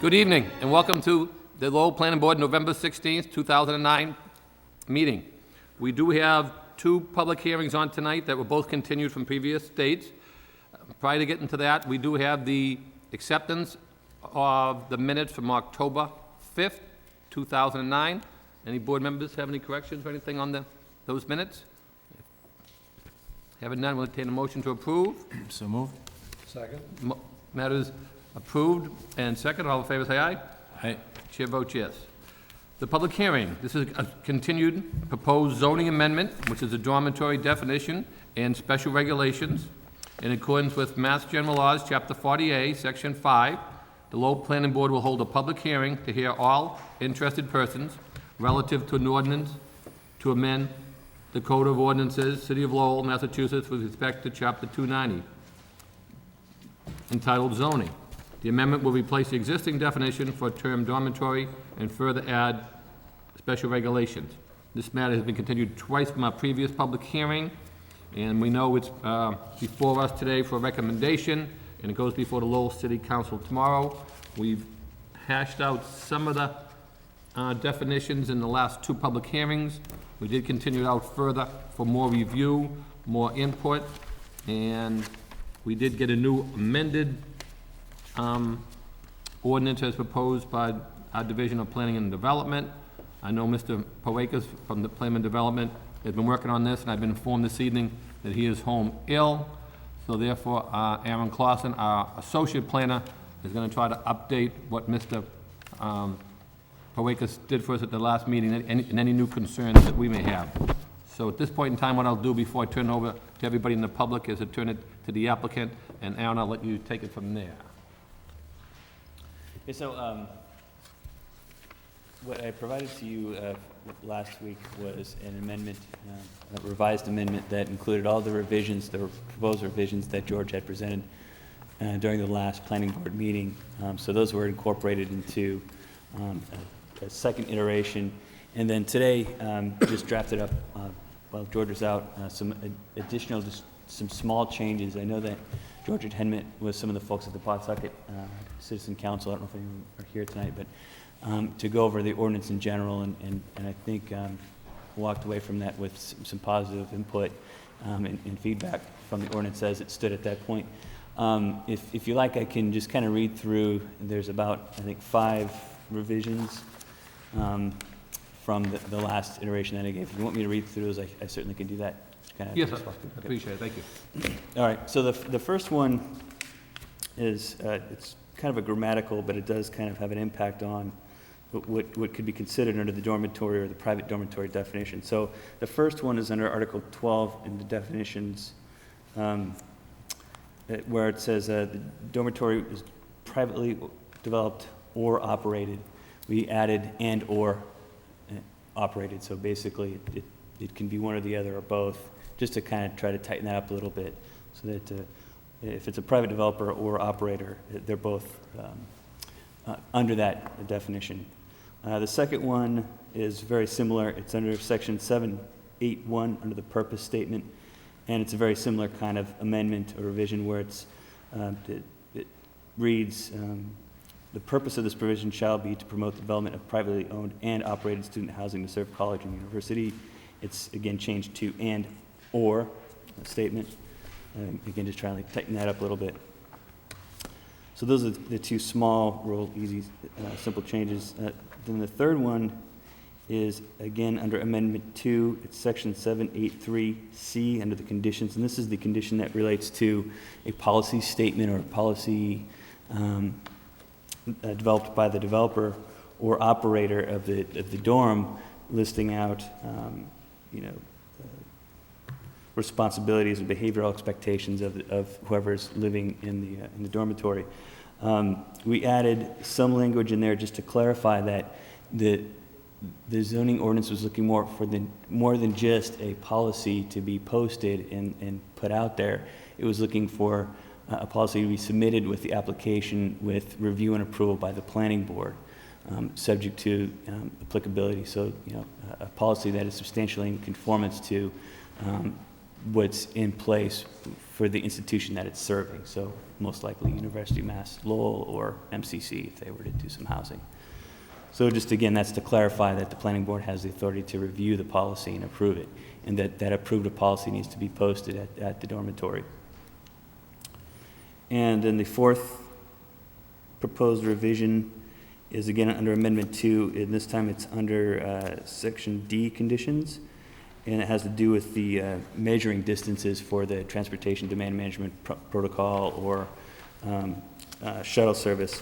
Good evening, and welcome to the Lowell Planning Board November 16th, 2009 meeting. We do have two public hearings on tonight that were both continued from previous dates. Prior to getting to that, we do have the acceptance of the minutes from October 5th, 2009. Any board members have any corrections or anything on those minutes? Having none, we'll entertain a motion to approve. So moved. Second. Matters approved and second. All in favor, say aye. Aye. Chair votes yes. The public hearing. This is a continued proposed zoning amendment, which is a dormitory definition and special regulations. In accordance with Mass General Laws, Chapter 40A, Section 5, the Lowell Planning Board will hold a public hearing to hear all interested persons relative to an ordinance to amend the Code of Ordinances, City of Lowell, Massachusetts, with respect to Chapter 290, entitled Zoning. The amendment will replace the existing definition for term dormitory and further add special regulations. This matter has been continued twice from our previous public hearing, and we know it's before us today for a recommendation, and it goes before the Lowell City Council tomorrow. We've hashed out some of the definitions in the last two public hearings. We did continue it out further for more review, more input, and we did get a new amended ordinance as proposed by our Division of Planning and Development. I know Mr. Powakas from the Planning and Development has been working on this, and I've been informed this evening that he is home ill. So therefore, Aaron Clausen, our associate planner, is going to try to update what Mr. Powakas did for us at the last meeting and any new concerns that we may have. So at this point in time, what I'll do before I turn it over to everybody in the public is to turn it to the applicant, and Aaron, I'll let you take it from there. Yeah, so what I provided to you last week was an amendment, a revised amendment that included all the revisions, the proposed revisions that George had presented during the last planning board meeting. So those were incorporated into a second iteration. And then today, just drafted up, while George was out, some additional, just some small changes. I know that George had met with some of the folks at the Pawtucket Citizen Council. I don't know if anyone are here tonight, but to go over the ordinance in general, and I think walked away from that with some positive input and feedback from the ordinance as it stood at that point. If you like, I can just kind of read through. There's about, I think, 5 revisions from the last iteration that I gave. If you want me to read through those, I certainly can do that. Kind of Yes, I appreciate it. Thank you. All right, so the first one is, it's kind of a grammatical, but it does kind of have an impact on what could be considered under the dormitory or the private dormitory definition. So the first one is under Article 12 in the definitions, where it says the dormitory is privately developed or operated. We added and or operated, so basically it can be one or the other or both, just to kind of try to tighten that up a little bit, so that if it's a private developer or operator, they're both under that definition. The second one is very similar. It's under Section 781 under the purpose statement, and it's a very similar kind of amendment or revision where it reads, the purpose of this provision shall be to promote the development of privately owned and operated student housing to serve college and university. It's again changed to and or statement. Again, just trying to tighten that up a little bit. So those are the two small, real easy, simple changes. Then the third one is, again, under Amendment 2. It's Section 783C under the conditions. And this is the condition that relates to a policy statement or a policy developed by the developer or operator of the dorm, listing out, responsibilities and behavioral expectations of whoever's living in the dormitory. We added some language in there just to clarify that the zoning ordinance was looking more than just a policy to be posted and put out there. It was looking for a policy to be submitted with the application with review and approval by the planning board, subject to applicability. So, a policy that is substantially in conformance to what's in place for the institution that it's serving. So most likely University of Mass Lowell or MCC if they were to do some housing. So just again, that's to clarify that the planning board has the authority to review the policy and approve it, and that approved policy needs to be posted at the dormitory. And then the fourth proposed revision is again under Amendment 2, and this time it's under Section D conditions, and it has to do with the measuring distances for the transportation demand management protocol or shuttle service.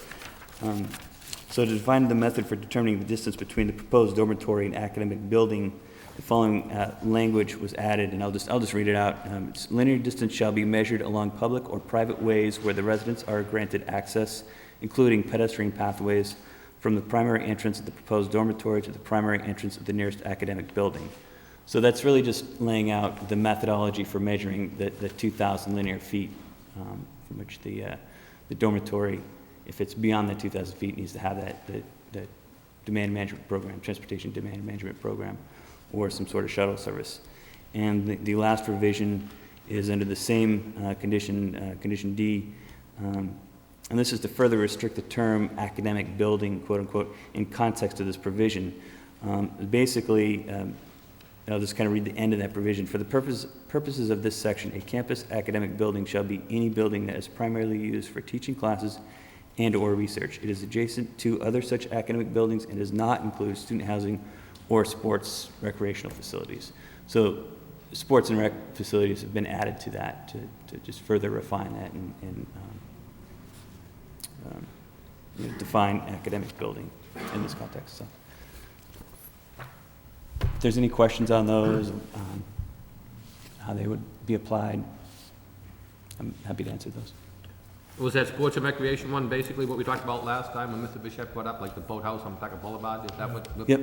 So to define the method for determining the distance between the proposed dormitory and academic building, the following language was added, and I'll just read it out. It's, linear distance shall be measured along public or private ways where the residents are granted access, including pedestrian pathways, from the primary entrance of the proposed dormitory to the primary entrance of the nearest academic building. So that's really just laying out the methodology for measuring the 2,000 linear feet from which the dormitory, if it's beyond the 2,000 feet, needs to have the demand management program, transportation demand management program, or some sort of shuttle service. And the last revision is under the same condition D, and this is to further restrict the term academic building, quote unquote, in context of this provision. Basically, I'll just kind of read the end of that provision. For the purposes of this section, a campus academic building shall be any building that is primarily used for teaching classes and or research. It is adjacent to other such academic buildings and does not include student housing or sports recreational facilities. So sports and rec facilities have been added to that to just further refine that and define academic building in this context. So if there's any questions on those, how they would be applied, I'm happy to answer those. Was that sports and recreation one basically what we talked about last time when Mr. Bishop brought up, like the boathouse on Tucker Boulevard? Is that what? Yep.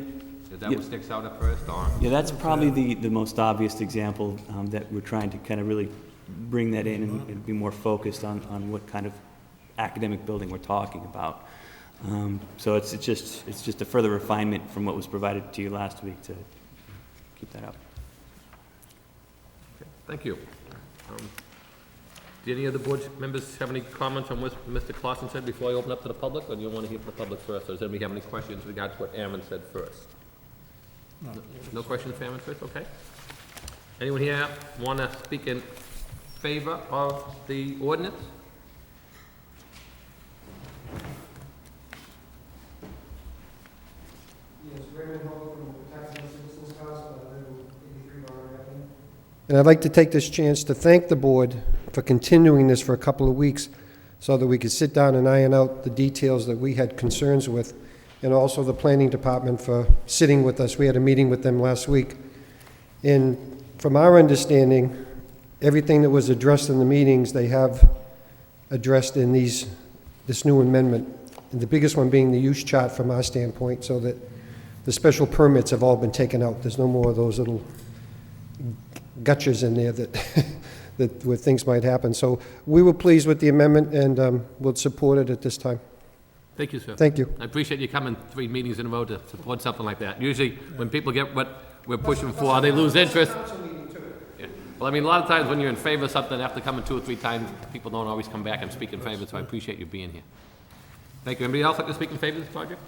Is that what sticks out at first, or? Yeah, that's probably the most obvious example that we're trying to kind of really bring that in and be more focused on what kind of academic building we're talking about. So it's just a further refinement from what was provided to you last week to keep that up. Okay, thank you. Do any of the board members have any comments on what Mr. Clausen said before I open up to the public, or do you want to hear from the public first, or does anybody have any questions regarding what Aaron said first? No questions for Aaron first? Okay. Anyone here want to speak in favor of the ordinance? Yes, Raymond Hall from the Tax and Citizens House, I live in 83 Barber Avenue. And I'd like to take this chance to thank the board for continuing this for a couple of weeks so that we could sit down and iron out the details that we had concerns with, and also the planning department for sitting with us. We had a meeting with them last week. And from our understanding, everything that was addressed in the meetings, they have addressed in this new amendment. And the biggest one being the use chart from our standpoint, so that the special permits have all been taken out. There's no more of those little gotchas in there that where things might happen. So we were pleased with the amendment, and we'll support it at this time. Thank you, sir. Thank you. I appreciate you coming 3 meetings in a row to support something like that. Usually, when people get what we're pushing for, they lose interest. Yeah. Well, I mean, a lot of times when you're in favor of something, after coming 2 or 3 times, people don't always come back and speak in favor, so I appreciate you being here. Thank you. Anybody else like to speak in favor of this project?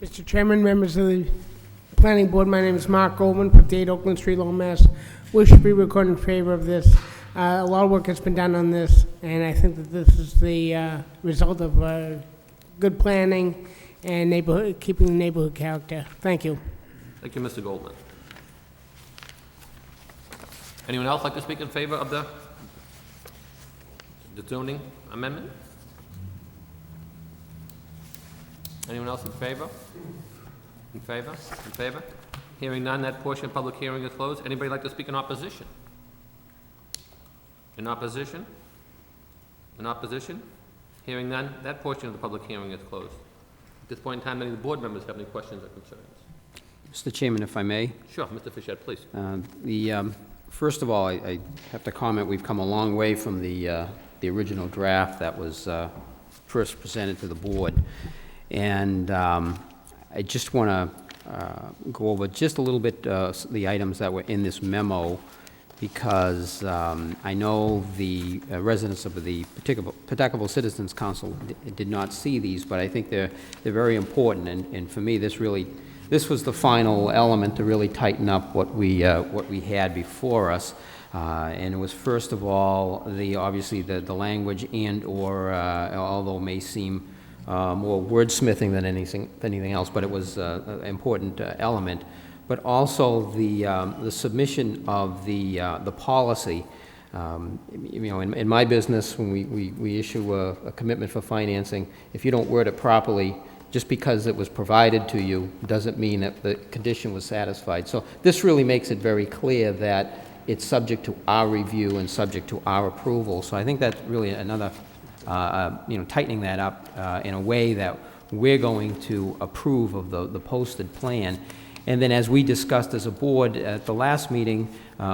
Mr. Chairman, members of the Planning Board, my name is Mark Goldman, 58 Oakland Street, Lowell, Mass. Wish to be recorded in favor of this. A lot of work has been done on this, and I think that this is the result of good planning and keeping the neighborhood character. Thank you. Thank you, Mr. Goldman. Anyone else like to speak in favor of the zoning amendment? Anyone else in favor? In favor? In favor? Hearing none, that portion of public hearing is closed. Anybody like to speak in opposition? In opposition? In opposition? Hearing none, that portion of the public hearing is closed. At this point in time, any of the board members have any questions or concerns? Mr. Chairman, if I may, Sure, Mr. Fischett, please. First of all, I have to comment, we've come a long way from the original draft that was first presented to the board. And I just want to go over just a little bit the items that were in this memo because I know the residents of the Pawtuckaville Citizens Council did not see these, but I think they're very important, and for me, this was the final element to really tighten up what we had before us. And it was, first of all, obviously the language and/or, although it may seem more wordsmithing than anything else, but it was an important element. But also the submission of the policy. In my business, when we issue a commitment for financing, if you don't word it properly, just because it was provided to you doesn't mean that the condition was satisfied. So this really makes it very clear that it's subject to our review and subject to our approval. So I think that's really another, tightening that up in a way that we're going to approve of the posted plan. And then, as we discussed as a board at the last meeting,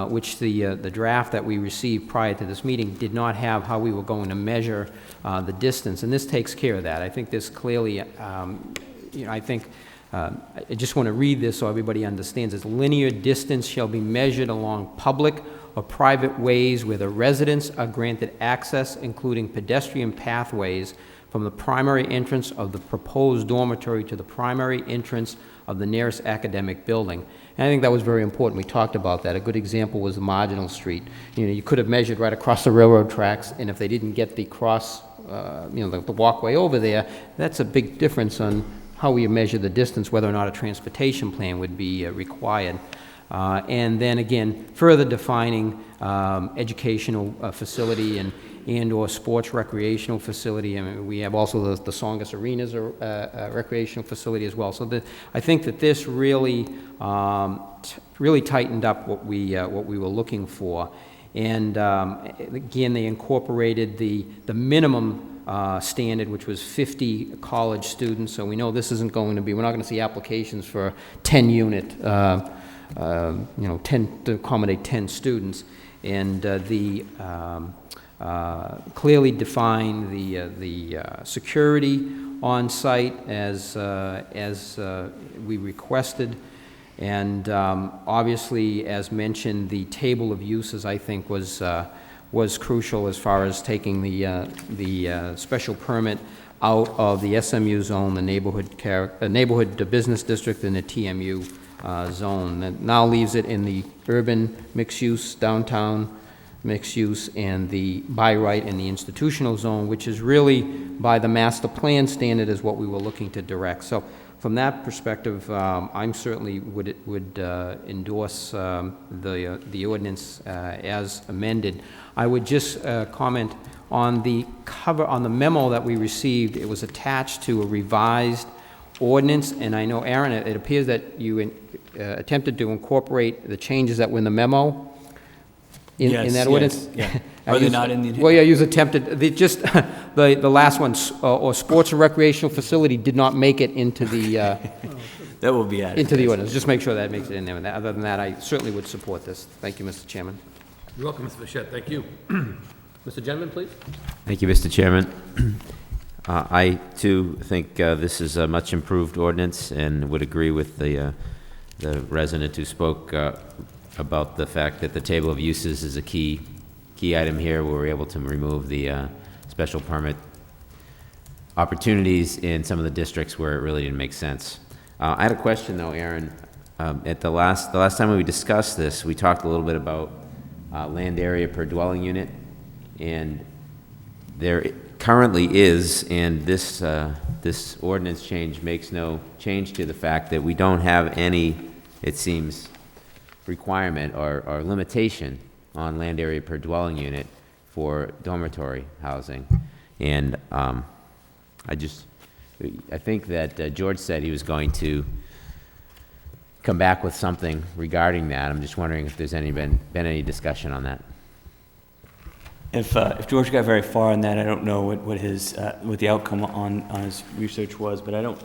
which the draft that we received prior to this meeting did not have how we were going to measure the distance, and this takes care of that. I think this clearly, I just want to read this so everybody understands this. Linear distance shall be measured along public or private ways where the residents are granted access, including pedestrian pathways, from the primary entrance of the proposed dormitory to the primary entrance of the nearest academic building. And I think that was very important. We talked about that. A good example was the marginal street. You could have measured right across the railroad tracks, and if they didn't get the the walkway over there, that's a big difference on how we measure the distance, whether or not a transportation plan would be required. And then again, further defining educational facility and/or sports recreational facility. I mean, we have also the Songus Arenas recreational facility as well. So I think that this really, really tightened up what we were looking for. And again, they incorporated the minimum standard, which was 50 college students. So we know this isn't going to be, we're not going to see applications for 10 unit, 10 to accommodate 10 students. And clearly define the security on site as we requested. And obviously, as mentioned, the table of uses, I think, was crucial as far as taking the special permit out of the SMU zone, the neighborhood business district, and the TMU zone. That now leaves it in the urban mixed-use, downtown mixed-use, and the by right in the institutional zone, which is really, by the master plan standard, is what we were looking to direct. So from that perspective, I'm certainly would endorse the ordinance as amended. I would just comment on the cover, on the memo that we received. It was attached to a revised ordinance, and I know, Aaron, it appears that you attempted to incorporate the changes that were in the memo in that ordinance. Yeah. Are they not in the? Well, yeah, you attempted. The last one, or sports and recreational facility, did not make it into the. That will be added. Into the ordinance. Just make sure that makes it in there. Other than that, I certainly would support this. Thank you, Mr. Chairman. You're welcome, Mr. Fischett. Thank you. Mr. Gentleman, please. Thank you, Mr. Chairman. I, too, think this is a much improved ordinance and would agree with the resident who spoke about the fact that the table of uses is a key item here, where we're able to remove the special permit opportunities in some of the districts where it really didn't make sense. I had a question, though, Aaron. At the last time we discussed this, we talked a little bit about land area per dwelling unit, and there currently is, and this ordinance change makes no change to the fact that we don't have any, it seems, requirement or limitation on land area per dwelling unit for dormitory housing. And I think that George said he was going to come back with something regarding that. I'm just wondering if there's been any discussion on that. If George got very far on that, I don't know what the outcome on his research was, but I don't.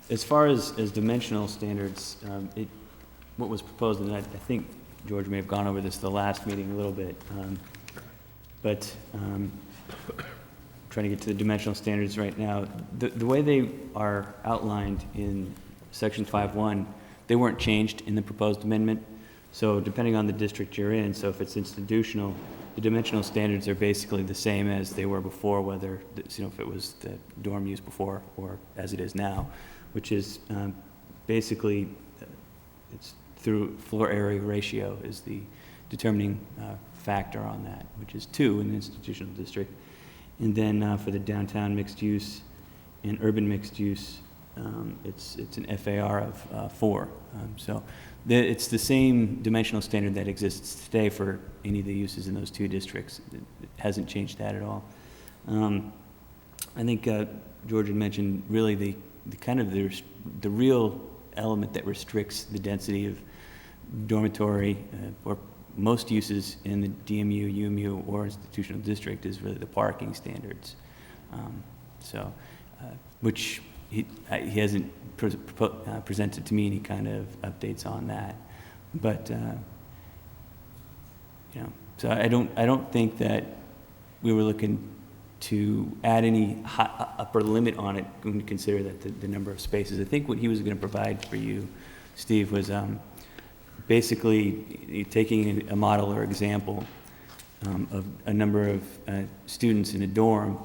As far as dimensional standards, what was proposed, and I think George may have gone over this the last meeting a little bit, but trying to get to the dimensional standards right now, the way they are outlined in Section 5.1, they weren't changed in the proposed amendment. So depending on the district you're in, so if it's institutional, the dimensional standards are basically the same as they were before, whether, if it was the dorm use before or as it is now, which is basically, it's through floor area ratio is the determining factor on that, which is 2 in the institutional district. And then for the downtown mixed use and urban mixed use, it's an FAR of 4. It's the same dimensional standard that exists today for any of the uses in those 2 districts. It hasn't changed that at all. I think George had mentioned really the kind of the real element that restricts the density of dormitory or most uses in the DMU, UMU, or institutional district is really the parking standards. Which he hasn't presented to me any kind of updates on that, but so I don't think that we were looking to add any upper limit on it when you consider that the number of spaces. I think what he was going to provide for you, Steve, was basically taking a model or example of a number of students in a dorm,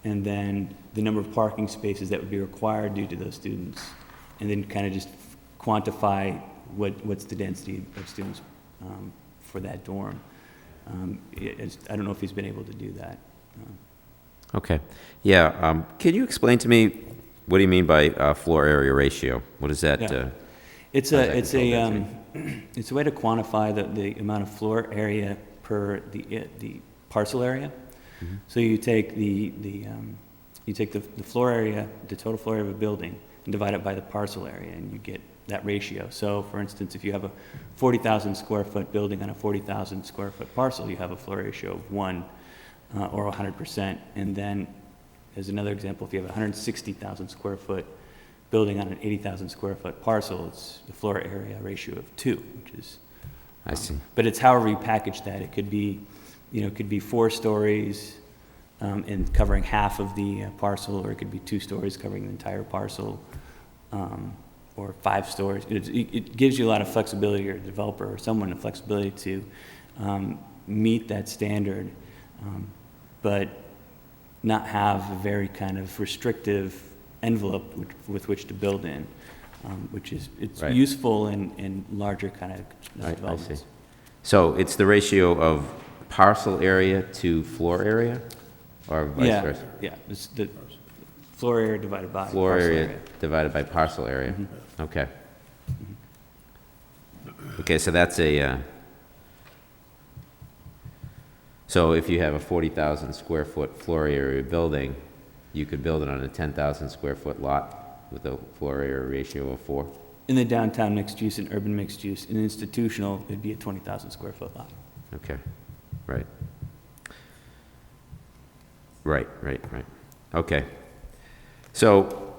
and then the number of parking spaces that would be required due to those students, and then kind of just quantify what's the density of students for that dorm. I don't know if he's been able to do that. Okay. Yeah. Can you explain to me, what do you mean by floor area ratio? What is that? Yeah. It's a way to quantify the amount of floor area per the parcel area. Mm-hmm. So you take the floor area, the total floor area of a building, and divide it by the parcel area, and you get that ratio. So, for instance, if you have a 40,000 square foot building on a 40,000 square foot parcel, you have a floor ratio of 1 or 100%. And then, as another example, if you have a 160,000 square foot building on an 80,000 square foot parcel, it's the floor area ratio of 2, which is. I see. But it's however you package that. It could be, it could be 4 stories and covering half of the parcel, or it could be 2 stories covering the entire parcel, or 5 stories. It gives you a lot of flexibility, or a developer or someone, the flexibility to meet that standard, but not have a very kind of restrictive envelope with which to build in, which is Right. useful in larger kind of developments. I see. So it's the ratio of parcel area to floor area, or vice versa? Yeah, it's the floor area divided by Floor parcel area divided by parcel area. Mhm. Okay. Okay, so that's so if you have a 40,000 square foot floor area building, you could build it on a 10,000 square foot lot with a floor area ratio of 4? In the downtown mixed use and urban mixed use, in institutional, it'd be a 20,000 square foot lot. Okay, right. Right. Okay. So,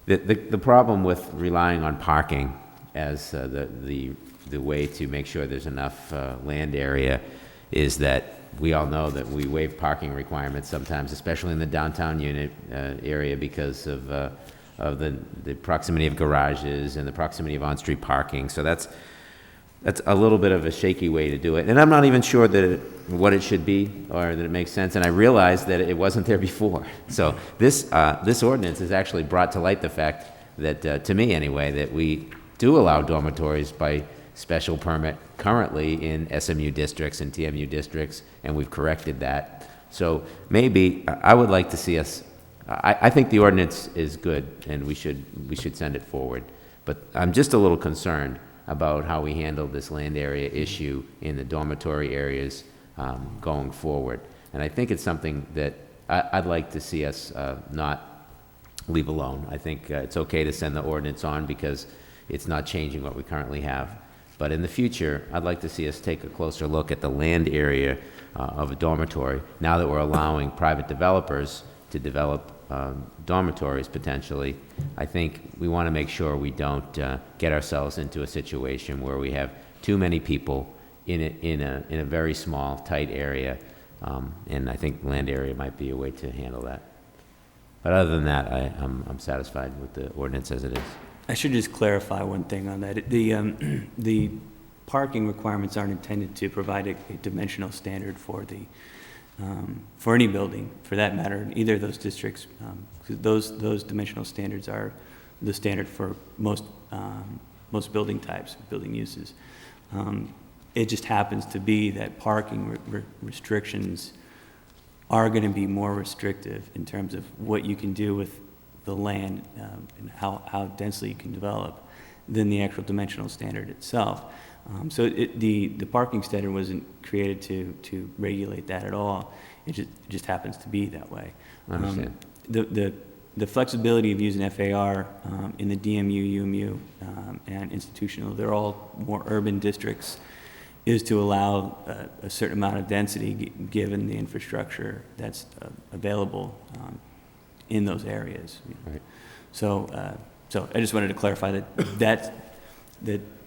the problem with relying on parking as the way to make sure there's enough land area is that we all know that we waive parking requirements sometimes, especially in the downtown unit area, because of the proximity of garages and the proximity of on-street parking. So that's a little bit of a shaky way to do it. And I'm not even sure that what it should be or that it makes sense. And I realized that it wasn't there before. So this ordinance has actually brought to light the fact that, to me anyway, that we do allow dormitories by special permit currently in SMU districts and TMU districts, and we've corrected that. So maybe I would like to see us. I think the ordinance is good, and we should send it forward. But I'm just a little concerned about how we handle this land area issue in the dormitory areas going forward. And I think it's something that I'd like to see us not leave alone. I think it's okay to send the ordinance on because it's not changing what we currently have. But in the future, I'd like to see us take a closer look at the land area of a dormitory. Now that we're allowing private developers to develop dormitories potentially, I think we want to make sure we don't get ourselves into a situation where we have too many people in a very small, tight area. And I think land area might be a way to handle that. But other than that, I'm satisfied with the ordinance as it is. I should just clarify one thing on that. The parking requirements aren't intended to provide a dimensional standard for for any building, for that matter, in either of those districts. Those dimensional standards are the standard for most building types, building uses. It just happens to be that parking restrictions are going to be more restrictive in terms of what you can do with the land and how densely you can develop than the actual dimensional standard itself. So the parking standard wasn't created to regulate that at all. It just happens to be that way. I understand. The flexibility of using FAR in the DMU, UMU, and institutional, they're all more urban districts, is to allow a certain amount of density given the infrastructure that's available in those areas. Right. So I just wanted to clarify that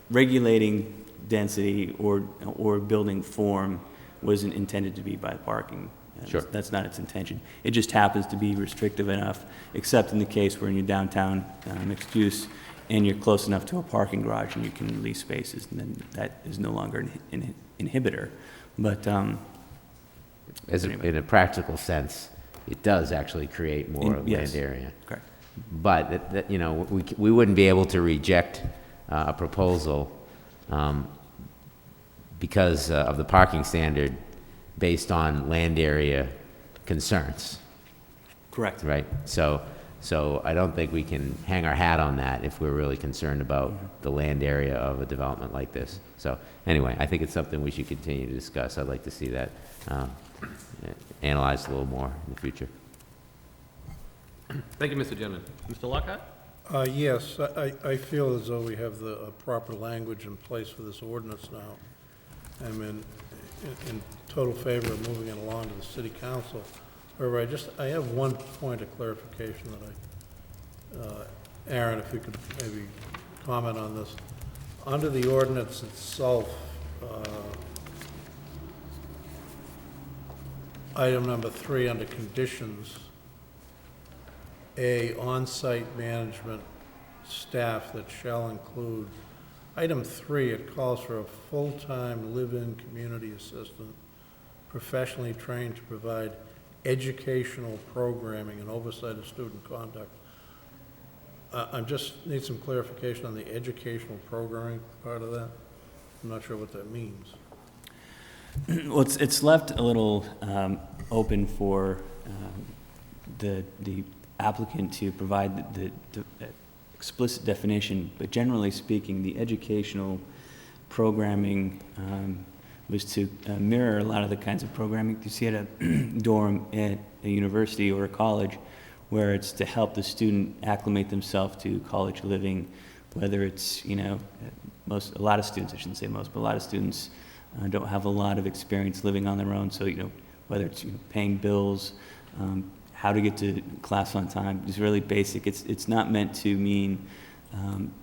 regulating density or building form wasn't intended to be by parking. Sure. That's not its intention. It just happens to be restrictive enough, except in the case where in your downtown mixed use and you're close enough to a parking garage and you can release spaces, and then that is no longer an inhibitor. But In a practical sense, it does actually create more yes. land area. Correct. But, we wouldn't be able to reject a proposal because of the parking standard based on land area concerns, Correct. right? So I don't think we can hang our hat on that if we're really concerned about the land area of a development like this. So anyway, I think it's something we should continue to discuss. I'd like to see that analyzed a little more in the future. Thank you, Mr. Chairman. Mr. Lockhart? Yes, I feel as though we have the proper language in place for this ordinance now. I'm in total favor of moving it along to the city council. However, I have one point of clarification that Aaron, if you could maybe comment on this. Under the ordinance itself, item number 3 under conditions, on-site management staff that shall include. Item 3, it calls for a full-time live-in community assistant, professionally trained to provide educational programming and oversight of student conduct. I just need some clarification on the educational programming part of that. I'm not sure what that means. Well, it's left a little open for the applicant to provide the explicit definition, but generally speaking, the educational programming was to mirror a lot of the kinds of programming you see at a dorm at a university or a college, where it's to help the student acclimate themselves to college living, whether it's, a lot of students, I shouldn't say most, but a lot of students don't have a lot of experience living on their own, so, whether it's paying bills, how to get to class on time is really basic. It's not meant to mean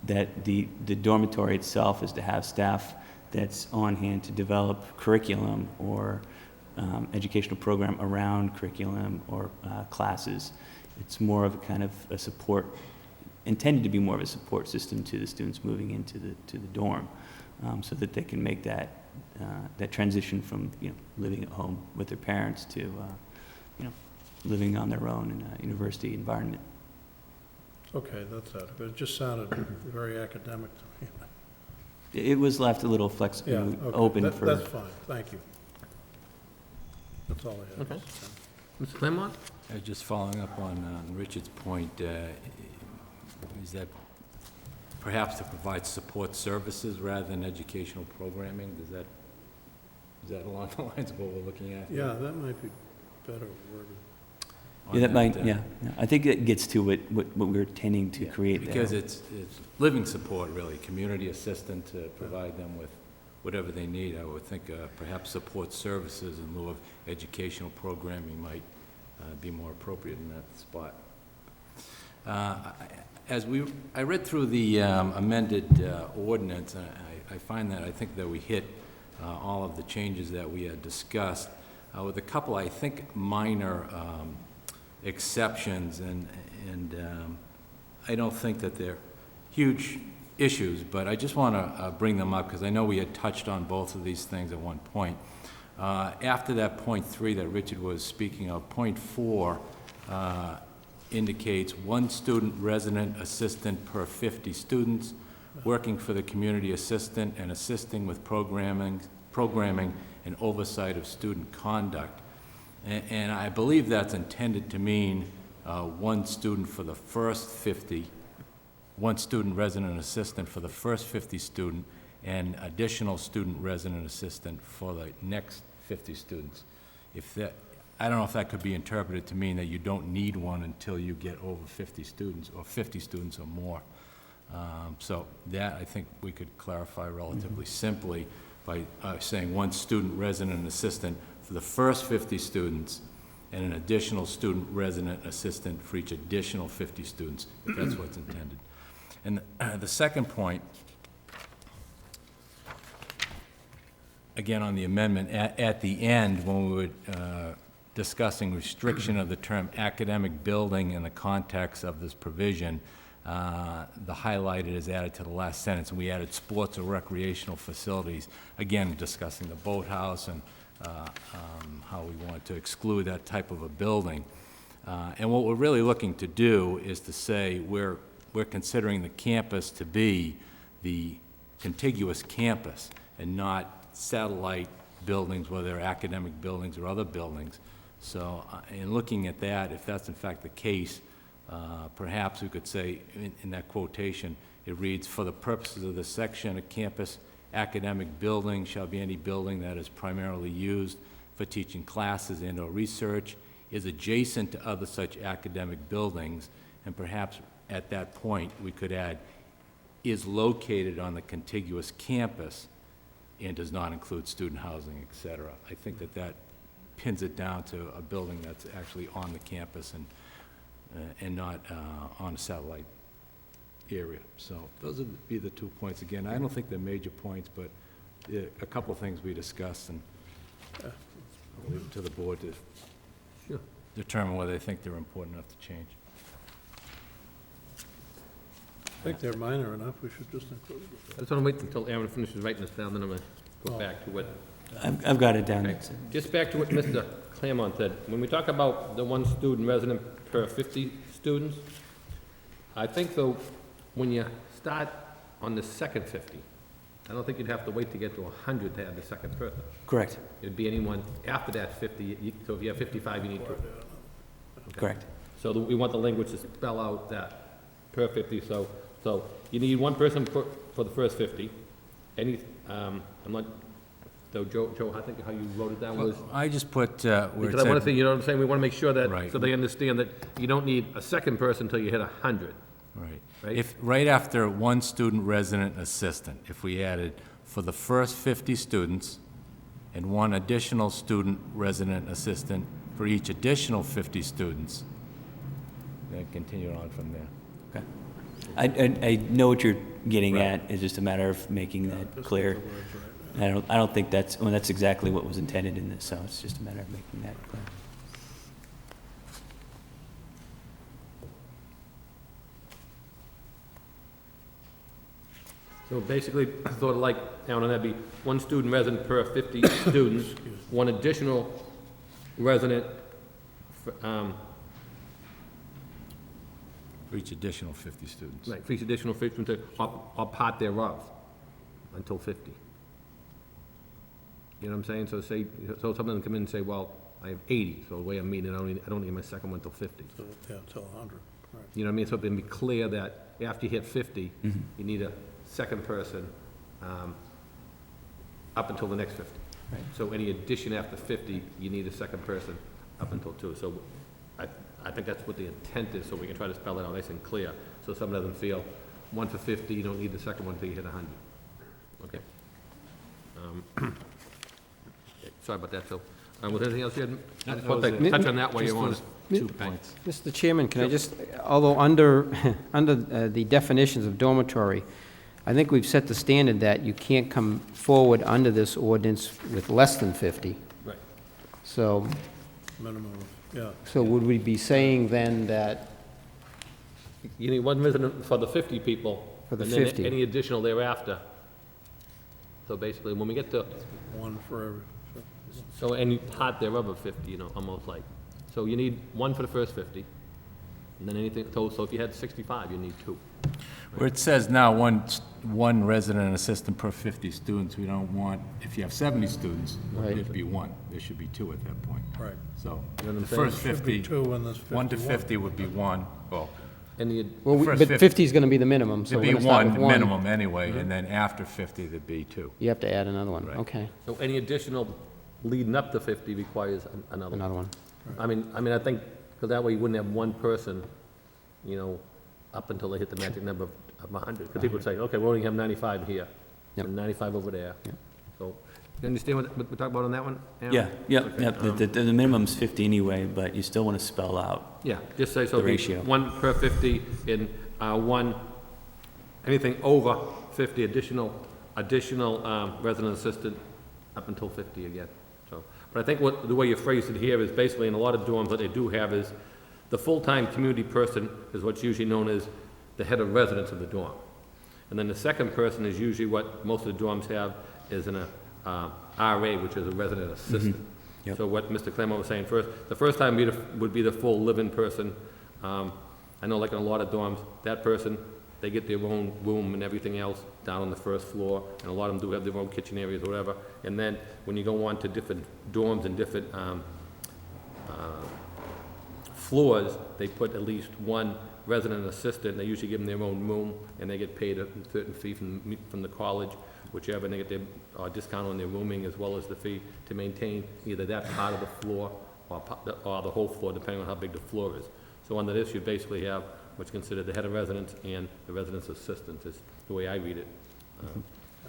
that the dormitory itself is to have staff that's on hand to develop curriculum or educational program around curriculum or classes. It's more of a kind of a support, intended to be more of a support system to the students moving into the dorm, so that they can make that transition from living at home with their parents to living on their own in a university environment. Okay, that's that. But it just sounded very academic to me. It was left a little Yeah, flexible, okay. open for. That's fine, thank you. That's all I have. Okay. Mr. Claremont? Just following up on Richard's point, is that perhaps to provide support services rather than educational programming? Is that along the lines of what we're looking at? Yeah, that might be better worded. Yeah, that might, yeah. I think it gets to what we're tending to create there. Because it's living support, really, community assistant to provide them with whatever they need. I would think perhaps support services in lieu of educational programming might be more appropriate in that spot. I read through the amended ordinance, and I find that I think that we hit all of the changes that we had discussed, with a couple, I think, minor exceptions, and I don't think that they're huge issues, but I just want to bring them up because I know we had touched on both of these things at one point. After that point 3 that Richard was speaking of, point 4 indicates 1 student resident assistant per 50 students, working for the community assistant and assisting with programming and oversight of student conduct. And I believe that's intended to mean 1 student for the first 50, 1 student resident assistant for the first 50 student, and additional student resident assistant for the next 50 students. If that, I don't know if that could be interpreted to mean that you don't need one until you get over 50 students, or 50 students or more. So that, I think we could clarify relatively simply by saying 1 student resident assistant for the first 50 students, and an additional student resident assistant for each additional 50 students, if that's what's intended. And the second point, again on the amendment, at the end, when we were discussing restriction of the term academic building in the context of this provision, the highlighted is added to the last sentence, and we added sports or recreational facilities, again discussing the boathouse and how we want to exclude that type of a building. And what we're really looking to do is to say we're considering the campus to be the contiguous campus and not satellite buildings, whether they're academic buildings or other buildings. So in looking at that, if that's in fact the case, perhaps we could say in that quotation, it reads, for the purposes of this section, a campus academic building shall be any building that is primarily used for teaching classes and or research, is adjacent to other such academic buildings, and perhaps at that point we could add, is located on the contiguous campus and does not include student housing, et cetera. I think that that pins it down to a building that's actually on the campus and not on a satellite area. So those would be the 2 points. Again, I don't think they're major points, but a couple things we discussed, and I'll leave it to the board to determine whether they think they're important enough to change. I think they're minor enough, we should just include them. I just want to wait until Aaron finishes writing this down, then I'm going to go back to what, I've got it down. okay. Just back to what Mr. Claremont said. When we talk about the 1 student resident per 50 students, I think though, when you start on the second 50, I don't think you'd have to wait to get to 100 to add the second person. Correct, It'd be anyone after that 50, so if you have 55, you need 2. correct. So we want the language to spell out that per 50, so you need 1 person for the first 50. Any, I'm not, so Joe, I think how you wrote it down was, I just put where it because I want to said, say, you know what I'm saying, we want to make sure that, Right. so they understand that you don't need a second person until you hit 100. right. Right? If, right after 1 student resident assistant, if we added for the first 50 students and 1 additional student resident assistant for each additional 50 students, then continue on from there. Okay. I know what you're getting at, it's just a matter of making that clear. I don't think that's, well, that's exactly what was intended in this, so it's just a matter of making that clear. So basically, sort of like, Alan, that'd be 1 student resident per 50 students, 1 additional resident, For each additional 50 students. right, for each additional 50 students, or part thereof, until 50. You know what I'm saying? So say, so some of them come in and say, well, I have 80, so the way I'm meeting it, I don't need my second one till 50. So, yeah, until 100, right. You know what I mean? So it'd be clear that after you hit 50, you need a second person up until the next 50. Right. So any addition after 50, you need a second person up until 2. So I think that's what the intent is, so we can try to spell it out nice and clear, so someone doesn't feel 1 for 50, you don't need the second one until you hit 100. Okay. Okay, sorry about that, Phil. Was there anything else you had? I just want to touch on that while you're on. 2 points. Mr. Chairman, can I just, although under the definitions of dormitory, I think we've set the standard that you can't come forward under this ordinance with less than 50. Right. Minimum of, yeah. So would we be saying then that You need 1 resident for the 50 people, For the And then 50. any additional thereafter. So basically, when we get to, One for every, so any part thereof of 50, almost like. So you need one for the first 50, and then anything, so if you had 65, you need two. Where it says now, one resident and assistant per 50 students, we don't want, if you have 70 students, Right. it'd be one. There should be two at that point. right. So You know what I'm the saying? first Should be 50, two and there's 1 to 51. 50 would be one. Well, And the, Well, first but 50 50 is going to be the minimum, so it'd we're be going to start with one one. minimum anyway, and then after 50, there'd be two. You have to add another one, Right. okay, so any additional leading up to 50 requires another one. another one. I mean, I think, because that way you wouldn't have one person, up until they hit the magic number of 100. Because people would say, okay, we only have 95 here, Yep. and 95 over there. Yep. So, you understand what we're talking about on that one, Aaron? Yeah, Okay, the minimum's 50 anyway, but you still want to spell out. Yeah, just say so. The it'd be ratio. One per 50 in one, anything over 50 additional resident assistant up until 50 again. So, but I think the way you phrased it here is basically in a lot of dorms, what they do have is the full-time community person is what's usually known as the head of residence of the dorm. And then the second person is usually what most of the dorms have is an RA, which is a resident assistant. Yep. So what Mr. Claremont was saying first, the first time would be the full living person. I know like in a lot of dorms, that person, they get their own room and everything else down on the first floor, and a lot of them do have their own kitchen areas or whatever. And then when you go on to different dorms and different floors, they put at least one resident assistant, they usually give them their own room, and they get paid a certain fee from the college, whichever, and they get their discount on their rooming as well as the fee to maintain either that part of the floor or the whole floor, depending on how big the floor is. So under this, you basically have what's considered the head of residence and the residence assistant, is the way I read it.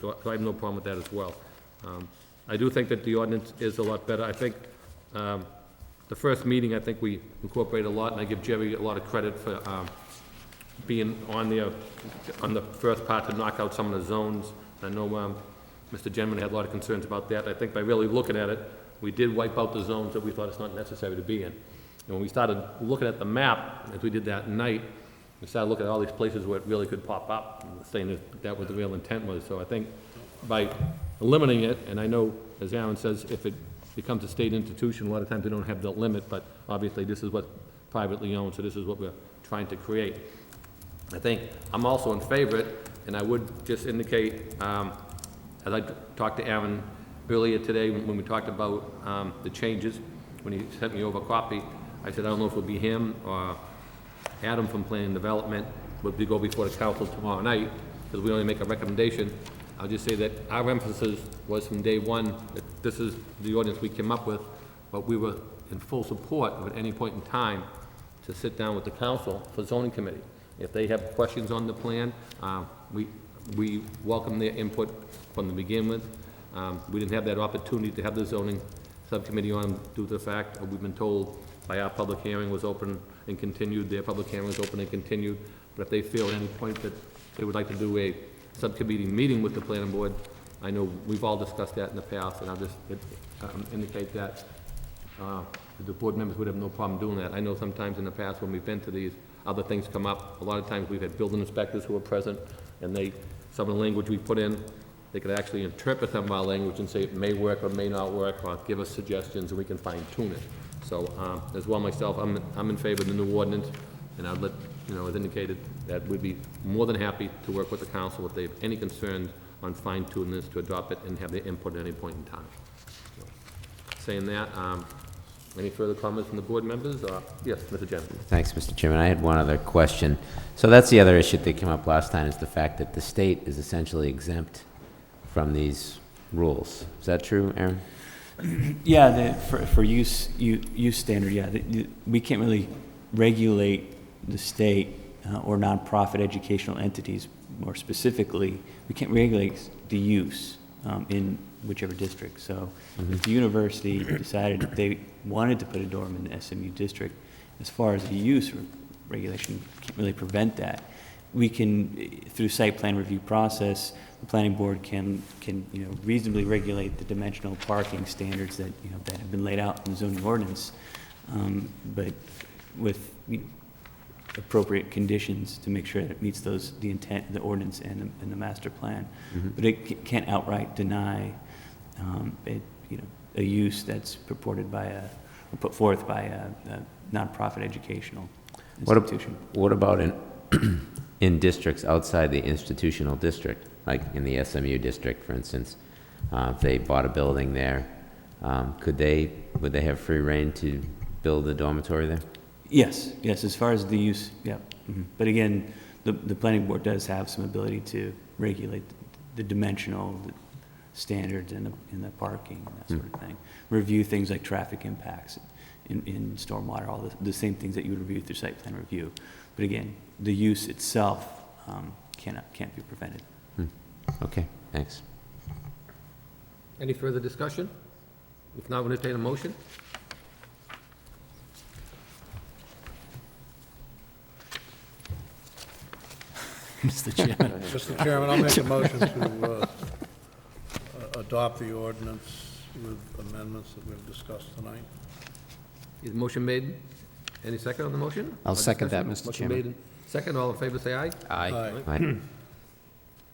So I have no problem with that as well. I do think that the ordinance is a lot better. I think the first meeting, I think we incorporated a lot, and I give Jerry a lot of credit for being on there on the first part to knock out some of the zones. I know Mr. Genman had a lot of concerns about that. I think by really looking at it, we did wipe out the zones that we thought it's not necessary to be in. And when we started looking at the map, as we did that night, we started looking at all these places where it really could pop up, and saying that that was the real intent was. So I think by eliminating it, and I know, as Aaron says, if it becomes a state institution, a lot of times they don't have the limit, but obviously this is what's privately owned, so this is what we're trying to create. I think I'm also in favor of it, and I would just indicate, as I talked to Aaron earlier today, when we talked about the changes, when he sent me over a copy, I said, I don't know if it'll be him or Adam from Planning and Development, would go before the council tomorrow night, because we only make a recommendation. I'll just say that our emphasis was from day one that this is the ordinance we came up with, but we were in full support of at any point in time to sit down with the council for zoning committee. If they have questions on the plan, we welcome their input from the beginning with. We didn't have that opportunity to have the zoning subcommittee on due to the fact we've been told by our public hearing was open and continued, their public hearing was open and continued. But if they feel at any point that they would like to do a subcommittee meeting with the planning board, I know we've all discussed that in the past, and I'll just indicate that the board members would have no problem doing that. I know sometimes in the past when we've been to these, other things come up. A lot of times we've had building inspectors who are present, and some of the language we put in, they could actually interpret some of our language and say it may work or may not work, or give us suggestions, and we can fine tune it. So, as well myself, I'm in favor of the new ordinance, and I'd let, as indicated, that we'd be more than happy to work with the council if they have any concerns on fine tuning this to adopt it and have their input at any point in time. So, saying that, any further comments from the board members? Yes, Mr. Jensen. Thanks, Mr. Chairman. I had one other question. So that's the other issue that came up last time, is the fact that the state is essentially exempt from these rules. Is that true, Aaron? Yeah, for use standard, yeah, we can't really regulate the state or nonprofit educational entities. More specifically, we can't regulate the use in whichever district. So if the university decided that they wanted to put a dorm in the SMU district, as far as the use regulation, can't really prevent that. We can, through site plan review process, the planning board can reasonably regulate the dimensional parking standards that that have been laid out in the zoning ordinance. But with appropriate conditions to make sure that it meets the intent, the ordinance and the master plan. But it can't outright deny, a use that's purported by or put forth by a nonprofit educational institution. What about in districts outside the institutional district, like in the SMU district, for instance? If they bought a building there, would they have free reign to build a dormitory there? Yes, as far as the use, yeah. But again, the planning board does have some ability to regulate the dimensional standards in the parking and that sort of thing. Review things like traffic impacts in stormwater, all the same things that you would review through site plan review. But again, the use itself can't be prevented. Okay, thanks. Any further discussion? If not, we'll entertain a motion. Mr. Chairman. Mr. Chairman, I'll make a motion to adopt the ordinance with amendments that we've discussed tonight. Is the motion made? Any second on the motion? I'll Or second that, discussion? Mr. Motion Chairman. made and second, all in favor, say aye. Aye. Right.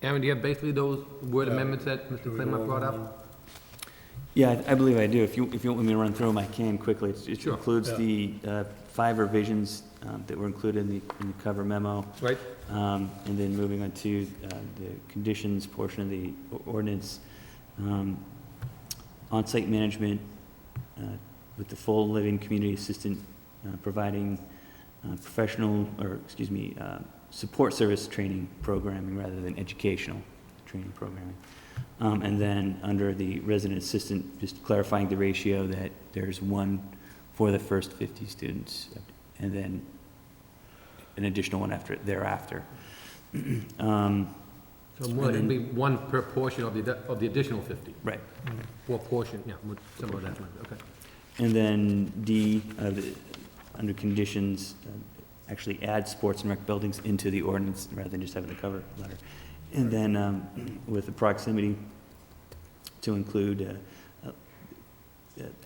Aaron, do you have basically those word Yeah. amendments that Mr. Do we Claremont go brought over them? up? Yeah, I believe I do. If you want me to run through them, I can quickly. It Sure. includes Yeah. the 5 revisions that were included in the cover memo. Right? And then moving on to the conditions portion of the ordinance, on-site management with the full living community assistant providing support service training programming rather than educational training programming. And then under the resident assistant, just clarifying the ratio that there's 1 for the first 50 students and then an additional 1 thereafter. So more, it'd be 1 per portion of the additional 50. Right. Or portion, yeah, some of that, okay. And then D, under conditions, actually add sports and rec buildings into the ordinance rather than just having the cover letter. And then with the proximity to include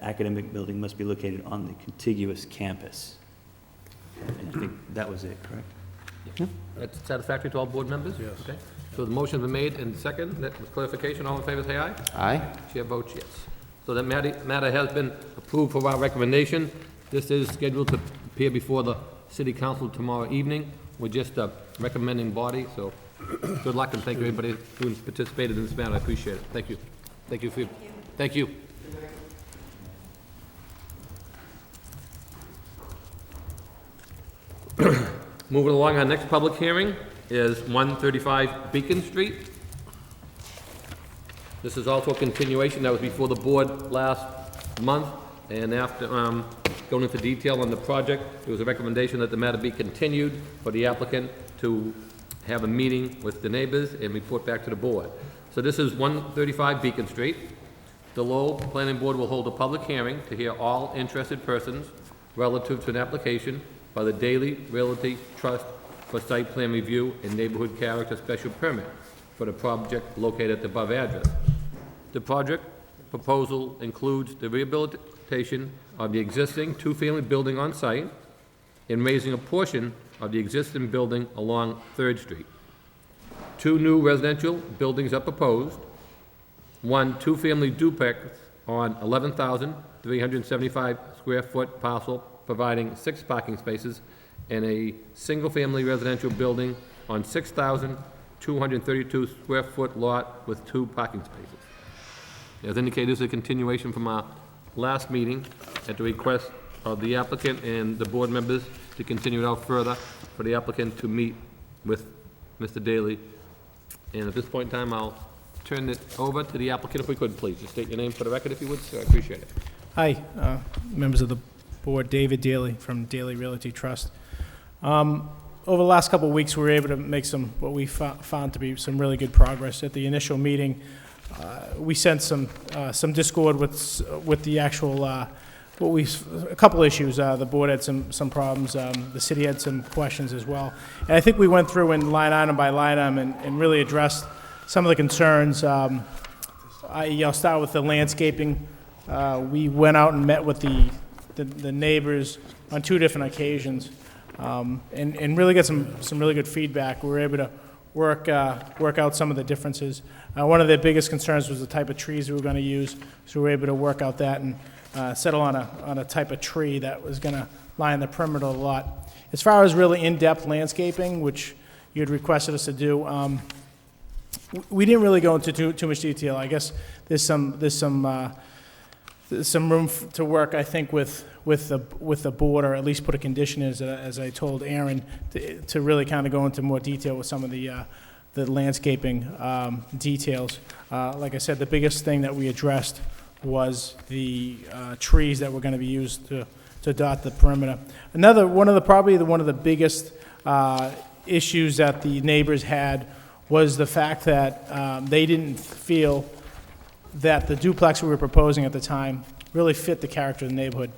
academic building must be located on the contiguous campus. And I think that was it, correct? That's satisfactory to all board members? Yes. Okay. So the motion's been made and second, that was clarification, all in favor, say aye. Aye. Chair votes yes. So that matter has been approved for our recommendation. This is scheduled to appear before the city council tomorrow evening. We're just a recommending body, so good luck and thank you everybody who participated in this matter. I appreciate it. Thank you. Thank you. Thank you. Moving along, our next public hearing is 135 Beacon Street. This is also a continuation that was before the board last month, and after going into detail on the project, there was a recommendation that the matter be continued for the applicant to have a meeting with the neighbors and report back to the board. So this is 135 Beacon Street. The Lowell Planning Board will hold a public hearing to hear all interested persons relative to an application by the Daily Realty Trust for site plan review and neighborhood character special permit for the project located at the above address. The project proposal includes the rehabilitation of the existing 2-family building on site and raising a portion of the existing building along 3rd Street. 2 new residential buildings are proposed, 1 2-family duplex on 11,375 square foot parcel providing 6 parking spaces, and a single-family residential building on 6,232 square foot lot with 2 parking spaces. As indicated, this is a continuation from our last meeting at the request of the applicant and the board members to continue it out further for the applicant to meet with Mr. Daly. And at this point in time, I'll turn it over to the applicant, if we could, please. Just state your name for the record, if you would, sir. I appreciate it. Hi, members of the board, David Daly from Daily Realty Trust. Over the last couple of weeks, we were able to make what we found to be some really good progress. At the initial meeting, we sensed some discord with the actual, a couple issues. The board had some problems. The city had some questions as well. And I think we went through and line item by line item and really addressed some of the concerns. I'll start with the landscaping. We went out and met with the neighbors on 2 different occasions. and really get some really good feedback. We were able to work out some of the differences. One of the biggest concerns was the type of trees we were going to use, so we were able to work out that and settle on a type of tree that was going to line the perimeter of the lot. As far as really in-depth landscaping, which you had requested us to do, we didn't really go into too much detail. I guess there's some room to work, I think, with the board, or at least put a condition, as I told Aaron, to really kind of go into more detail with some of the landscaping details. Like I said, the biggest thing that we addressed was the trees that were going to be used to dot the perimeter. Probably one of the biggest issues that the neighbors had was the fact that they didn't feel that the duplex we were proposing at the time really fit the character of the neighborhood.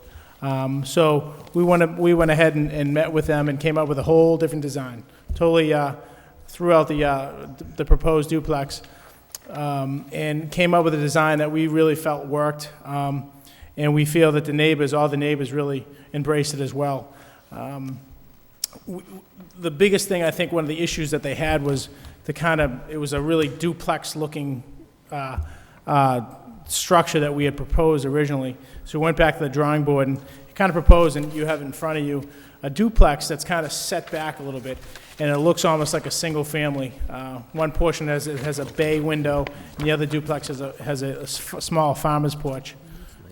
So we went ahead and met with them and came up with a whole different design, totally threw out the proposed duplex, and came up with a design that we really felt worked, and we feel that all the neighbors really embraced it as well. The biggest thing, I think, one of the issues that they had was it was a really duplex-looking structure that we had proposed originally. So we went back to the drawing board and kind of proposed, and you have in front of you, a duplex that's kind of set back a little bit, and it looks almost like a single family. One portion has a bay window, and the other duplex has a small farmer's porch.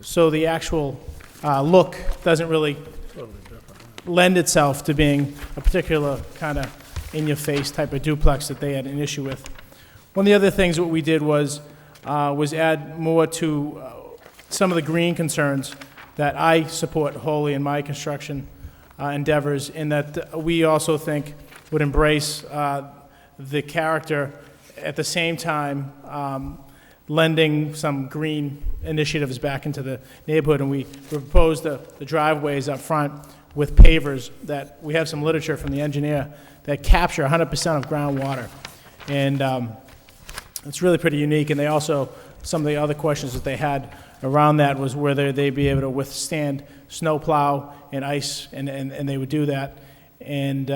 So the actual look doesn't really lend itself to being a particular kind of in-your-face type of duplex that they had an issue with. One of the other things what we did was add more to some of the green concerns that I support wholly in my construction endeavors, in that we also think would embrace the character, at the same time lending some green initiatives back into the neighborhood. And we proposed the driveways up front with pavers that we have some literature from the engineer that capture 100% of groundwater. And it's really pretty unique. And they also, some of the other questions that they had around that was whether they'd be able to withstand snow plow and ice, and they would do that. And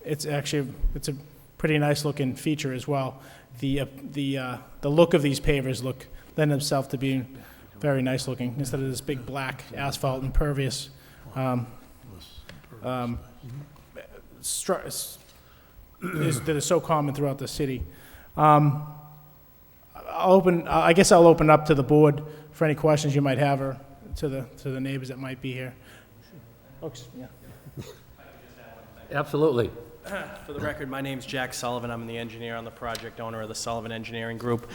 it's a pretty nice looking feature as well. The look of these pavers lend themselves to being very nice looking, instead of this big black asphalt impervious that is so common throughout the city. I guess I'll open up to the board for any questions you might have, or to the neighbors that might be here. Folks, yeah. Absolutely. For the record, my name's Jack Sullivan. I'm the engineer on the project, owner of the Sullivan Engineering Group.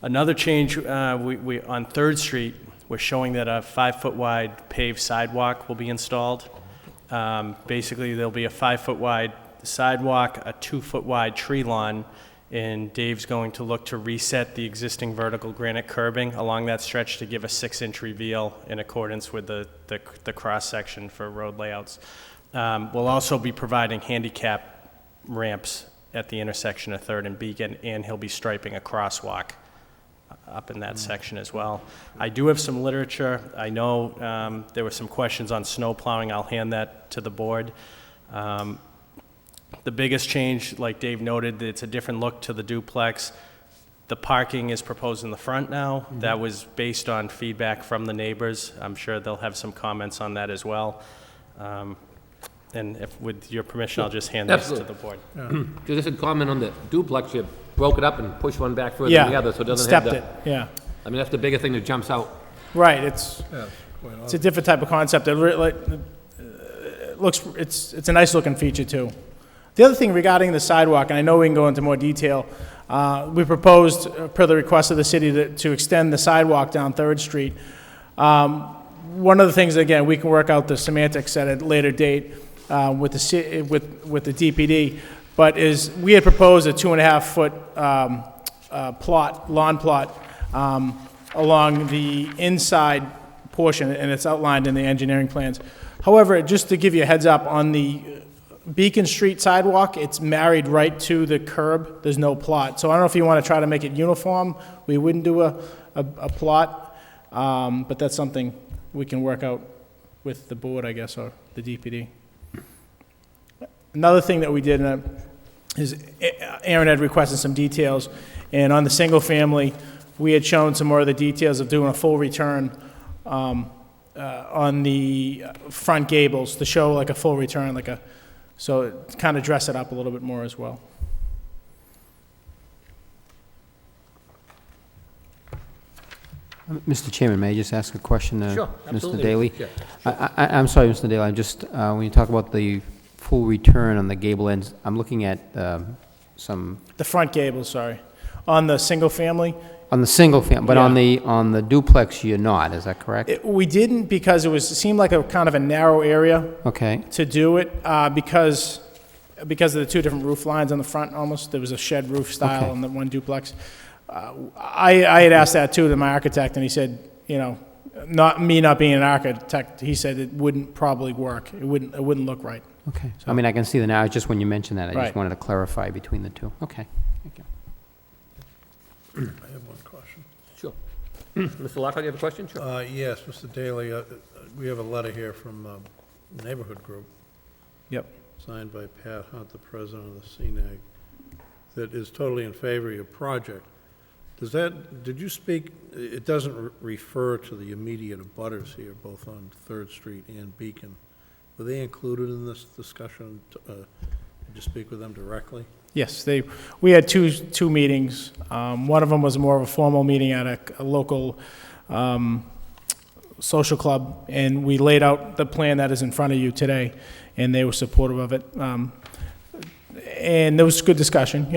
Another change, we on 3rd Street, we're showing that a 5-foot wide paved sidewalk will be installed. Basically, there'll be a 5-foot wide sidewalk, a 2-foot wide tree lawn, and Dave's going to look to reset the existing vertical granite curbing along that stretch to give a 6-inch reveal in accordance with the cross-section for road layouts. We'll also be providing handicap ramps at the intersection of 3rd and Beacon, and he'll be striping a crosswalk up in that section as well. I do have some literature. I know there were some questions on snow plowing. I'll hand that to the board. The biggest change, like Dave noted, it's a different look to the duplex. The parking is proposed in the front now. Mm-hmm. That was based on feedback from the neighbors. I'm sure they'll have some comments on that as well. And with your permission, I'll just hand this to the board. Just a comment on the duplex, you broke it up and pushed one back further than the other, so it doesn't have stepped it, yeah. I mean, that's the biggest thing that jumps out. Right, it's a different type of concept. It's a nice looking feature too. The other thing regarding the sidewalk, and I know we can go into more detail, we proposed, per the request of the city, to extend the sidewalk down 3rd Street. One of the things, again, we can work out the semantics at a later date with the DPD, but is we had proposed a 2.5-foot lawn plot along the inside portion, and it's outlined in the engineering plans. However, just to give you a heads up, on the Beacon Street sidewalk, it's married right to the curb. There's no plot. So I don't know if you want to try to make it uniform. We wouldn't do a plot, but that's something we can work out with the board, I guess, or the DPD. Another thing that we did is Aaron had requested some details, and on the single family, we had shown some more of the details of doing a full return on the front gables to show like a full return, so kind of dress it up a little bit more as well. Mr. Chairman, may I just ask a question? Sure, Mr. absolutely. Daly? Yeah. I'm sorry, Mr. Daly, I'm just, when you talk about the full return on the gable ends, I'm looking at some, The front gable, sorry. On the single family, on the single family, but Yeah. on the duplex, you're not, is that correct? we didn't because it seemed like a kind of a narrow area Okay, to do it because of the two different roof lines on the front almost. There was a shed roof style Okay. on the one duplex. I had asked that too to my architect, and he said, not being an architect, he said it wouldn't probably work. It wouldn't look right. okay. I mean, I can see the now, just when you mentioned that, I Right. just wanted to clarify between the two. Okay, thank you. I have one question. Sure. Mr. Lockhart, you have a question? Sure. Yes, Mr. Daly, we have a letter here from Neighborhood Group, Yep. signed by Pat Hunt, the president of the CNAG, that is totally in favor of your project. Did you speak, it doesn't refer to the immediate abutters here, both on Third Street and Beacon. Were they included in this discussion? Did you speak with them directly? Yes, we had two meetings. One of them was more of a formal meeting at a local social club, and we laid out the plan that is in front of you today, and they were supportive of it. And there was good discussion,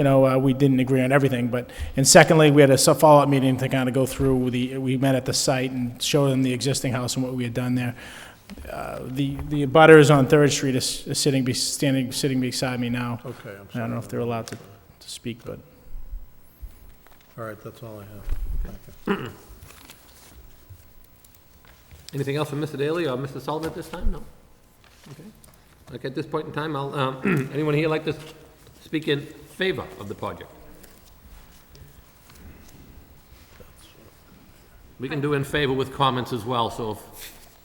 we didn't agree on everything, and secondly, we had a follow-up meeting to kind of go through we met at the site and show them the existing house and what we had done there. The abutters on Third Street is sitting beside me now. Okay, I'm I sorry. don't know if they're allowed to speak, but. All right, that's all I have. Thank you. Anything else from Mr. Daly or Mr. Sullivan at this time? No? Okay, at this point in time, I'll, anyone here like to speak in favor of the project? We can do in favor with comments as well, so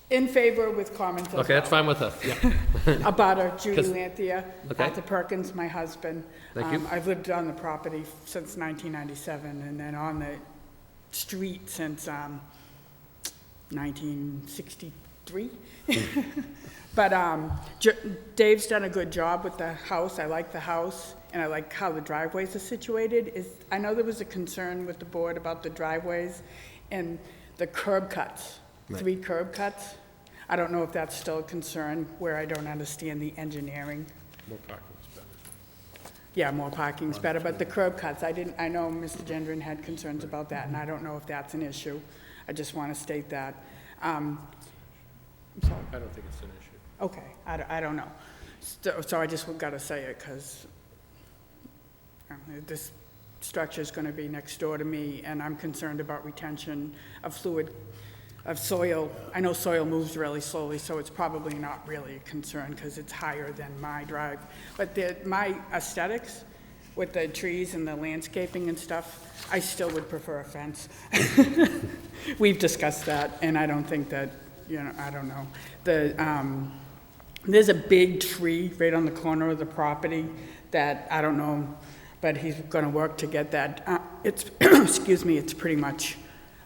In favor with comments as okay, that's well. fine with us, yeah. About Judy 'Cause- Lanthia, Okay. Arthur Perkins, my husband. Thank you. I've lived on the property since 1997, and then on the street since 1963. But Dave's done a good job with the house. I like the house, and I like how the driveways are situated. I know there was a concern with the board about the driveways and the curb cuts, Right. 3 curb cuts. I don't know if that's still a concern, where I don't understand the engineering. More parking's better. Yeah, more parking's better, but the curb cuts, I know Mr. Gendron had concerns about that, and I don't know if that's an issue. I just want to state that. I'm sorry. I don't think it's an issue. Okay, I don't know. So I just got to say it, because this structure's going to be next door to me, and I'm concerned about retention of soil. I know soil moves really slowly, so it's probably not really a concern, because it's higher than my drive. But my aesthetics, with the trees and the landscaping and stuff, I still would prefer a fence. We've discussed that, and I don't think that, I don't know. There's a big tree right on the corner of the property that, I don't know, but he's gonna work to get that. It's, excuse me, it's pretty much,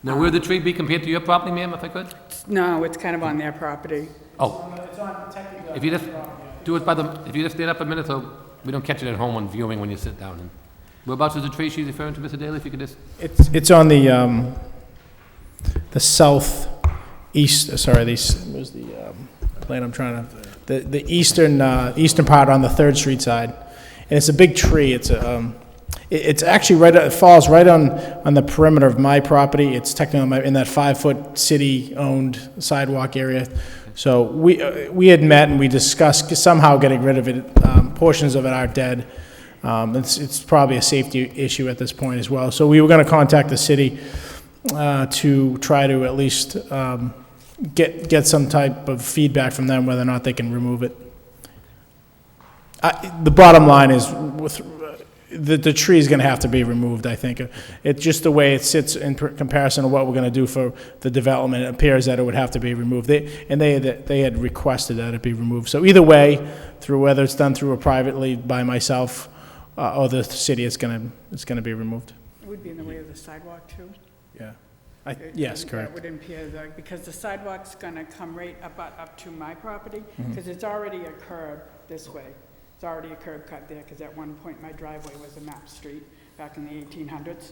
Now, where would the tree be compared to your property, ma'am, if I could? no, it's kind of on their property. Oh, if you just do it if you just stand up a minute so we don't catch it at home on viewing when you sit down. And whereabouts is the tree she's referring to, Mr. Daly, if you could just? It's on the southeast, sorry, where's the plan I'm trying to, the eastern part on the Third Street side. And it's a big tree. It's actually it falls right on the perimeter of my property. It's technically in that 5-foot city-owned sidewalk area. So we had met and we discussed somehow getting rid of it. Portions of it are dead. It's probably a safety issue at this point as well. So we were going to contact the city to try to at least get some type of feedback from them whether or not they can remove it. The bottom line is, the tree is going to have to be removed, I think. It's just the way it sits in comparison to what we're going to do for the development. It appears that it would have to be removed. They had requested that it be removed. So either way, through whether it's done through or privately by myself or the city, it's going to be removed. It would be in the way of the sidewalk too? Yeah. Yes, correct. That would impair because the sidewalk's gonna come right up to my property, Mm-hmm. because it's already a curb this way. It's already a curb cut there, because at one point my driveway was a map street back in the 1800s.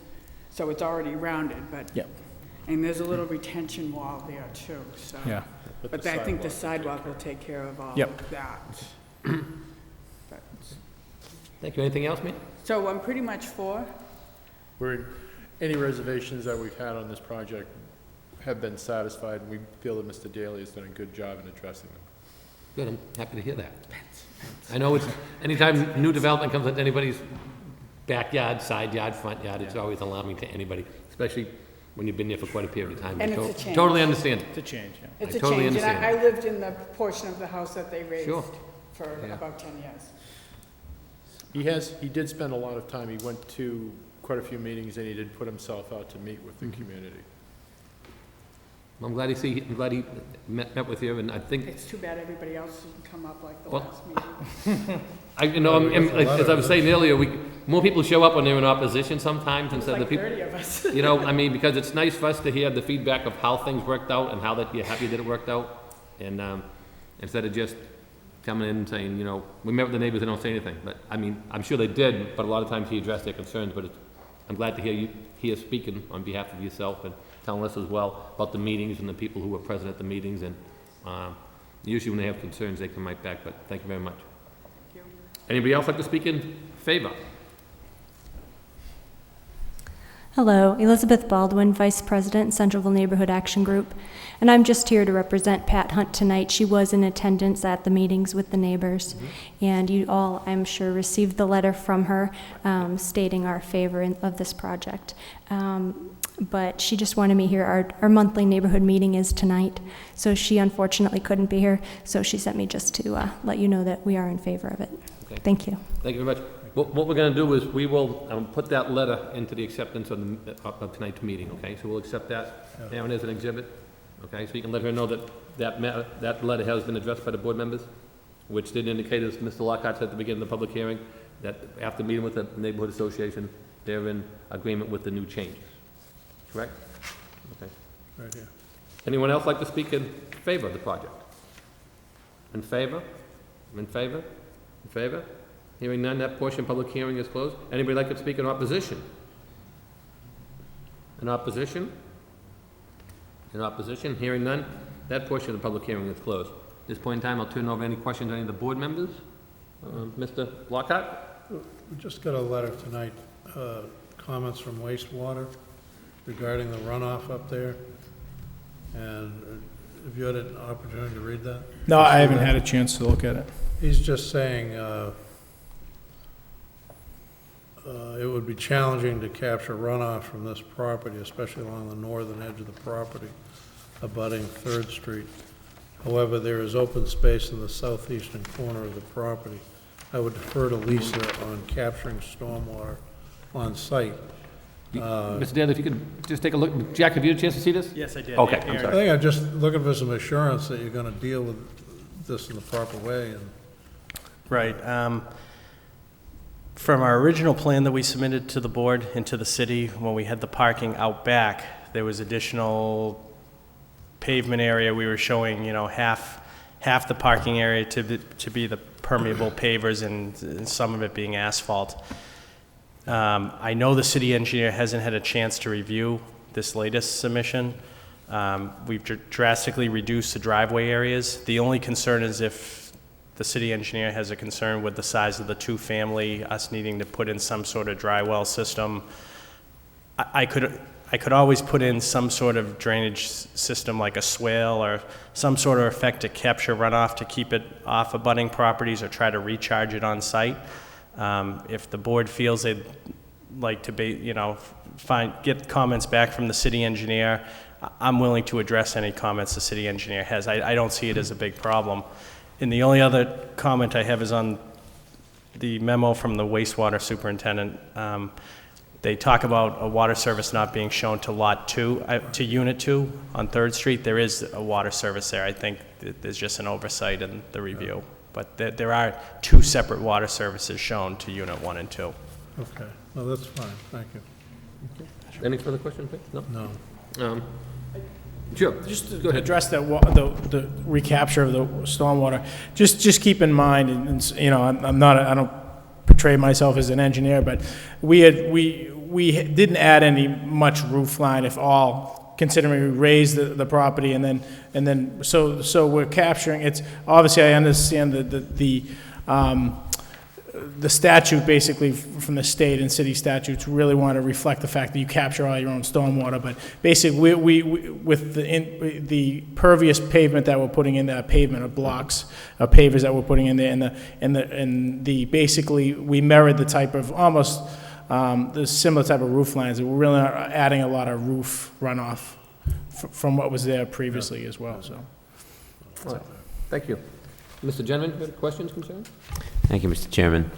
So it's already rounded, but. Yep. And there's a little retention wall there too, so. Yeah. But I think the sidewalk will take care of all Yep. of that. But- Thank you. Anything else, ma'am? So I'm pretty much for. Any reservations that we've had on this project have been satisfied, and we feel that Mr. Daly has done a good job in addressing them. Good, I'm happy to hear that. I know it's, anytime new development comes into anybody's backyard, side yard, front yard, it's always alarming to anybody, especially when you've been there for quite a period of time. And I it's a change. Totally understand. It's a change, yeah. It's I a totally change, and understand. I lived in the portion of the house that they raised Sure. for Yeah. about 10 years. He did spend a lot of time, he went to quite a few meetings, and he did put himself out to meet with the community. I'm glad he met with you, and I think, It's too bad everybody else didn't come up like the Well- last meeting. as I was saying earlier, more people show up when they're in opposition sometimes It was instead of the like people. 30 of us. You know, I mean, because it's nice for us to hear the feedback of how things worked out and how that you're happy that it worked out. And, instead of just coming in and saying, you know, we met with the neighbors and don't say anything. But, I mean, I'm sure they did, but a lot of times he addressed their concerns. But I'm glad to hear you here speaking on behalf of yourself and telling us as well about the meetings and the people who were present at the meetings. And, usually when they have concerns, they come right back. But thank you very much. Thank you. Anybody else like to speak in favor? Hello, Elizabeth Baldwin, Vice President, Centralville Neighborhood Action Group, and I'm just here to represent Pat Hunt tonight. She was in attendance at the meetings with the neighbors, and you all, I'm sure, received the letter from her stating our favor of this project. But she just wanted me here. Our monthly neighborhood meeting is tonight, so she unfortunately couldn't be here, so she sent me just to let you know that we are in favor of it. Okay. Thank you. Thank you very much. What we're going to do is we will put that letter into the acceptance of tonight's meeting, okay? So we'll accept that, Aaron, as an exhibit, okay? So you can let her know that that letter has been addressed by the board members, which did indicate, as Mr. Lockhart said at the beginning of the public hearing, that after meeting with the neighborhood association, they're in agreement with the new changes. Correct? Okay. Right here. Anyone else like to speak in favor of the project? In favor? In favor? In favor? Hearing none, that portion of public hearing is closed. Anybody like to speak in opposition? In opposition? In opposition? Hearing none, that portion of the public hearing is closed. At this point in time, I'll turn over any questions to any of the board members. Mr. Lockhart? We just got a letter tonight, comments from wastewater regarding the runoff up there. And have you had an opportunity to read that? No, I haven't had a chance to look at it. He's just saying, it would be challenging to capture runoff from this property, especially along the northern edge of the property, abutting 3rd Street. However, there is open space in the southeastern corner of the property. I would defer to Lisa on capturing stormwater on site. Mr. Daly, if you could just take a look. Jack, have you had a chance to see this? Yes, I did. Okay, I'm Aaron. I sorry. think I'm just looking for some assurance that you're gonna deal with this in the proper way, and Right. From our original plan that we submitted to the board and to the city, when we had the parking out back, there was additional pavement area. We were showing, you know, half the parking area to be the permeable pavers and some of it being asphalt. I know the city engineer hasn't had a chance to review this latest submission. We've drastically reduced the driveway areas. The only concern is if the city engineer has a concern with the size of the two-family, us needing to put in some sort of dry well system. I could always put in some sort of drainage system like a swale or some sort of effect to capture runoff to keep it off abutting properties or try to recharge it on site. If the board feels they'd like to get comments back from the city engineer, I'm willing to address any comments the city engineer has. I don't see it as a big problem. And the only other comment I have is on the memo from the wastewater superintendent, they talk about a water service not being shown to Lot 2, to Unit 2 on 3rd Street. There is a water service there. I think that there's just an oversight in the review. But there are 2 separate water services shown to Unit 1 and 2. Okay, no, that's fine, thank you. Any further questions, Vic? No? No. Sure, Just to go ahead. address that, the recapture of the stormwater, just keep in mind, and, you know, I'm not, I don't portray myself as an engineer, but we didn't add any much roof line, if all, considering we raised the property, and then, so we're capturing, it's, obviously, I understand the statute, basically, from the state and city statutes, really want to reflect the fact that you capture all your own stormwater, but basically, we with the pervious pavement that we're putting in, that pavement of blocks, pavers that we're putting in there, and the basically, we mirrored the type of, almost, the similar type of roof lines. We're really not adding a lot of roof runoff from what was there previously as well, so. All right. Thank you. Mr. Gentleman, you have questions, concerns? Thank you, Mr. Chairman.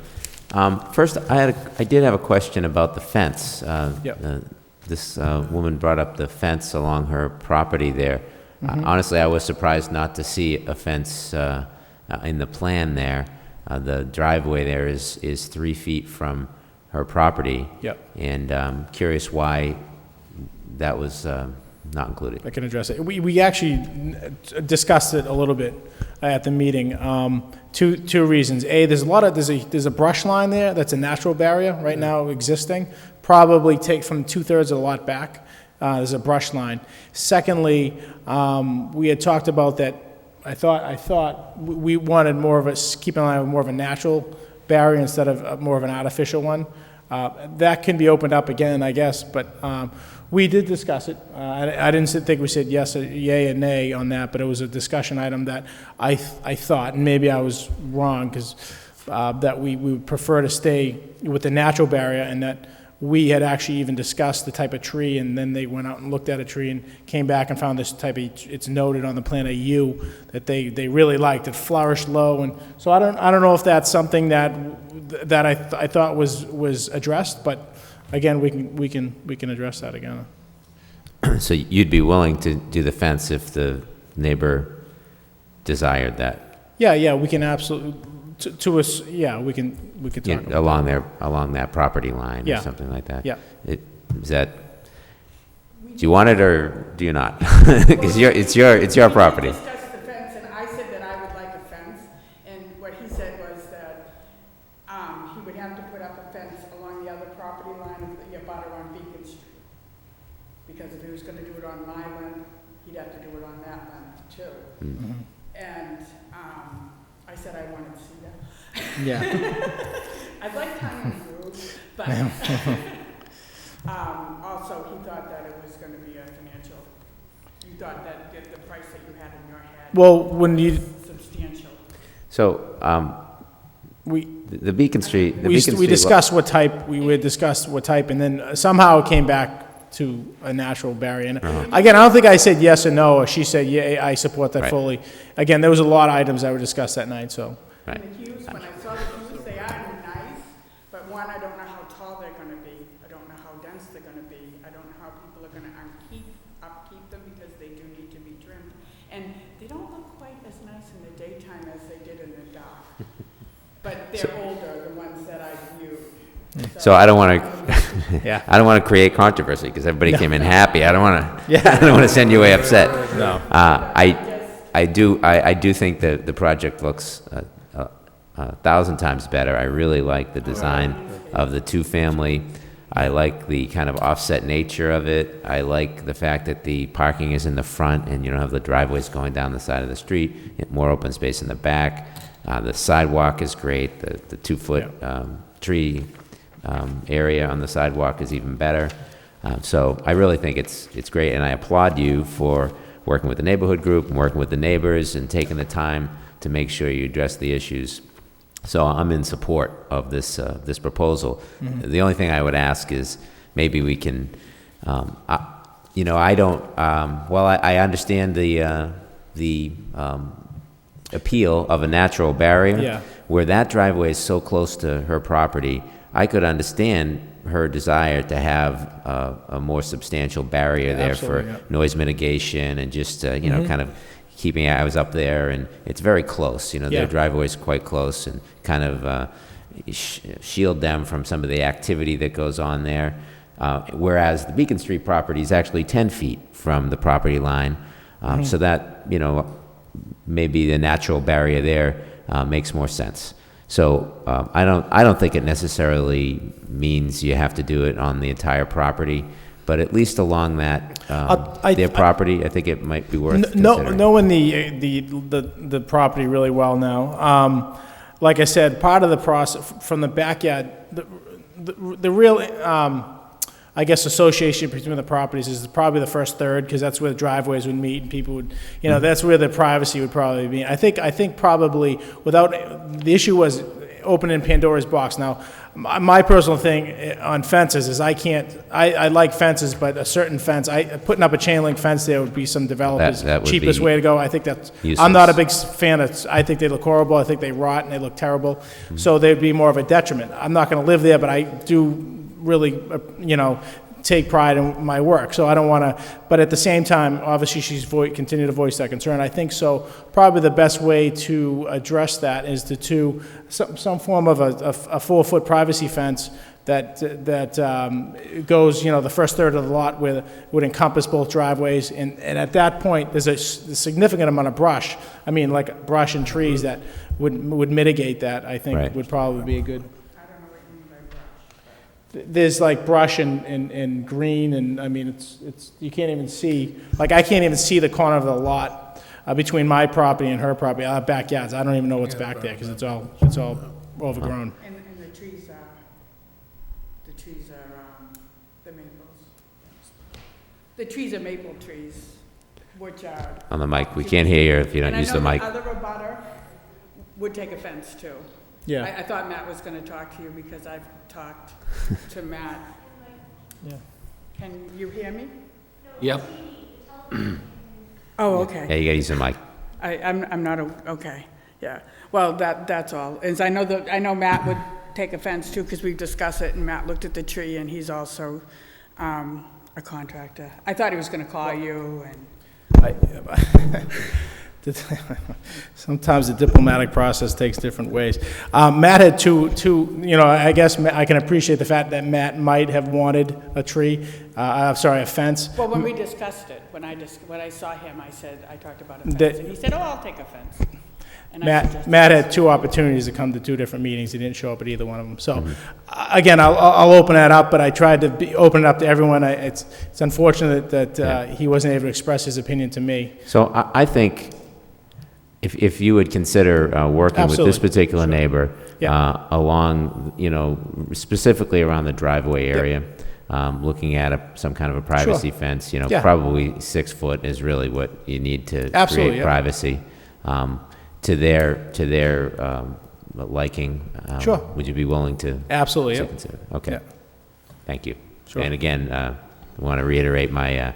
First, I did have a question about the fence. Yep. This woman brought up the fence along her property there. Honestly, I was surprised not to see a fence in the plan there. The driveway there is 3 feet from her property. Yep. And I'm curious why that was not included. I can address it. We actually discussed it a little bit at the meeting. Two reasons. A, there's a brush line there that's a natural barrier right now existing. Probably take from 2/3 of the lot back. There's a brush line. Secondly, we had talked about that. I thought we wanted more of a, keep an eye on more of a natural barrier instead of more of an artificial one. That can be opened up again, I guess, but we did discuss it. I didn't think we said yes, yay and nay on that, but it was a discussion item that I thought, and maybe I was wrong, because that we would prefer to stay with the natural barrier, and that we had actually even discussed the type of tree, and then they went out and looked at a tree and came back and found this type of, it's noted on the plan, a yew, that they really liked. It flourished low, and so I don't know if that's something that I thought was addressed, but again, we can address that again. So you'd be willing to do the fence if the neighbor desired that? Yeah, we can absolutely, we can talk Yeah, about along that property line or Yeah. something like that? Yeah. Is that, do you want it or do you not? Because it's your property. We discussed the fence, and I said that I would like a fence, and what he said was that he would have to put up a fence along the other property line of the abutter on Beacon Street. Because if he was gonna do it on my land, he'd have to do it on that land too. Mm-hmm. And I said I wanted to see that. Yeah. I'd like time to move, but also he thought that it was going to be a financial. You thought that the price that you had in your head Well, when you, was substantial. So, the Beacon Street, we discussed what type, and then somehow it came back to a natural barrier. And again, I don't think I said yes or no, or she said, yeah, I support that Right. fully. Again, there was a lot of items that were discussed that night, so. Right. And the cues, when I saw the cues, they are nice, but one, I don't know how tall they're going to be. I don't know how dense they're going to be. I don't know how people are going to upkeep them, because they do need to be trimmed. And they don't look quite as nice in the daytime as they did in the dark. But they're older, the ones that I viewed. So I don't want to, Yeah. I don't want to create controversy because everybody came in happy. I don't want to, I don't want to send you away upset. No. I do think that the project looks 1,000 times better. I really like the design of the two-family. I like the kind of offset nature of it. I like the fact that the parking is in the front and you don't have the driveways going down the side of the street. You have more open space in the back. The sidewalk is great. The 2-foot tree area on the sidewalk is even better. So I really think it's great, and I applaud you for working with the neighborhood group and working with the neighbors and taking the time to make sure you address the issues. So I'm in support of this proposal. Mm-hmm. The only thing I would ask is maybe we can, I don't. I understand the appeal of a natural barrier. Yeah. Where that driveway is so close to her property, I could understand her desire to have a more substantial barrier there for Absolutely, yeah. noise mitigation and just, you know, kind of keeping, I was up there, and it's very close, you know, their Yeah. driveway is quite close, and kind of shield them from some of the activity that goes on there. Whereas the Beacon Street property is actually 10 feet from the property line, so that, you know, maybe the natural barrier there makes more sense. So I don't think it necessarily means you have to do it on the entire property, but at least along that their property, I think it might be worth considering. Knowing the property really well now, like I said, part of the process from the backyard, the real, I guess, association between the properties is probably the first third, because that's where the driveways would meet and people would, you know, that's where the privacy would probably be. I think probably without, the issue was opening Pandora's box. Now, my personal thing on fences is I like fences, but a certain fence, putting up a chain link fence there would be some developers' That would cheapest be way to go. I think that's, useless. I'm not a big fan of, I think they look horrible, I think they rot and they look terrible, so they'd be more of a detriment. I'm not gonna live there, but I do really, you know, take pride in my work, so I don't want to, but at the same time, obviously, she's continue to voice that concern. I think so, probably the best way to address that is to some form of a 4-foot privacy fence that goes, you know, the first third of the lot would encompass both driveways, and at that point, there's a significant amount of brush, I mean, like brush and trees that would mitigate that, I think, Right. would probably be a good. There's like brush and green, and I mean, it's you can't even see, like I can't even see the corner of the lot between my property and her property, our backyards. I don't even know what's back there, because it's all overgrown. And the trees are the maples. The trees are maple trees, which are. On the mic, we can't hear you if you don't use the mic. And I know the other abutter would take offense too. Yeah. I thought Matt was gonna talk to you because I've talked to Matt. Yeah. Can you hear me? Yep. Oh, Yeah, okay. you gotta use the mic. I'm not, okay, yeah. Well, that's all. Is I know Matt would take offense too, because we discussed it, and Matt looked at the tree, and he's also a contractor. I thought he was gonna call you, and. Sometimes the diplomatic process takes different ways. Matt had two, you know, I guess I can appreciate the fact that Matt might have wanted a tree, I'm sorry, a fence. Well, when we discussed it, when I saw him, I talked about a fence, and he said, oh, I'll take a fence. And I suggested- Matt had two opportunities to come to two different meetings. He didn't show up at either one of them. So, again, I'll open that up, but I tried to open it up to everyone. It's unfortunate that he wasn't able to express his opinion to me. So I think if you would consider working with this Absolutely. particular neighbor Yeah. along, you know, specifically around the driveway area, looking at some kind of a privacy fence, you know, Yeah. probably 6 foot is really what you need to Absolutely, create yeah. privacy to their liking. Sure. Would you be willing to? Absolutely, to yeah. consider? Okay. Yeah. Thank you. Sure. And again, I want to reiterate my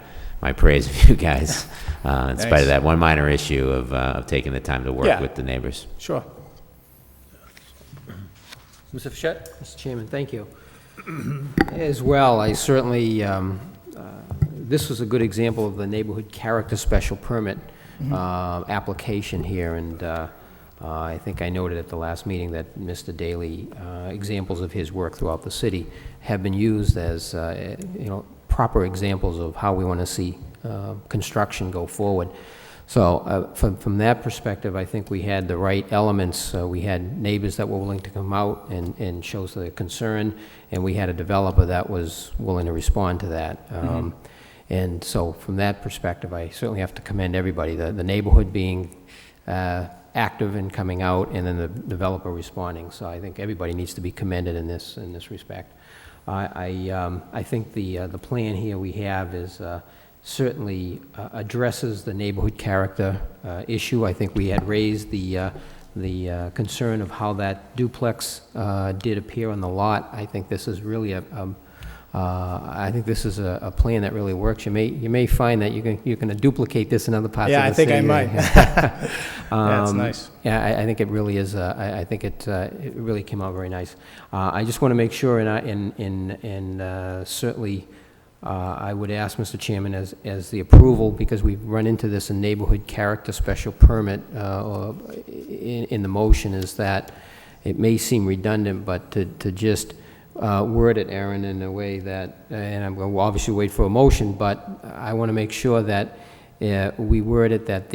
praise of you guys, in spite of that one minor issue of taking the time to work Yeah. with the neighbors. Sure. Mr. Fischett? Mr. Chairman, thank you. As well, I certainly, this was a good example of the neighborhood character special permit application here, and I think I noted at the last meeting that Mr. Daly, examples of his work throughout the city have been used as, you know, proper examples of how we want to see construction go forward. So from that perspective, I think we had the right elements. We had neighbors that were willing to come out and show their concern, and we had a developer that was willing to respond to that. And so from that perspective, I certainly have to commend everybody, the neighborhood being active and coming out, and then the developer responding. So I think everybody needs to be commended in this respect. I think the plan here we have is certainly addresses the neighborhood character issue. I think we had raised the concern of how that duplex did appear on the lot. I think this is really a plan that really works. You may find that you're going to duplicate this in other parts of the city. Yeah, I think I might. Yeah, it's nice. Yeah, I think it really is, I think it really came out very nice. I just want to make sure, and certainly, I would ask, Mr. Chairman, as the approval, because we've run into this in neighborhood character special permit in the motion, is that it may seem redundant, but to just word it, Aaron, in a way that, and I'm going to obviously wait for a motion, but I want to make sure that we word it that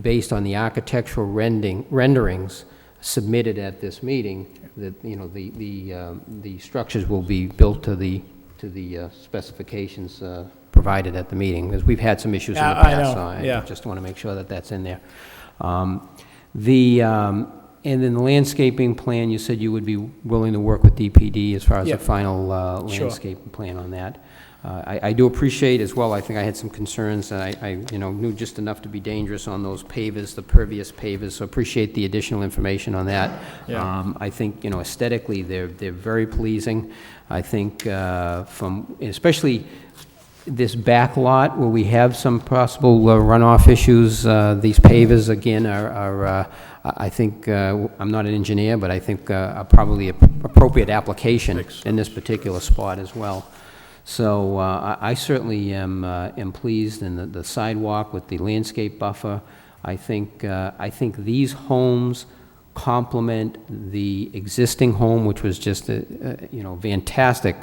based on the architectural renderings submitted at this meeting, that, you know, the structures will be built to the specifications provided at the meeting, because we've had some issues in the Yeah, I past, know, so yeah. I just want to make sure that that's in there. And then the landscaping plan, you said you would be willing to work with DPD as far as the Yep. final Sure. landscaping plan on that. I do appreciate as well, I think I had some concerns, and I knew just enough to be dangerous on those pavers, the pervious pavers, so appreciate the additional information on that. Yeah. I think, aesthetically, they're very pleasing. I think especially this back lot where we have some possible runoff issues, these pavers, again, are I think, I'm not an engineer, but I think are probably appropriate application in this particular spot as well. So I certainly am pleased, and the sidewalk with the landscape buffer. I think these homes complement the existing home, which was just a fantastic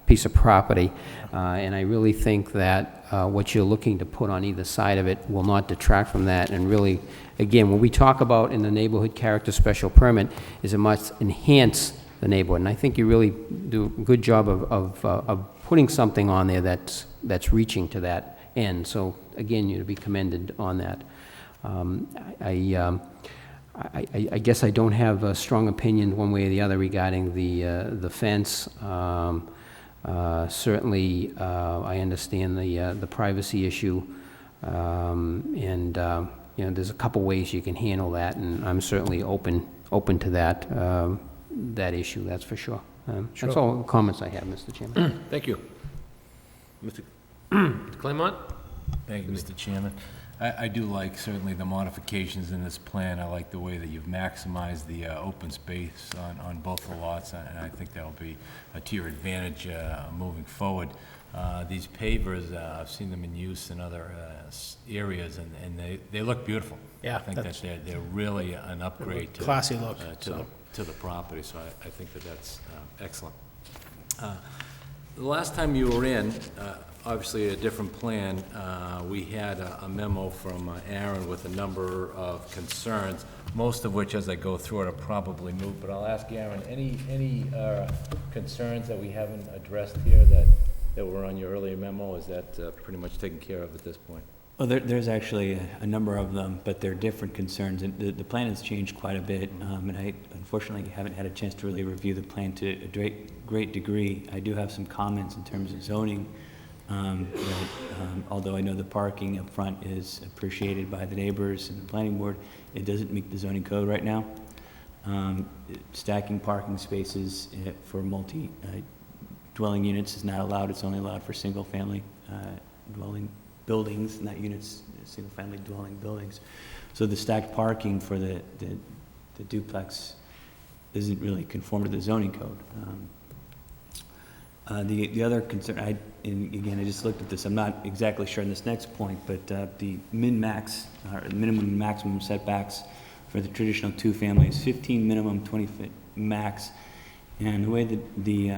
piece of property, and I really think that what you're looking to put on either side of it will not detract from that, and really, again, when we talk about in the neighborhood character special permit, is it must enhance the neighborhood, and I think you really do a good job of putting something on there that's reaching to that end. So again, you're to be commended on that. I guess I don't have a strong opinion one way or the other regarding the fence. Certainly, I understand the privacy issue, and there's a couple ways you can handle that, and I'm certainly open to that issue. That's for sure. That's all the comments I have, Mr. Chairman. Thank you. Mr. Claremont? Thank you, Mr. Chairman. I do like certainly the modifications in this plan. I like the way that you've maximized the open space on both the lots, and I think that'll be to your advantage moving forward. These pavers, I've seen them in use in other areas, and they look beautiful. Yeah, I think that they're really an upgrade to Classy look, to the property, so I think that's excellent. The last time you were in, obviously a different plan, we had a memo from Aaron with a number of concerns, most of which, as I go through it, are probably moot, but I'll ask Aaron, any concerns that we haven't addressed here that were on your earlier memo? Is that pretty much taken care of at this point? Well, there's actually a number of them, but they're different concerns, and the plan has changed quite a bit, and I unfortunately haven't had a chance to really review the plan to a great degree. I do have some comments in terms of zoning, although I know the parking up front is appreciated by the neighbors and the planning board, it doesn't meet the zoning code right now. Stacking parking spaces for multi-dwelling units is not allowed. It's only allowed for single-family dwelling buildings, not units, single-family dwelling buildings. So the stacked parking for the duplex doesn't really conform to the zoning code. The other concern, and again, I just looked at this, I'm not exactly sure on this next point, but the min-max, or minimum and maximum setbacks for the traditional two-family is 15 minimum, 20-foot max. And the way that the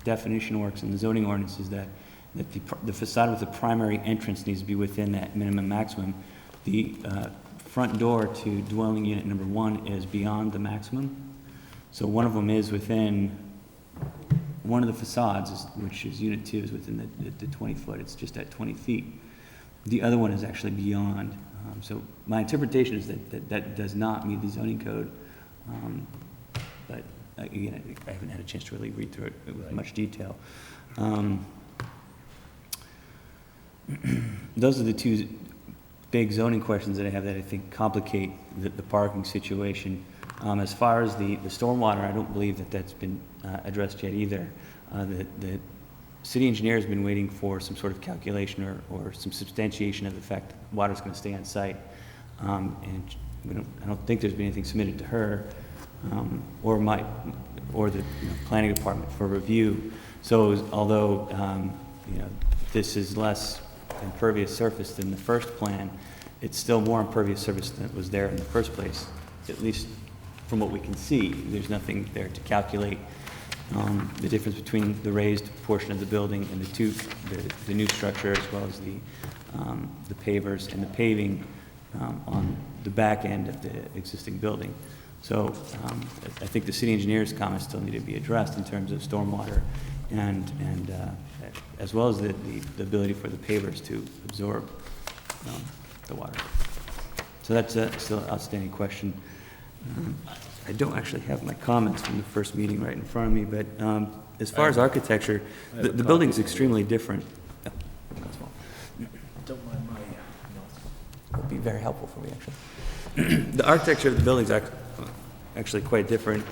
definition works in the zoning ordinance is that the facade with the primary entrance needs to be within that minimum maximum. The front door to dwelling unit number 1 is beyond the maximum. So one of them is within, one of the facades, which is unit 2, is within the 20-foot. It's just at 20 feet. The other one is actually beyond. So my interpretation is that does not meet the zoning code. But again, I haven't had a chance to really read through it with much detail. Those are the two big zoning questions that I have that I think complicate the parking situation. As far as the stormwater, I don't believe that's been addressed yet either. The city engineer has been waiting for some sort of calculation or some substantiation of the fact that water's going to stay on site. And I don't think there's been anything submitted to her, or the planning department for review. So although, this is less impervious surface than the first plan, it's still more impervious surface than was there in the first place, at least from what we can see. There's nothing there to calculate the difference between the raised portion of the building and the new structure, as well as the pavers and the paving on the back end of the existing building. So I think the city engineer's comments still need to be addressed in terms of stormwater and as well as the ability for the pavers to absorb the water. So that's still an outstanding question. I don't actually have my comments from the first meeting right in front of me, but as far as architecture, the building's extremely different. Oh, that's all. Don't mind my It would be very helpful for me, actually. The architecture of the building's actually quite different.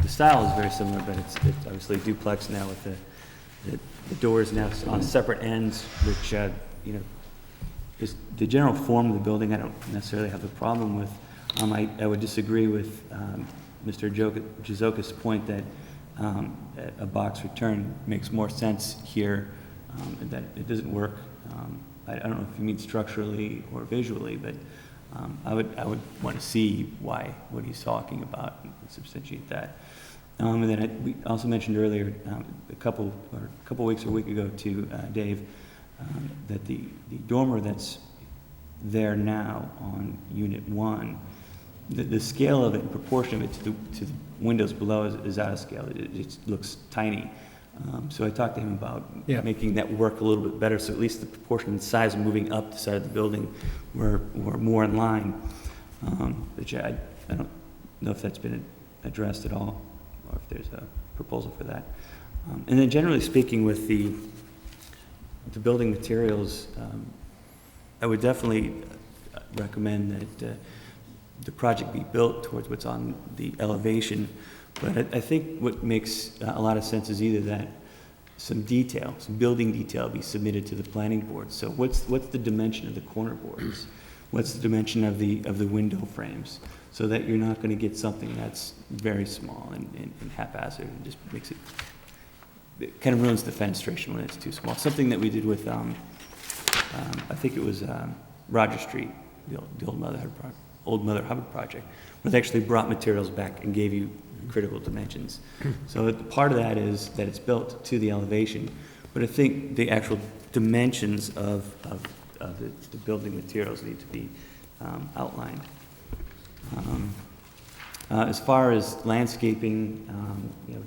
The style is very similar, but it's obviously duplex now with the doors now on separate ends, which, is the general form of the building I don't necessarily have a problem with. I would disagree with Mr. Jizoka's point that a box return makes more sense here, and that it doesn't work. I don't know if you mean structurally or visually, but I would want to see what he's talking about and substantiate that. And then we also mentioned earlier, a couple weeks or a week ago to Dave, that the dormer that's there now on Unit 1, the scale of it, in proportion of it to the windows below is out of scale. It just looks tiny. So I talked to him about making that work a little bit better, so at least the proportion and size moving up the side of the building were more in line. Which I don't know if that's been addressed at all, or if there's a proposal for that. And then generally speaking, with the building materials, I would definitely recommend that the project be built towards what's on the elevation. But I think what makes a lot of sense is either that some building detail be submitted to the planning board. So what's the dimension of the corner boards? What's the dimension of the window frames? So that you're not going to get something that's very small and haphazard and just makes it kind of ruins the fenestration when it's too small. Something that we did with, I think it was Roger Street, the old Mother Hubbard project, where they actually brought materials back and gave you critical dimensions. So part of that is that it's built to the elevation, but I think the actual dimensions of the building materials need to be outlined. As far as landscaping,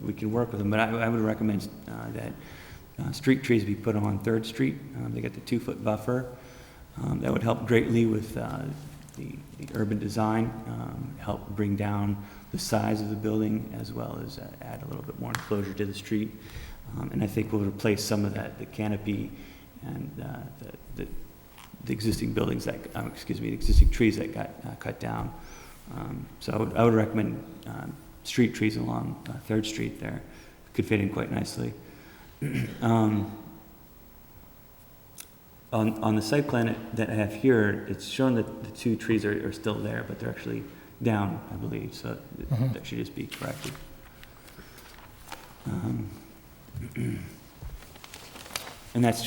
we can work with them, but I would recommend that street trees be put on 3rd Street. They got the 2-foot buffer. That would help greatly with the urban design, help bring down the size of the building, as well as add a little bit more enclosure to the street. And I think we'll replace some of the canopy and the existing buildings the existing trees that got cut down. So I would recommend street trees along 3rd Street there. Could fit in quite nicely. On the site plan that I have here, it's shown that the 2 trees are still there, but they're actually down, I believe, so that should just be corrected. And that's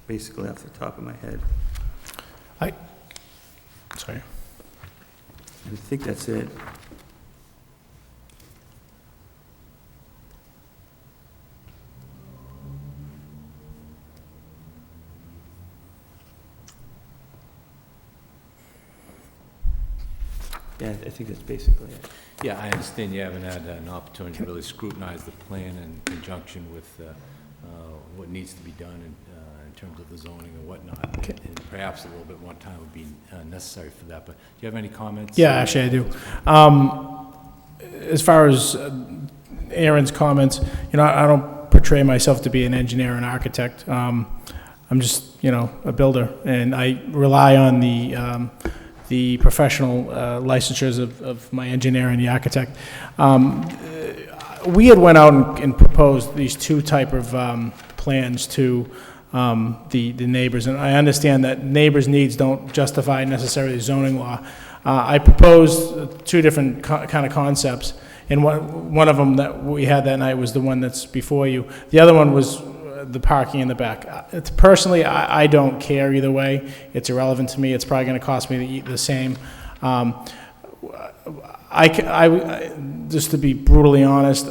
basically off the top of my head. Sorry. I think that's it. Yeah, I think that's basically it. Yeah, I understand you haven't had an opportunity to really scrutinize the plan in conjunction with what needs to be done in terms of the zoning and whatnot. And perhaps a little bit more time would be necessary for that. But do you have any comments? Yeah, actually I do. As far as Aaron's comments, I don't portray myself to be an engineer and architect. I'm just, a builder, and I rely on the professional licensures of my engineer and the architect. We had went out and proposed these 2 type of plans to the neighbors. And I understand that neighbors' needs don't justify necessarily zoning law. I proposed two different kind of concepts, and one of them that we had that night was the one that's before you. The other one was the parking in the back. Personally, I don't care either way. It's irrelevant to me. It's probably going to cost me the same. Just to be brutally honest,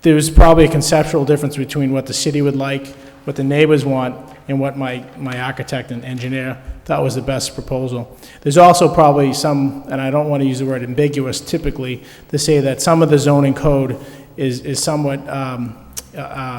there's probably a conceptual difference between what the city would like, what the neighbors want, and what my architect and engineer thought was the best proposal. There's also probably some, and I don't want to use the word ambiguous typically, to say that some of the zoning code is somewhat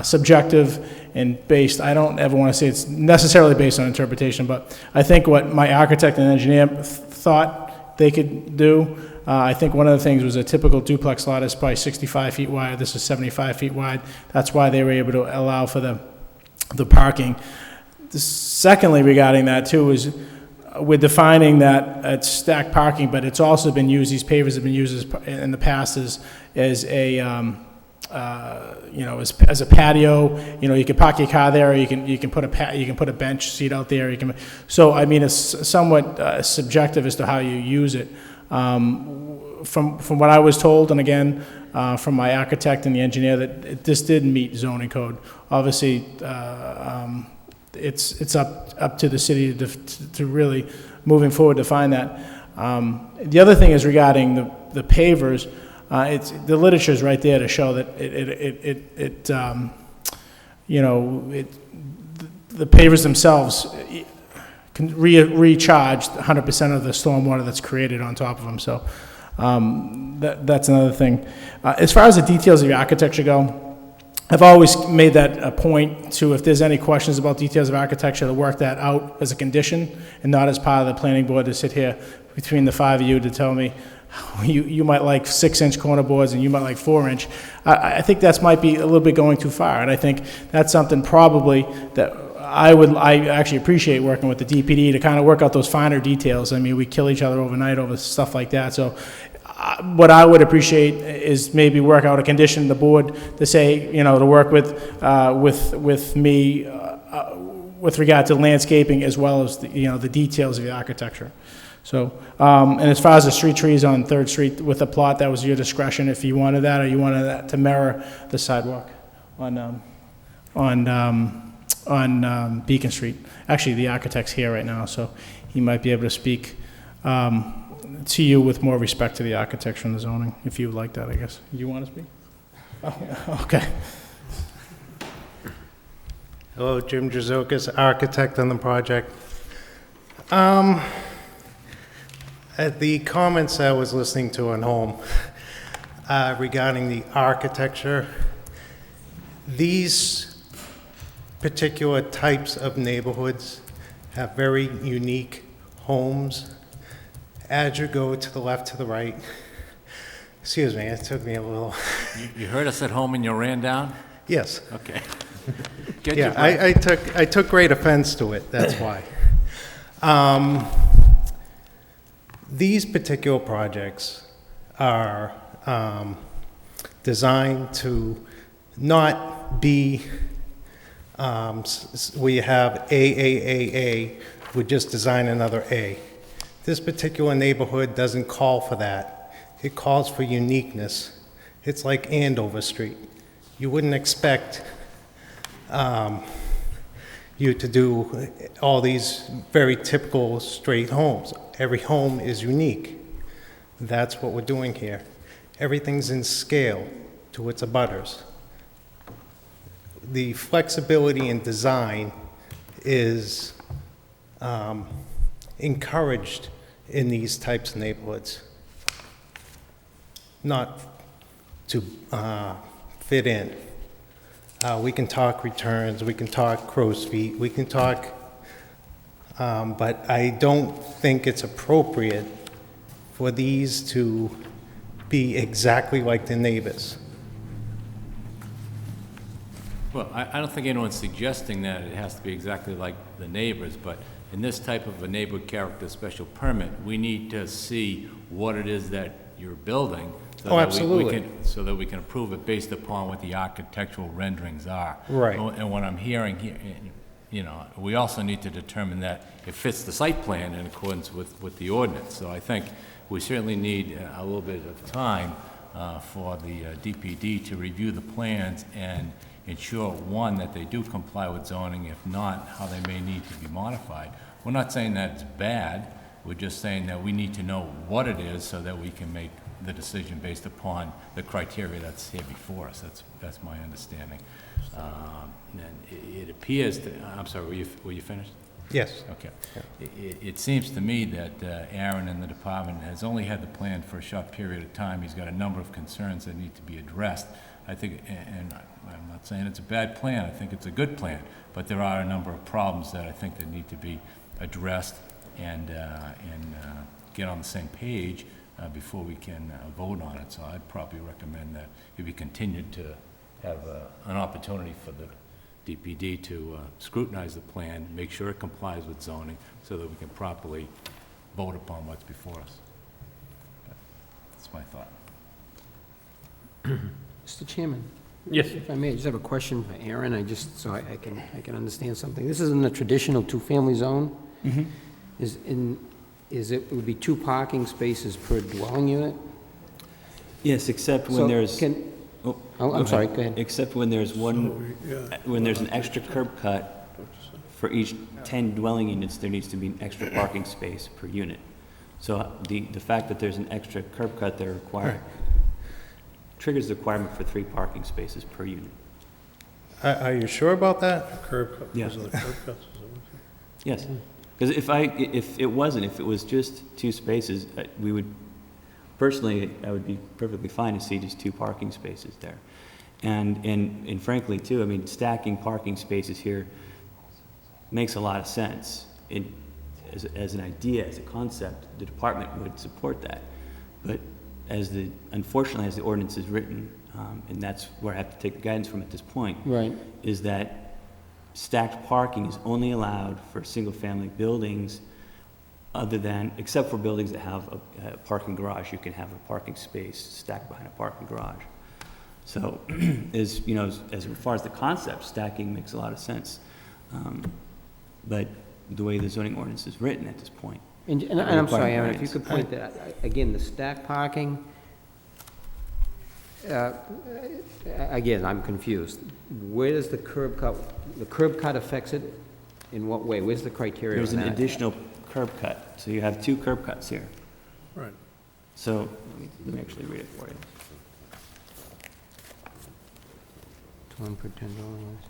subjective and based. I don't ever want to say it's necessarily based on interpretation, but I think what my architect and engineer thought they could do, I think one of the things was a typical duplex lot is probably 65 feet wide. This is 75 feet wide. That's why they were able to allow for the parking. Secondly, regarding that too, is we're defining that it's stacked parking, but it's also been used, these pavers have been used in the past as a, as a patio. You can park your car there, or you can put a bench seat out there. So I mean, it's somewhat subjective as to how you use it. From what I was told, and again, from my architect and the engineer, that this did meet zoning code. Obviously, it's up to the city to really moving forward to find that. The other thing is regarding the pavers. The literature is right there to show that the pavers themselves can recharge 100% of the stormwater that's created on top of them. So that's another thing. As far as the details of your architecture go, I've always made that a point to, if there's any questions about details of architecture, to work that out as a condition and not as part of the planning board, to sit here between the five of you to tell me you might like 6-inch corner boards and you might like 4-inch. I think that might be a little bit going too far, and I think that's something probably that I actually appreciate working with the DPD to kind of work out those finer details. I mean, we kill each other overnight over stuff like that. So what I would appreciate is maybe work out a condition in the board to say, to work with me with regard to landscaping as well as the details of the architecture. So, and as far as the street trees on 3rd Street with the plot, that was your discretion if you wanted that, or you wanted that to mirror the sidewalk on Beacon Street. Actually, the architect's here right now, so he might be able to speak to you with more respect to the architecture and the zoning, if you would like that, I guess. You want to speak? Oh, okay. Hello, Jim Drazokis, architect on the project. At the comments I was listening to on home regarding the architecture, these particular types of neighborhoods have very unique homes. As you go to the left, to the right, excuse me, it took me a little. You heard us at home and you ran down? Yes. Okay. Yeah, I took great offense to it, that's why. These particular projects are designed to not be where you have A, we just design another A. This particular neighborhood doesn't call for that. It calls for uniqueness. It's like Andover Street. You wouldn't expect you to do all these very typical straight homes. Every home is unique. That's what we're doing here. Everything's in scale to its abutters. The flexibility in design is encouraged in these types of neighborhoods, not to fit in. We can talk returns, we can talk crow's feet, we can talk, but I don't think it's appropriate for these to be exactly like the neighbors. Well, I don't think anyone's suggesting that it has to be exactly like the neighbors, but in this type of a neighborhood character special permit, we need to see what it is that you're building. So that absolutely. So that we can approve it based upon what the architectural renderings are. Right. And what I'm hearing here, you know, we also need to determine that it fits the site plan in accordance with the ordinance. So I think we certainly need a little bit of time for the DPD to review the plans and ensure, one, that they do comply with zoning, if not, how they may need to be modified. We're not saying that it's bad, we're just saying that we need to know what it is so that we can make the decision based upon the criteria that's here before us. That's my understanding. And it appears to, I'm sorry, were you finished? Yes. Okay. It seems to me that Aaron and the department has only had the plan for a short period of time. He's got a number of concerns that need to be addressed. I think, and I'm not saying it's a bad plan, I think it's a good plan, but there are a number of problems that I think that need to be addressed and get on the same page before we can vote on it. So I'd probably recommend that it be continued to have an opportunity for the DPD to scrutinize the plan, make sure it complies with zoning, so that we can properly vote upon what's before us. That's my thought. Mr. Chairman? Yes. If I may, I just have a question for Aaron, so I can understand something. This isn't a traditional two-family zone? Mm-hmm. It would be 2 parking spaces per dwelling unit? Yes, except when So there's... can- Oh, I'm sorry, go ahead. Except when there's when there's an extra curb cut for each 10 dwelling units, there needs to be an extra parking space per unit. So the fact that there's an extra curb cut there triggers the requirement for 3 parking spaces per unit. Are you sure about that? Curb cut, Yeah. those are the curb cuts, is that what you Yes, because if it was just 2 spaces, we would, personally, I would be perfectly fine to see just 2 parking spaces there. And frankly, too, I mean, stacking parking spaces here makes a lot of sense. As an idea, as a concept, the department would support that. But unfortunately, as the ordinance is written, and that's where I have to take the guidance from at this point, Right. is that stacked parking is only allowed for single-family buildings except for buildings that have a parking garage. You can have a parking space stacked behind a parking garage. So, as far as the concept, stacking makes a lot of sense. But the way the zoning ordinance is written at this point. And I'm sorry, Aaron, if you variance. could point that, again, the stack parking, again, I'm confused. Where does the curb cut affects it? In what way? Where's the criteria There's on an that? additional curb cut, so you have 2 curb cuts here. Right. So, let me actually read it for you. 1 per 10 dwelling units.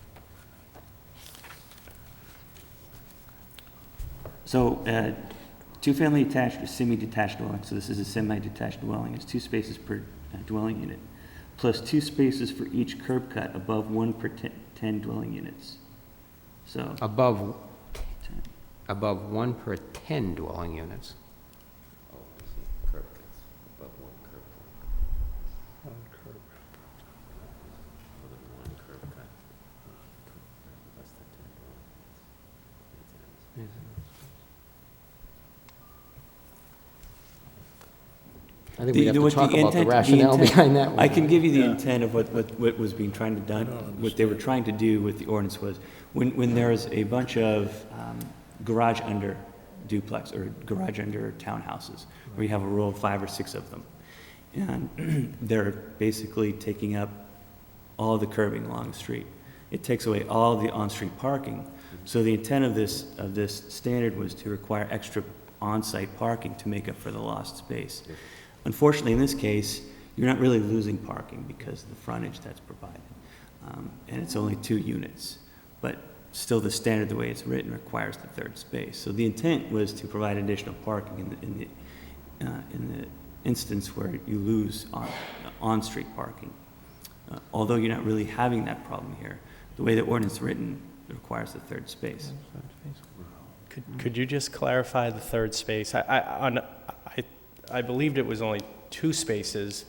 So, 2-family attached or semi-detached dwelling, so this is a semi-detached dwelling, it's 2 spaces per dwelling unit, plus 2 spaces for each curb cut above 1 per 10 dwelling units. So, Above 1 per 10 dwelling units. I think we have to talk about the rationale behind that one. I can give you the intent of what was being trying to done, what they were trying to do with the ordinance was, when there's a bunch of garage under duplex or garage under townhouses, where you have a row of 5 or 6 of them, and they're basically taking up all the curbing along the street. It takes away all the on-street parking. So the intent of this standard was to require extra on-site parking to make up for the lost space. Unfortunately, in this case, you're not really losing parking because of the frontage that's provided. And it's only 2 units. But still, the standard, the way it's written, requires the 3rd space. So the intent was to provide additional parking in the instance where you lose on-street parking. Although you're not really having that problem here, the way the ordinance is written, it requires the 3rd space. Could you just clarify the 3rd space? I believed it was only 2 spaces.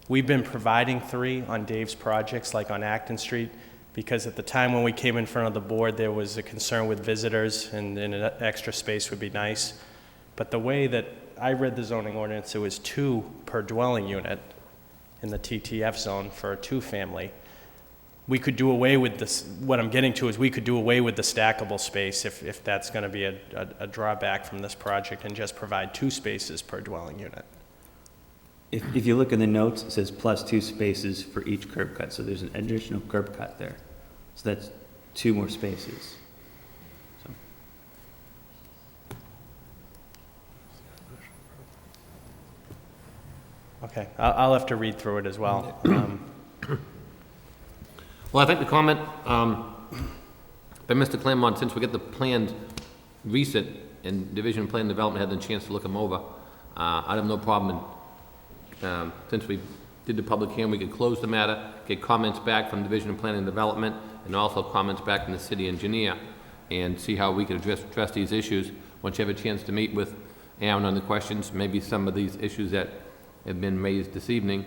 We've been providing 3 on Dave's projects, like on Acton Street, because at the time when we came in front of the board, there was a concern with visitors, and an extra space would be nice. But the way that I read the zoning ordinance, it was 2 per dwelling unit in the TTF zone for a 2-family. we could do away with this, what I'm getting to is we could do away with the stackable space if that's gonna be a drawback from this project and just provide 2 spaces per dwelling unit. If you look in the notes, it says plus 2 spaces for each curb cut, so there's an additional curb cut there. So that's 2 more spaces. So. Okay, I'll have to read through it as well. Well, I think the comment by Mr. Claremont, since we get the plans recent and Division of Plan and Development had the chance to look them over, I have no problem in, since we did the public hearing, we could close the matter, get comments back from Division of Planning and Development, and also comments back from the city engineer, and see how we could address these issues. Once you have a chance to meet with Aaron on the questions, maybe some of these issues that have been raised this evening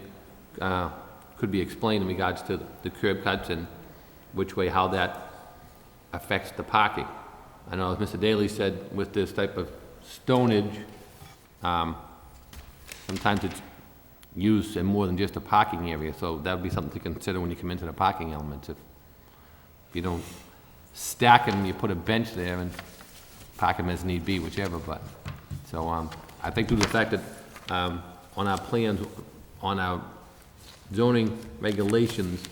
could be explained in regards to the curb cuts and which way, how that affects the parking. I know, as Mr. Daly said, with this type of stonage, sometimes it's used in more than just a parking area, so that would be something to consider when you come into the parking elements. If you don't stack them, you put a bench there and park them as need be, whichever, but, so, I think due to the fact that, on our plans, on our zoning regulations,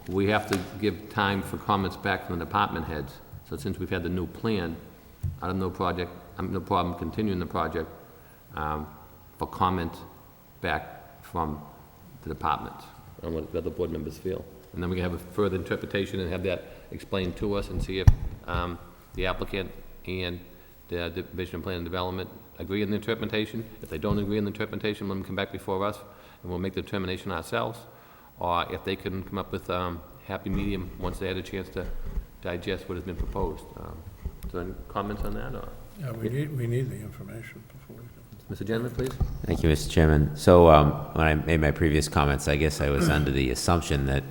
we have to give time for comments back from the department heads. So since we've had the new plan, I have no problem continuing the project for comment back from the departments on what the other board members feel. And then we can have a further interpretation and have that explained to us and see if the applicant and the Division of Plan and Development agree on the interpretation. If they don't agree on the interpretation, let them come back before us and we'll make the determination ourselves. Or if they can come up with happy medium once they had a chance to digest what has been proposed. So any comments on that? Or? Yeah, we need the information before we go. Mr. Gentleman, please. Thank you, Mr. Chairman. So when I made my previous comments, I guess I was under the assumption that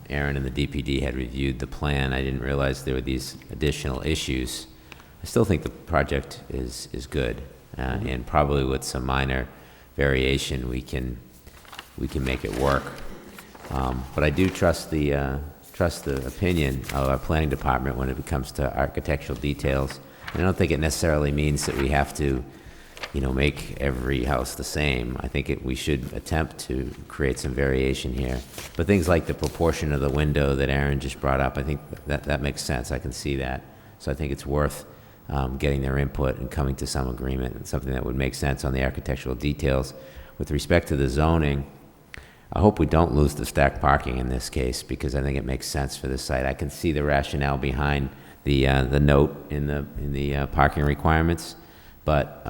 Aaron and the DPD had reviewed the plan. I didn't realize there were these additional issues. I still think the project is good, and probably with some minor variation, we can make it work. But I do trust the opinion of our planning department when it comes to architectural details. And I don't think it necessarily means that we have to, make every house the same. I think we should attempt to create some variation here. But things like the proportion of the window that Aaron just brought up, I think that makes sense. I can see that. So I think it's worth getting their input and coming to some agreement, and something that would make sense on the architectural details. With respect to the zoning, I hope we don't lose the stacked parking in this case, because I think it makes sense for this site. I can see the rationale behind the note in the parking requirements, but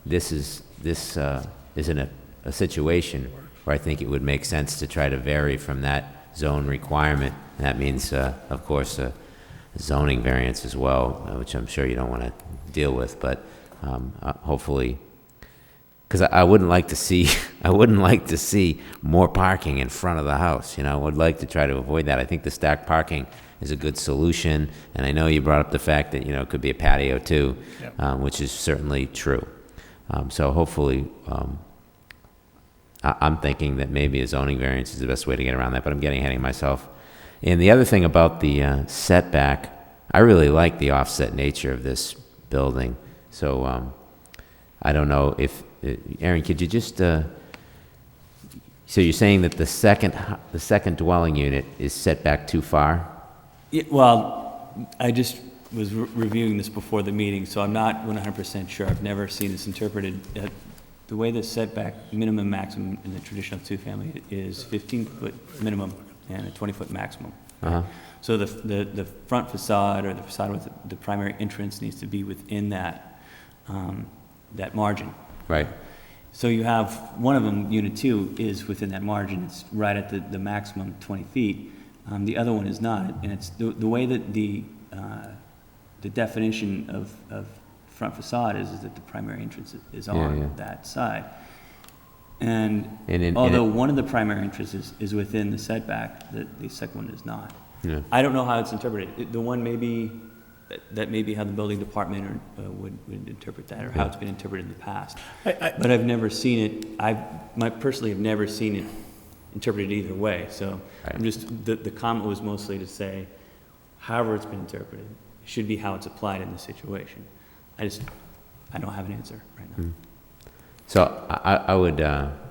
this isn't a situation where I think it would make sense to try to vary from that zone requirement. And that means, of course, a zoning variance as well, which I'm sure you don't want to deal with, but hopefully, because I wouldn't like to see more parking in front of the house. I would like to try to avoid that. I think the stacked parking is a good solution, and I know you brought up the fact that it could be a patio too, which is certainly true. So hopefully, I'm thinking that maybe a zoning variance is the best way to get around that, but I'm getting ahead of myself. And the other thing about the setback, I really like the offset nature of this building. So I don't know if, Aaron, could you just, so you're saying that the second dwelling unit is set back too far? Yeah, well, I just was reviewing this before the meeting, so I'm not 100% sure. I've never seen this interpreted. The way the setback minimum maximum in the traditional two-family is 15-foot minimum and a 20-foot maximum. Uh-huh. So the front facade, or the facade with the primary entrance, needs to be within that that margin. Right. So you have one of them, unit 2, is within that margin. It's right at the maximum 20 feet. The other one is not, and it's the way that the definition of front facade is that the primary entrance is on that side. And although one of the primary entrances is within the setback, the second one is not. Yeah. I don't know how it's interpreted. The one that may be how the building department would interpret that, or how it's been interpreted in the past. But I've never seen it. I personally have never seen it interpret it either way. So I'm Right. just, the comment was mostly to say, however it's been interpreted, it should be how it's applied in this situation. I don't have an answer right now. So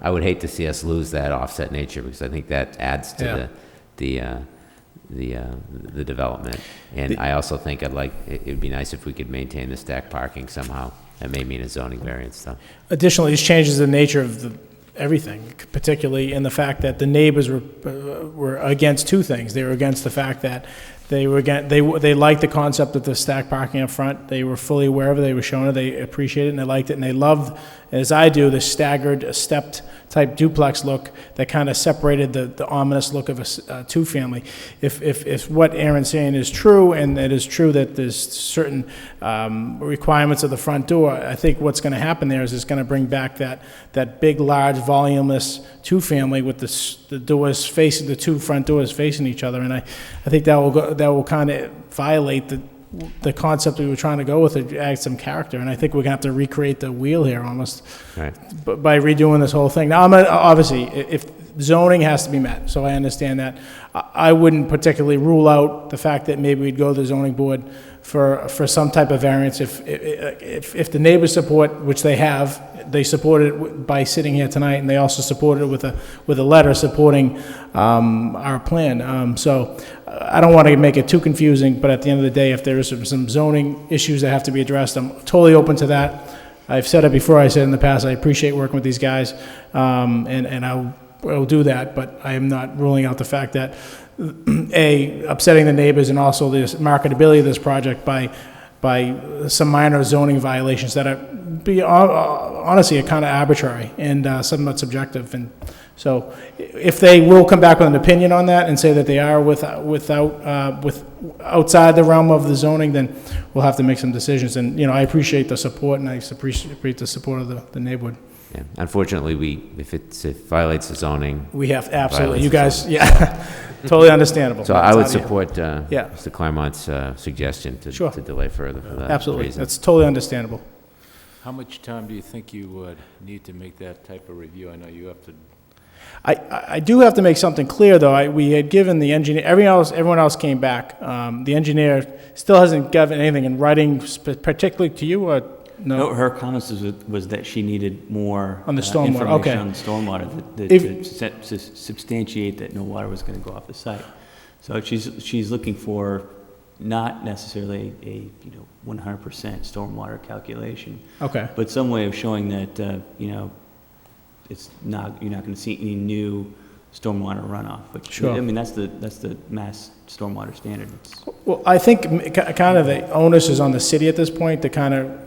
I would hate to see us lose that offset nature, because I think that adds to the development. And I also think it'd be nice if we could maintain the stacked parking somehow. That may mean a zoning variance, though. Additionally, this changes the nature of everything, particularly in the fact that the neighbors were against two things. They were against the fact that they liked the concept of the stacked parking up front. They were fully aware of it. They were showing it. They appreciated it, and they liked it, and they loved, as I do, the staggered, stepped type duplex look that kind of separated the ominous look of a two-family. If what Aaron's saying is true, and it is true that there's certain requirements of the front door, I think what's going to happen there is it's going to bring back that big, large, voluminous two-family with the doors facing, the two front doors facing each other, and I think that will kind of violate the concept we were trying to go with, to add some character, and I think we're gonna have to recreate the wheel here almost, Right. by redoing this whole thing. Now, obviously, if zoning has to be met, so I understand that. I wouldn't particularly rule out the fact that maybe we'd go to the zoning board for some type of variance if the neighbors support, which they have. They supported it by sitting here tonight, and they also supported it with a letter supporting our plan. So I don't want to make it too confusing, but at the end of the day, if there is some zoning issues that have to be addressed, I'm totally open to that. I've said it before, I said in the past, I appreciate working with these guys, and I'll do that, but I am not ruling out the fact that, upsetting the neighbors, and also the marketability of this project by some minor zoning violations that are, honestly, are kind of arbitrary and somewhat subjective. And so if they will come back with an opinion on that and say that they are outside the realm of the zoning, then we'll have to make some decisions. And, I appreciate the support, and I appreciate the support of the neighborhood. Yeah. Unfortunately, if it violates the zoning. We have, absolutely. You violates guys, yeah, totally understandable. So I would support Yeah. Mr. Claremont's suggestion to delay further for that Absolutely. reason. That's totally understandable. How much time do you think you would need to make that type of review? I know you have to. I do have to make something clear, though. We had given the engineer, everyone else came back. The engineer still hasn't given anything in writing, particularly to you, or no? No, her comments was that she needed more On the stormwater, okay. information on the stormwater to substantiate that no water was going to go off the site. So she's looking for not necessarily a 100% stormwater calculation, Okay. but some way of showing that it's not, you're not going to see any new stormwater runoff. But Sure. I mean, that's the mass stormwater standard. Well, I think kind of the onus is on the city at this point to kind of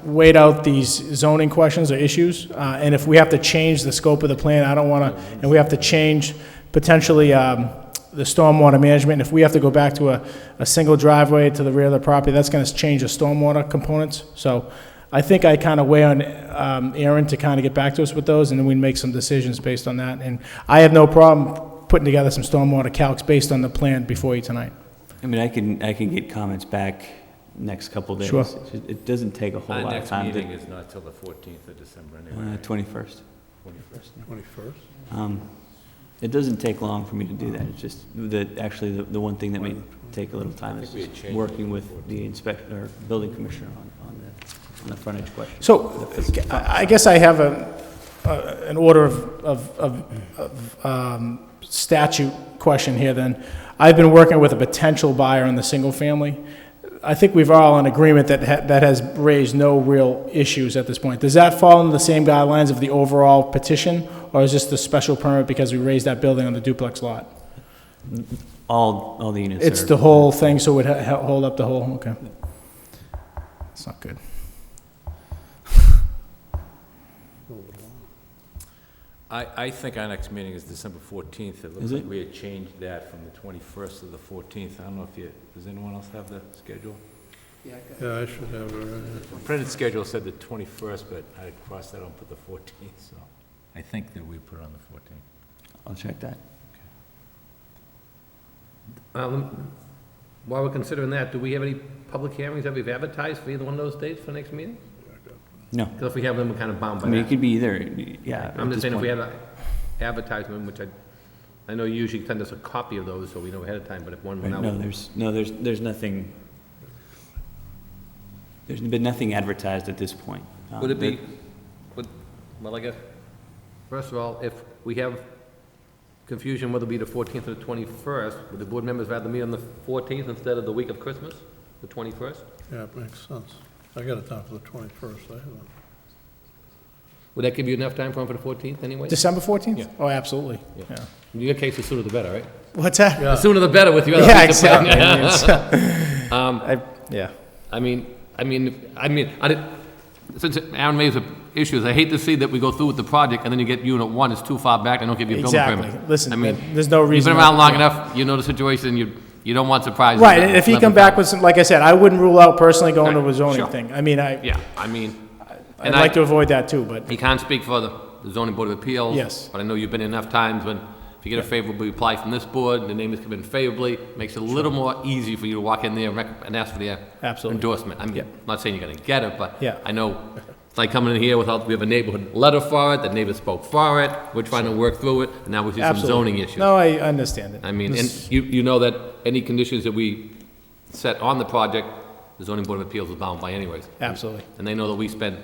wait out these zoning questions or issues. And if we have to change the scope of the plan, I don't want to, and we have to change potentially the stormwater management. If we have to go back to a single driveway to the rear of the property, that's going to change the stormwater components. So I think I kind of weigh on Aaron to kind of get back to us with those, and then we make some decisions based on that. And I have no problem putting together some stormwater calcs based on the plan before you tonight. I mean, I can get comments back next couple days. Sure. It doesn't take a whole Our lot of next time. meeting is not till the 14th of December anyway. 21st. 21st? It doesn't take long for me to do that. It's just that actually the one thing that may take a little time is think we had just changed working with the inspector or building commissioner on the frontage question. So I guess I have an order of statute question here then. I've been working with a potential buyer on the single family. I think we've all in agreement that that has raised no real issues at this point. Does that fall into the same guidelines of the overall petition, or is this the special permit because we raised that building on the duplex lot? All the units. It's the whole thing, so it would hold up the whole, okay. That's not good. I think our next meeting is December 14th. It looks Is like it? we had changed that from the 21st to the 14th. I don't know if does anyone else have the schedule? Yeah, I should have it. The printed schedule said the 21st, but I crossed that out and put the 14th, so I think that we put it on the 14th. I'll check that. While we're considering that, do we have any public hearings that we've advertised for either one of those dates for next meeting? No. Because if we have them, we're kind of bound I by mean, it that. could be either, yeah. I'm at just this saying, if we point. have an advertisement, which I know you usually send us a copy of those, so we know ahead of time, but if one went Right, out. there's nothing, there's been nothing advertised at this point. Would it be, well, I guess, first of all, if we have confusion whether it be the 14th or the 21st, would the board members rather meet on the 14th instead of the week of Christmas, the 21st? Yeah, it makes sense. I got it down for the 21st, I haven't. Would that give you enough time for the 14th anyway? December 14th? Yeah. Oh, absolutely, Yeah. yeah. In your case, the sooner the better, right? What's that? The sooner the better with your other. Yeah, piece of exactly. plan. Yeah. I mean, since Aaron raised the issues, I hate to see that we go through with the project and then you get unit one, it's too far back, they don't give you a building permit. Exactly. Listen, I mean, there's no you've reason. been around long yeah. enough, you know the situation, you don't want surprises. Right, and if he come back with some, like I said, I wouldn't rule out personally going to Right, a zoning sure. thing. I mean, Yeah, I mean, I'd like to avoid that too, but, he can't speak for the zoning board of appeals. Yes. But I know you've been in enough times when, if you get a favorable reply from this board, and the name has come in favorably, makes it a little more easy for you to walk in there and ask for the Absolutely. endorsement. I mean, I'm not saying you're gonna get it, but Yeah. I know, it's like coming in here without, we have a neighborhood letter for it, the neighbor spoke for it, we're trying to work through it, and now we see some absolutely. zoning issues. No, I understand it. I mean, and This- you know that any conditions that we set on the project, the zoning board of appeals is bound by anyways. Absolutely. And they know that we spend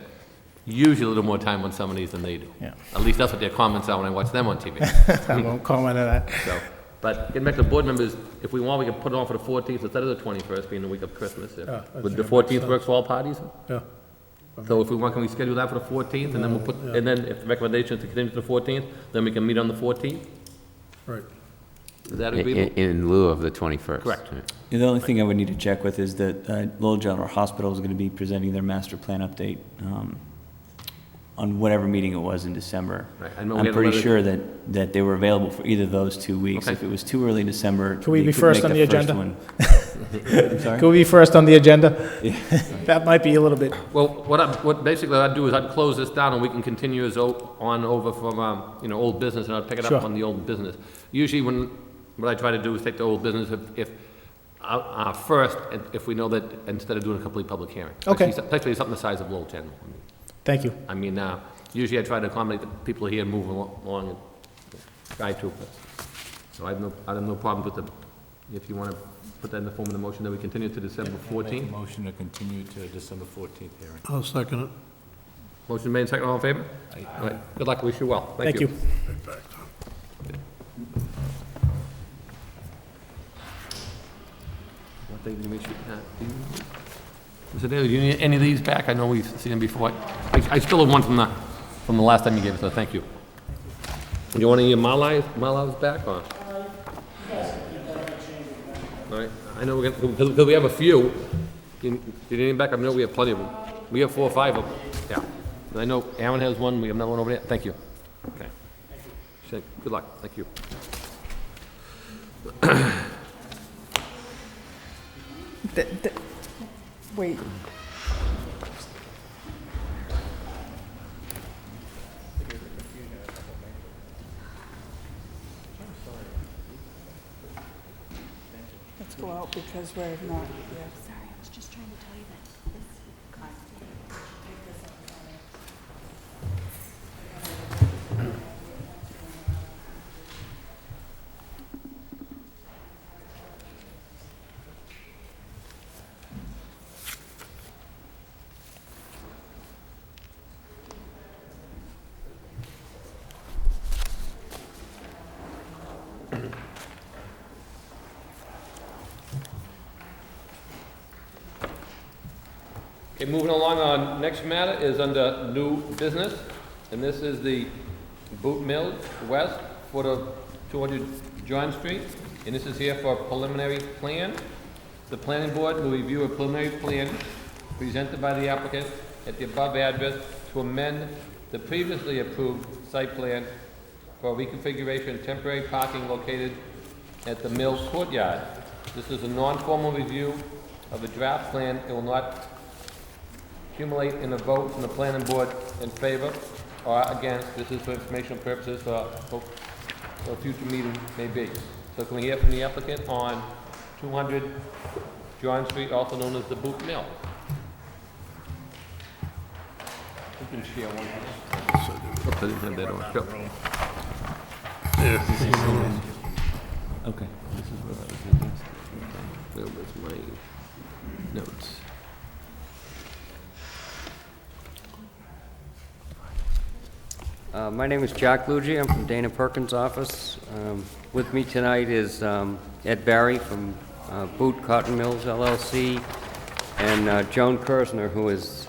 usually a little more time on some of these than they do. Yeah. At least that's what their comments are when I watch them on TV. I won't comment on that. So, but getting back to the board members, if we want, we can put it on for the 14th instead of the 21st, being the week of Christmas. Yeah, I Would think the it makes 14th work for all parties? Yeah. So if we want, can we schedule that for the 14th, and then we'll put, Yeah. and then if the recommendation is to continue to the 14th, then we can meet on the 14th? Right. Is that agreeable? In lieu of the 21st. Correct. The only thing I would need to check with is that Lowell General Hospital is going to be presenting their master plan update on whatever meeting it was in December. Right, I know we I'm had a pretty letter- sure that they were available for either of those 2 weeks. Okay. If it was too early in December, Can we they be could first make on the first agenda? one. I'm sorry? Can we be first on the agenda? That might be a little bit, Well, what basically I'd do is I'd close this down and we can continue as on over from, old business, and I'll pick it Sure. up on the old business. Usually what I try to do is take the old business if first, if we know that, instead of doing a complete public hearing. Okay. Especially something the size of Lowell 10. thank you. I mean, usually I try to accommodate the people here moving along and try to, but, so I have no problem with if you want to put that in the form of the motion that we continue to December Make a 14th. motion to continue to December 14th hearing. I'll second it. Motion made, second, all in favor? All right, good luck, wish you well. Thank you. Right back, Tom. What day did we shoot that? Mr. Daly, do you need any of these back? I know we've seen them before. I still have one from the last time you gave us, so thank you. Do you want any of your Malavs back, or? All right, I know we're gonna, because we have a few. Did you need any back? I know we have plenty of them. We have 4 or 5 of them, yeah. And I know Aaron has one, we have another one over there. Thank you. Okay. Say, good luck, thank you. Wait. Let's go out because we're not, yeah. Sorry, I was just trying to tell you that this Okay, moving along, our next matter is under new business, and this is the Boot Mill West, foot of 200 John Street, and this is here for a preliminary plan. The planning board will review a preliminary plan presented by the applicant at the above address to amend the previously approved site plan for reconfiguration of temporary parking located at the mill courtyard. This is a non-formal review of the draft plan. It will not accumulate in a vote from the planning board in favor or against. This is for informational purposes for a future meeting may be. So can we hear from the applicant on 200 John Street, also known as the Boot Mill? Oops, I didn't have that on. Sure. Okay. This is where I was in yesterday. Where was my notes? My name is Jack Luigi. I'm from Dana Perkins' office. With me tonight is Ed Barry from Boot Cotton Mills LLC, and Joan Kersner, who is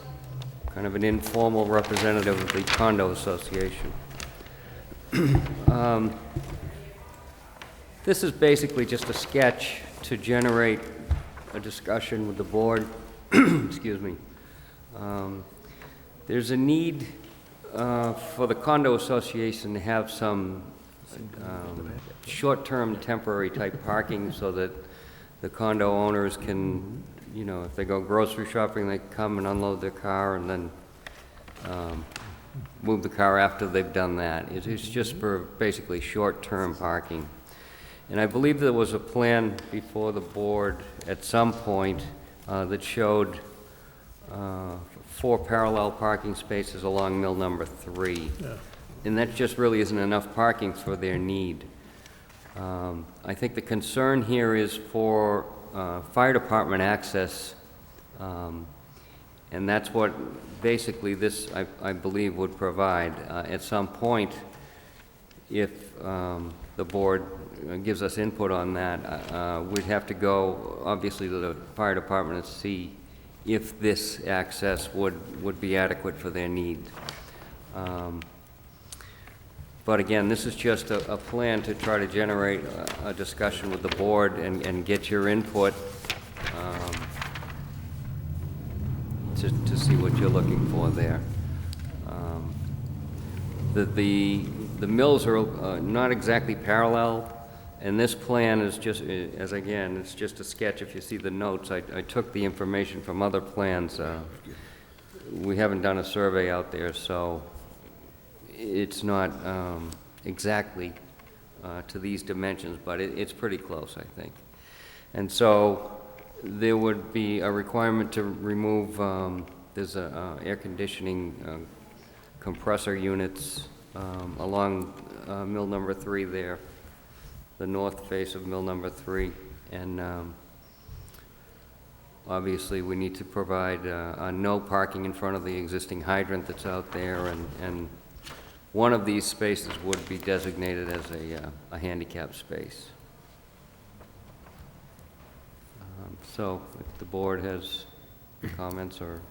kind of an informal representative of the condo association. This is basically just a sketch to generate a discussion with the board. Excuse me. There's a need for the condo association to have some short-term temporary type parking so that the condo owners can, you know, if they go grocery shopping, they come and unload their car and then move the car after they've done that. It's just for basically short-term parking. And I believe there was a plan before the board at some point that showed 4 parallel parking spaces along mill number 3. Yeah. And that just really isn't enough parking for their need. I think the concern here is for fire department access, and that's what basically this, I believe, would provide. At some point, if the board gives us input on that, we'd have to go, obviously, to the fire department and see if this access would be adequate for their need. But again, this is just a plan to try to generate a discussion with the board and get your input to see what you're looking for there. The mills are not exactly parallel, and this plan is just, again, it's just a sketch. If you see the notes, I took the information from other plans. We haven't done a survey out there, so it's not exactly to these dimensions, but it's pretty close, I think. And so there would be a requirement to remove, there's air conditioning compressor units along mill number 3 there, the north face of mill number 3, and obviously we need to provide no parking in front of the existing hydrant that's out there, and one of these spaces would be designated as a handicap space. So if the board has comments or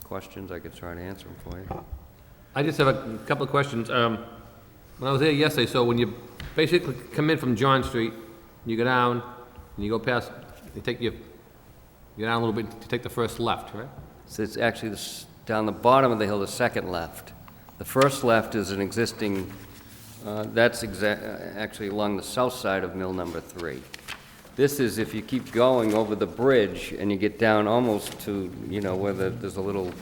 questions, I could try to answer them for you. I just have a couple of questions. When I was there yesterday, so when you basically come in from John Street, you go down, and you go past, you go down a little bit to take the first left, right? So it's actually down the bottom of the hill, the second left. The first left is an existing, that's actually along the south side of mill number 3. This is if you keep going over the bridge and you get down almost to, you know, where there's a little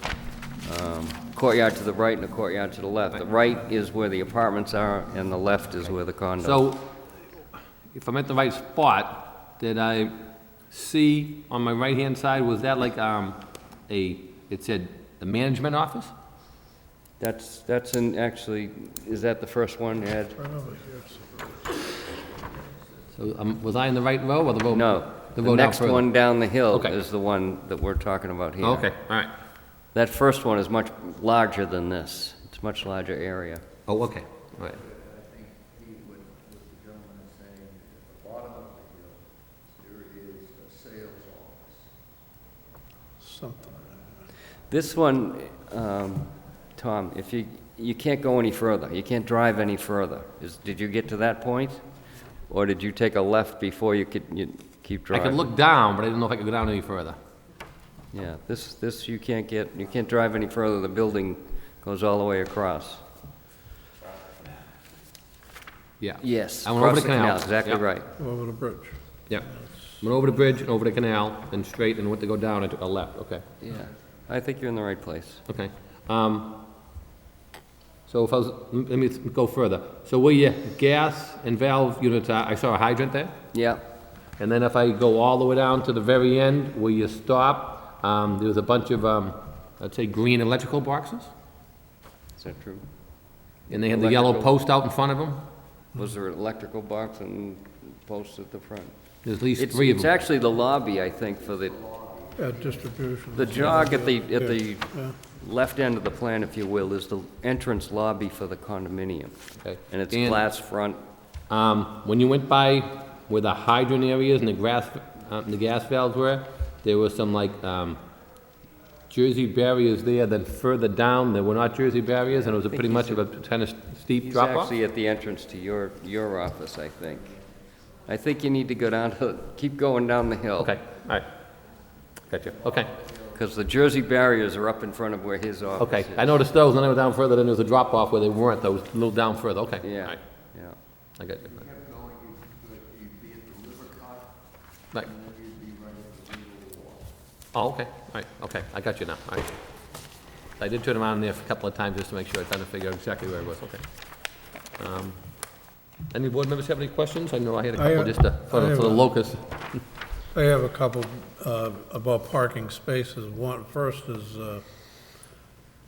courtyard to the right and a courtyard to the left. The right is where the apartments are, and the left is where the condos. So, if I'm at the right spot, did I see on my right-hand side, was that like it said the management office? That's actually, is that the first one, Ed? So, was I in the right row or the row? No. The The row down next further? one down the hill Okay. is the one that we're talking about here. Okay, all right. That first one is much larger than this. It's a much larger area. Oh, okay, all right. Something. This one, Tom, if you can't go any further. You can't drive any further. Did you get to that point? Or did you take a left before you keep I driving? could look down, but I didn't know if I could go down any further. Yeah, this you can't drive any further. The building goes all the way across. Yeah. Yes, I went over across the the canal. exactly Yep. right. Over the bridge. Yeah. Went over the bridge and over the canal, then straight, and went to go down, I took a left, okay. Yeah, I think you're in the right place. Okay. So if I was, let me go further. So where your gas and valve units are, I saw a hydrant there? Yeah, And then if I go all the way down to the very end where you stop, there was a bunch of, I'd say green electrical boxes? that true? And they have the yellow Electrical. post out in front of them? Was there an electrical box and posts at the front? There's at least It's, 3 of it's them. actually the lobby, I think, for the Distribution. jog at the Yeah. left end of the plan, if you will, is the entrance lobby for the condominium. Okay. And it's And- glass front. When you went by where the hydrant areas and the gas valves were, there was some like, Jersey barriers there, then further down, there were not Jersey barriers, and it was a pretty much of a kind of steep He's drop off? actually at the entrance to your office, I think. I think you need to go down, keep going down the hill. Okay, all right. Gotcha, okay. Because the Jersey barriers are up in front of where his office Okay, is. I noticed those, and then I went down further, then there was a drop off where they weren't, those a little down further, okay. All Yeah, right, yeah. I got you. Right. Oh, okay, all right, okay, I got you now, all right. I did turn around there a couple of times just to make sure I kind of figure out exactly where it was, okay. Any board members have any questions? I know I had a couple just for the locus. I have a couple about parking spaces. One, first is,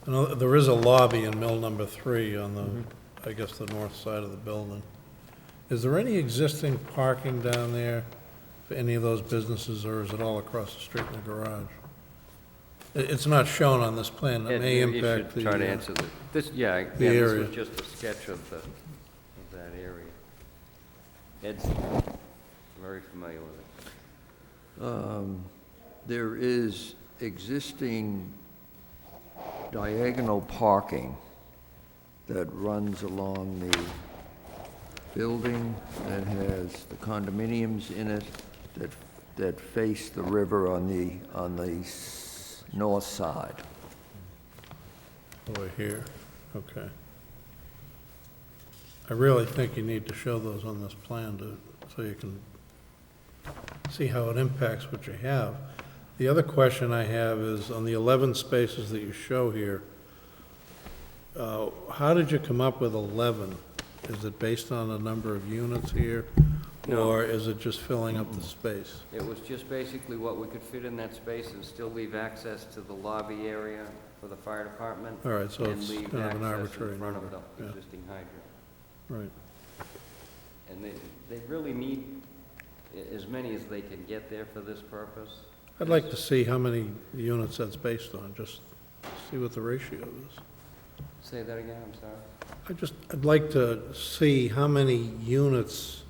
there is a lobby in mill number 3 on the, I guess, the north side of the building. Is there any existing parking down there for any of those businesses, or is it all across the street in the garage? It's not shown on this plan. That may You impact should the... try to answer this, yeah, again, this area. was just a sketch of that area. Ed's very familiar with it. There is existing diagonal parking that runs along the building that has the condominiums in it that face the river on the north side. Over here, okay. I really think you need to show those on this plan so you can see how it impacts what you have. The other question I have is, on the 11 spaces that you show here, how did you come up with 11? Is it based on a number of units here? No. Or is it just filling up the space? It was just basically what we could fit in that space and still leave access to the lobby area for the fire department. All right, so and it's leave kind of an access arbitrary in front of number, the yeah. existing hydrant. Right. And they really need as many as they can get there for this purpose. I'd like to see how many units that's based on, just see what the ratio is. Say that again, I'm sorry. I'd like to see how many units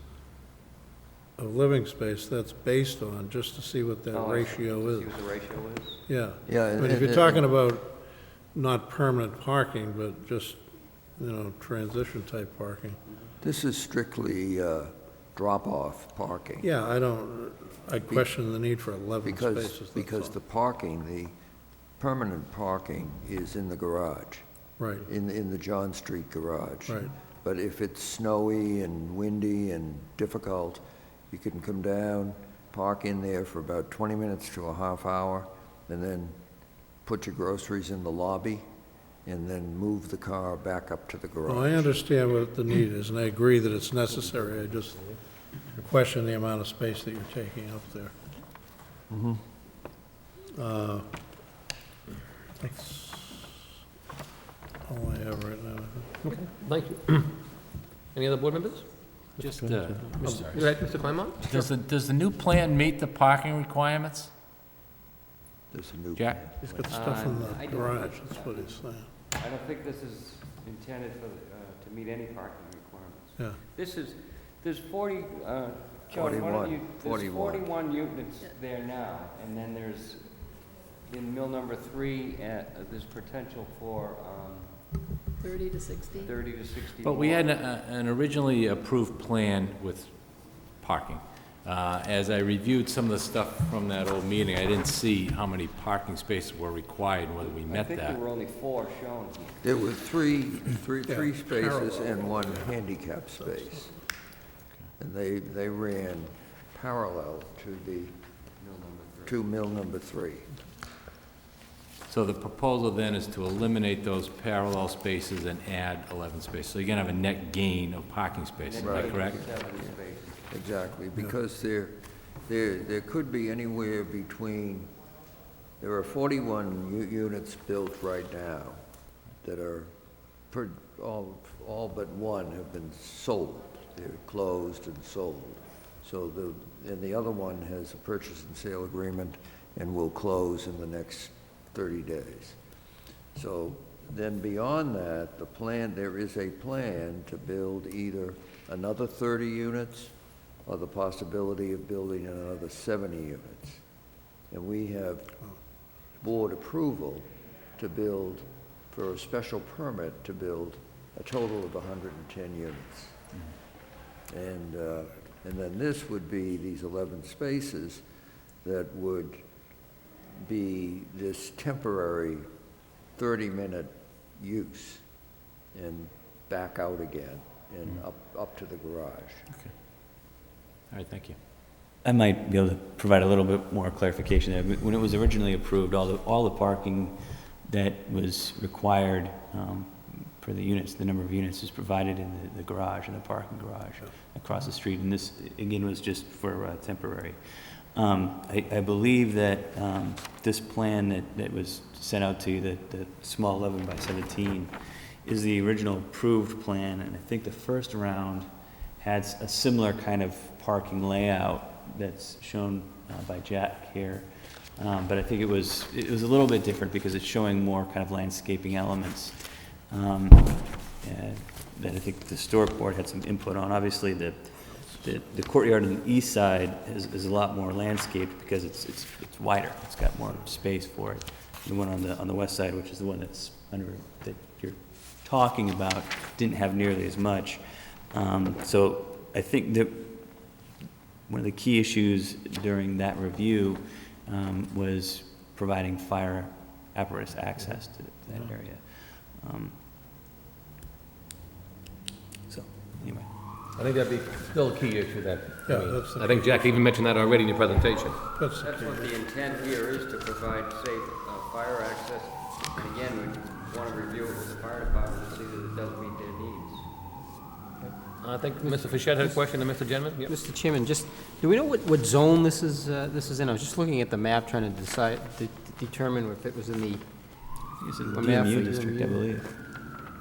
of living space that's based on, just to see what that Oh, ratio is. See what the ratio is? Yeah. Yeah, But if you're talking about not permanent parking, but just, transition type parking. This is strictly drop-off parking. Yeah, I question the need for 11 spaces. that's Because all. the parking, the permanent parking is in the garage, Right, in the John Street garage. right. But if it's snowy and windy and difficult, you can come down, park in there for about 20 minutes to a half hour, and then put your groceries in the lobby, and then move the car back up to the garage. Well, I understand what the need is, and I agree that it's necessary. I just question the amount of space that you're taking up there. That's all I have right now. Okay, thank you. Any other board members? Just, You're right, Mr. Claremont? does the new plan meet the parking requirements? There's a new Jack? He's got stuff in I the don't garage, think- that's what he's saying. I don't think this is intended for, to meet any parking requirements. Yeah. There's 40, Jody, why don't you, there's 41. 41 units there now, and then there's, in mill number 3, there's potential for 30 to 60? 30 to 60 But we more. had an originally approved plan with parking. As I reviewed some of the stuff from that old meeting, I didn't see how many parking spaces were required, whether we I met think that. there were only 4 shown here. There were three spaces and one handicap space. And they ran parallel to mill number 3. So the proposal then is to eliminate those parallel spaces and add 11 spaces. So you're going to have a net gain of parking spaces, is that correct? 70 spaces. Exactly, because there could be anywhere between, there are 41 units built right now that are all but one have been sold. They're closed and sold. So and the other one has a purchase and sale agreement and will close in the next 30 days. So then beyond that, there is a plan to build either another 30 units or the possibility of building another 70 units. And we have board approval to build, for a special permit, to build a total of 110 units. And then this would be these 11 spaces that would be this temporary 30-minute use and back out again and up to the garage. Okay. All right, thank you. I might be able to provide a little bit more clarification there. When it was originally approved, all the parking that was required for the units, the number of units is provided in the garage, in the parking garage across the street. And this, again, was just for temporary. I believe that this plan that was sent out to you, the small 11 by 17, is the original approved plan. And I think the first round had a similar kind of parking layout that's shown by Jack here. But I think it was a little bit different because it's showing more kind of landscaping elements that I think the historic board had some input on. Obviously, the courtyard on the east side is a lot more landscaped because it's wider. It's got more space for it. The one on the west side, which is the one that you're talking about, didn't have nearly as much. So I think that one of the key issues during that review was providing fire apparatus access to that area. So, anyway. I think that'd be still a key issue that, Yeah, that's the I think Jack even mentioned that already in your presentation. That's That's what the intent here is, to provide safe fire access. And again, we want to review it with the fire department to see that it does meet their needs. I think Mr. Fischett had a question to Mr. Gentleman. Yep. Mr. Chairman, just, do we know what zone this is in? I was just looking at the map, trying to determine if it was in the... It's in the A map DMU for district, I DMU. believe.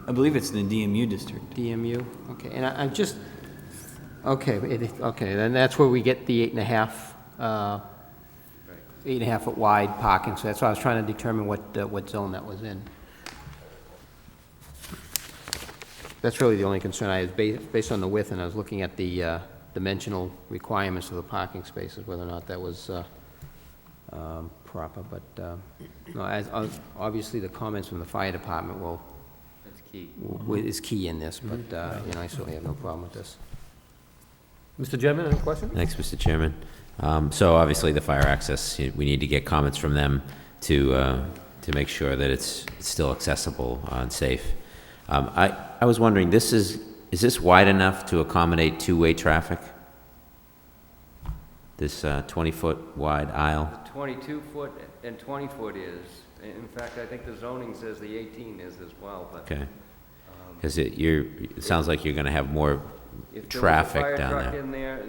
I believe it's in the DMU district. DMU, okay, and I'm just, okay, then that's where we get the 8.5 foot wide parking, so that's why I was trying to determine what zone that was in. That's really the only concern I had, based on the width, and I was looking at the dimensional requirements of the parking spaces, whether or not that was proper, but, no, obviously the comments from the fire department That's key. is key in this, but, I certainly have no problem with this. Mr. Gentleman, any question? Thanks, Mr. Chairman. So obviously the fire access, we need to get comments from them to make sure that it's still accessible and safe. I was wondering, is this wide enough to accommodate two-way traffic? This 20-foot wide aisle? 22-foot and 20-foot is. In fact, I think the zoning says the 18 is as well, but... Okay. Because it sounds like you're going to have more If traffic there was a down fire truck there. in there,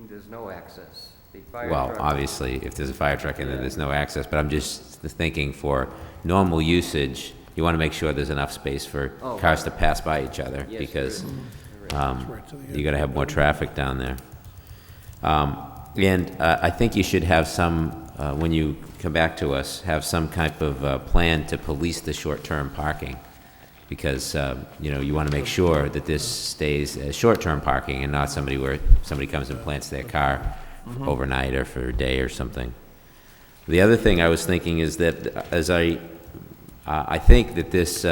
there's no access. The fire Well, truck- obviously, if there's a fire truck in there, there's no access, but I'm just thinking for normal usage, you want to make sure there's enough space for Oh, cars to pass by each other, Yes, because there you're going to have more traffic down there. And I think you should have some, when you come back to us, have some type of plan to police the short-term parking, because, you want to make sure that this stays as short-term parking and not somebody comes and plants their car overnight or for a day or something. The other thing I was thinking is that I think that this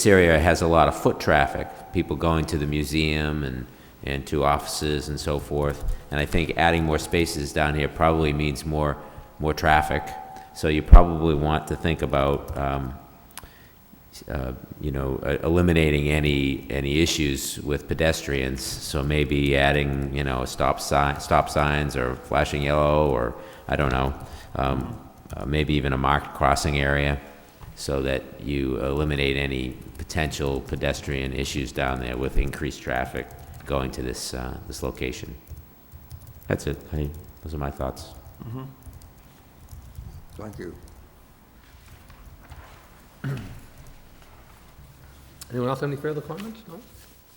area has a lot of foot traffic, people going to the museum and to offices and so forth. And I think adding more spaces down here probably means more traffic. So you probably want to think about, eliminating any issues with pedestrians. So maybe adding, stop signs or flashing yellow, or I don't know, maybe even a marked crossing area, so that you eliminate any potential pedestrian issues down there with increased traffic going to this location. That's it. Those are my thoughts. Thank you. Anyone else have any further comments? No?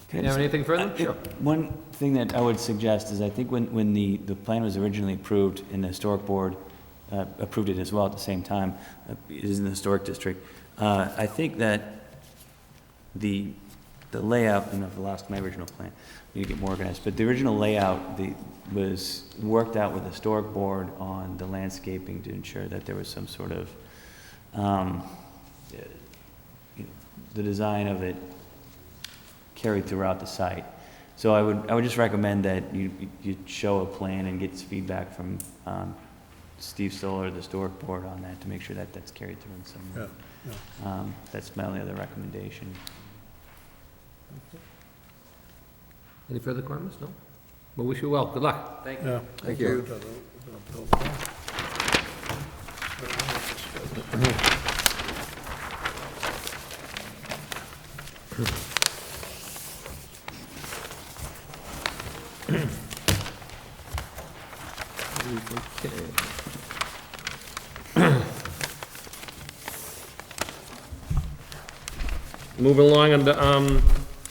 Okay, You have anything further? Sure. One thing that I would suggest is I think when the plan was originally approved and the historic board approved it as well at the same time, it is in the historic district, I think that the layout, and I've lost my original plan, we need to get more organized, but the original layout was worked out with the historic board on the landscaping to ensure that there was some sort of, the design of it carried throughout the site. So I would just recommend that you show a plan and get feedback from Steve Stoller, the historic board, on that to make sure that that's carried through in some way. That's my only other recommendation. Any further comments? No? Well, wish you well. Good luck. Thank you. Yeah. Thank you. Moving along under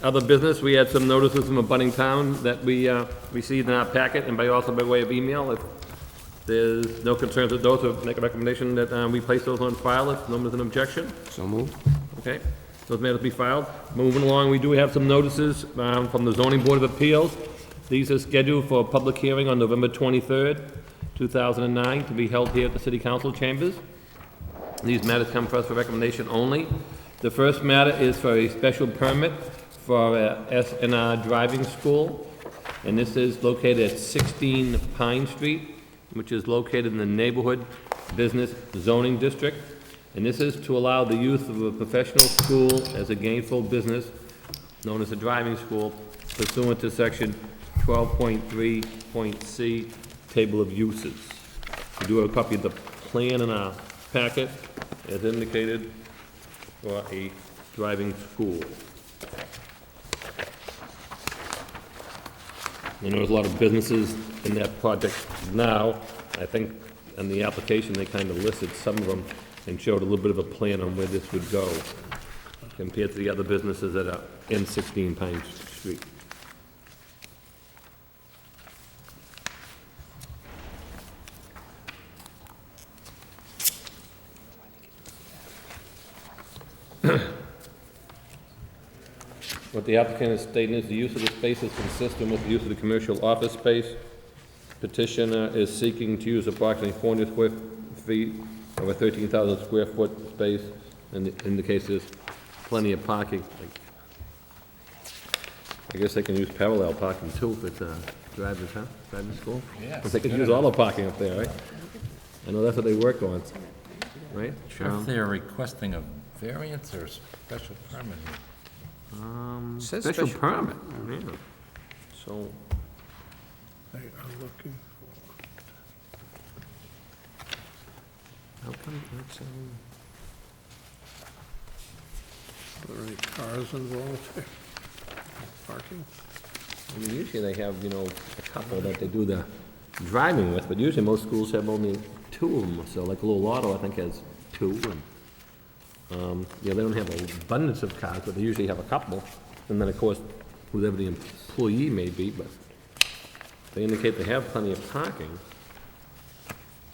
other business, we had some notices from a budding town that we received in our packet, and also by way of email. If there's no concerns with those, we'll make a recommendation that we place those on file if no one's an objection. So moved. Okay, those matters be filed. Moving along, we do have some notices from the Zoning Board of Appeals. These are scheduled for a public hearing on November 23rd, 2009, to be held here at the City Council chambers. These matters come for us for recommendation only. The first matter is for a special permit for SNR driving school, and this is located at 16 Pine Street, which is located in the Neighborhood Business Zoning District. And this is to allow the use of a professional school as a gainful business, known as a driving school, pursuant to section 12.3.c, Table of Uses. We do have a copy of the plan in our packet, as indicated, for a driving school. I know there's a lot of businesses in that project now. I think in the application, they kind of listed some of them and showed a little bit of a plan on where this would go compared to the other businesses that are in 16 Pine Street. What the applicant is stating is the use of the space is consistent with the use of the commercial office space. Petitioner is seeking to use approximately 400 square feet of a 13,000 square foot space, and in the case there's plenty of parking. I guess they can use parallel parking too if it's drivers, huh? Driving school? Yes. But they could use all the parking up there, right? I know that's what they work on, right? If they're requesting a variance or a special permit here. Says Special special permit, yeah. So, They are looking how come that's, are there any cars involved here? Parking? I mean, usually they have, you know, a couple that they do the driving with, but usually most schools have only two of them, so like a little auto, I think, has two, and, yeah, they don't have an abundance of cars, but they usually have a couple, and then, of course, whoever the employee may be, but they indicate they have plenty of parking.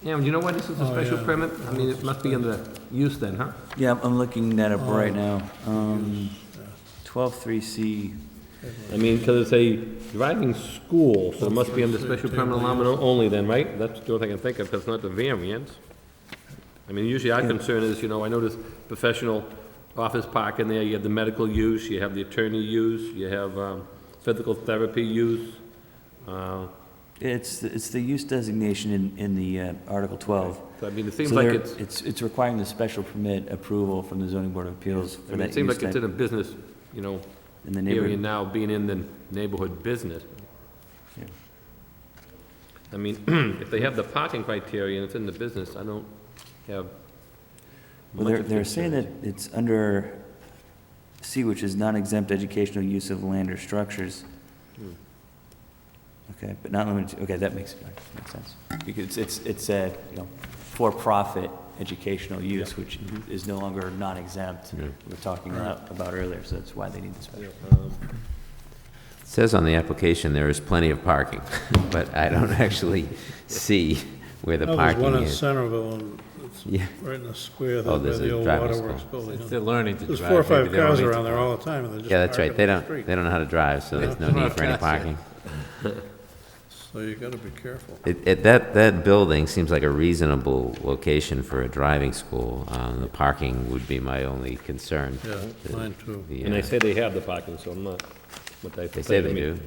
Yeah, you know what, this is a special permit? I mean, it must be under use then, huh? Yeah, I'm looking that up right now. 12.3C. I mean, because it's a driving school, so it must be under special permit allowance only then, right? That's the only thing I can think of, because it's not the variance. I mean, usually our concern is, you know, I notice professional office park in there, you have the medical use, you have the attorney use, you have physical therapy use. It's the use designation in the Article 12. So, I mean, it seems So like there- it's, it's requiring the special permit approval from the zoning board of appeals I for mean, that it seems use like it's in type a business, you know, in the area neighborhood. now, being in the neighborhood business. Yeah. I mean, if they have the parking criteria and it's in the business, I don't have Well, much of they're saying that concern. it's under C, which is non-exempt educational use of land or structures. Okay, but not limited to, okay, that makes sense. Because it's a, you know, for-profit educational use, which is no longer non-exempt. We were talking about earlier, so that's why they need the special. It says on the application there is plenty of parking, but I don't actually see where the There's parking one in is. Centerville, and it's Yeah. right in the square there Oh, by there's the a old driving waterworks school. building. They're learning to drive. There's 4 or 5 maybe they don't cars need to around there park. all the time, and they just Yeah, that's park right. up They on the don't, street. they don't know how to drive, so there's no They don't need have for any cats yet. parking. So you gotta be careful. That building seems like a reasonable location for a driving school. The parking would be my only concern. Yeah, mine too. And they say they have the parking, so I'm not, what They say they do,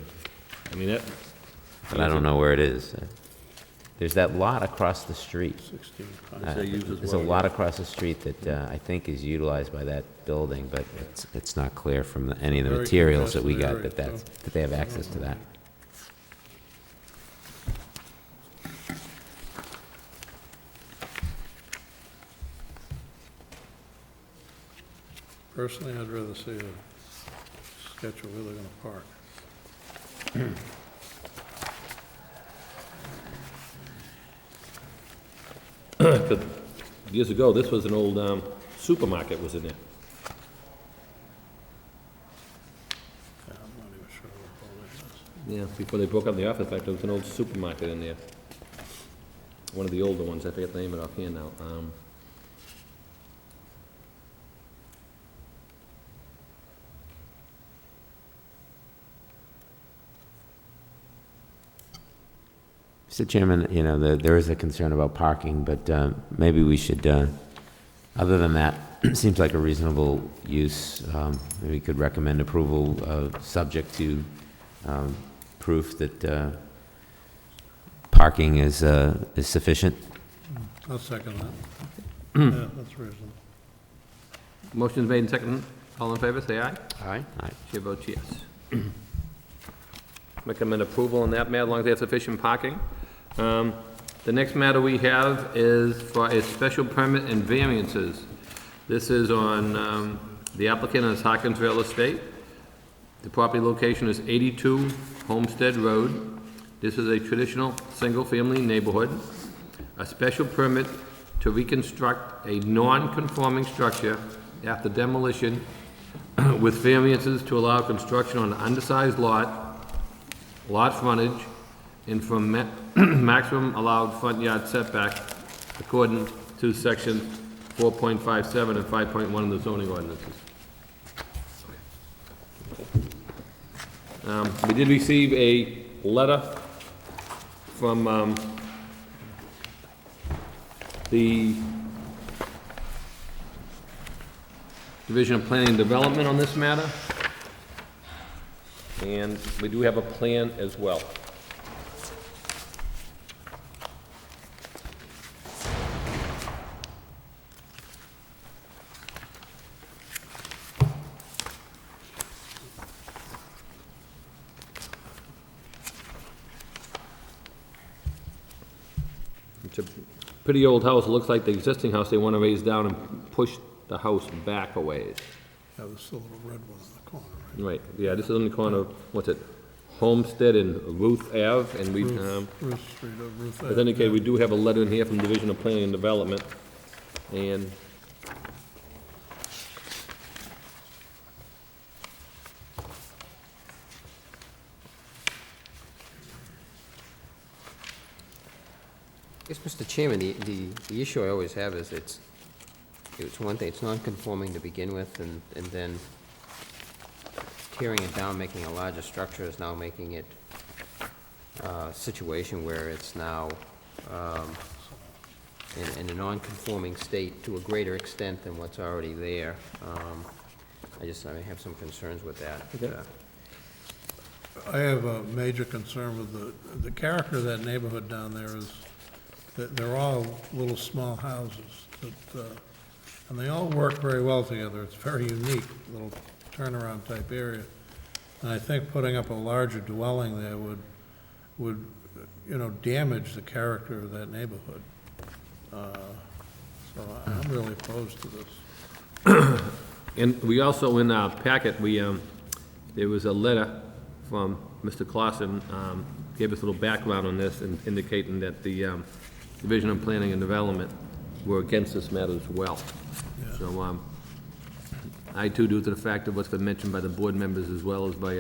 I mean, that, but I don't know where it is. There's that lot across the street. 16 There's a lot across the street that I think is utilized by that building, but it's not clear from any of the Very materials that we congested got area, that they have access to that. Personally, I'd rather see a sketch of where they're gonna park. years ago, this was an old supermarket was in there. Yeah, I'm not even sure what all this is. Yeah, before they broke up the office, there was an old supermarket in there. One of the older ones, I forget the name of it offhand now. Mr. Chairman, there is a concern about parking, but maybe we should, other than that, seems like a reasonable use. Maybe we could recommend approval, subject to proof that parking is sufficient. I'll second that. Yeah, that's reasonable. Motion's made and seconded. All in favor, say aye. Aye. Aye. Chair votes yes. Recommend approval on that matter, as long as they have sufficient parking. The next matter we have is for a special permit and variances. This is on, the applicant is Harkinsville Estate. The property location is 82 Homestead Road. This is a traditional, single-family neighborhood. A special permit to reconstruct a non-conforming structure after demolition with variances to allow construction on an undersized lot frontage, and from maximum allowed front yard setback according to section 4.57 and 5.1 of the zoning ordinances. We did receive a letter from the Division of Planning and Development on this matter, and we do have a plan as well. It's a pretty old house. It looks like the existing house they want to raise down and push the house back a ways. Yeah, there's still a little red one in the corner, right? Right, yeah, this is on the corner of, what's it, Homestead and Ruth Ave, and we, Ruth Street, Ruth as Ave, indicated, yeah. we do have a letter in here from Division of Planning and Development, and Yes, Mr. Chairman, the issue I always have is it's one thing, it's non-conforming to begin with, and then tearing it down, making a larger structure is now making it a situation where it's now in a non-conforming state to a greater extent than what's already there. I have some concerns with that. Okay. I have a major concern with the character of that neighborhood down there is that they're all little small houses that, and they all work very well together. It's very unique, little turnaround type area. And I think putting up a larger dwelling there would damage the character of that neighborhood. So I'm really opposed to this. And we also, in our packet, there was a letter from Mr. Clausen, gave us a little background on this and indicating that the Division of Planning and Development were against this matter as well. So, I too, due to the fact of what's been mentioned by the board members as well as by,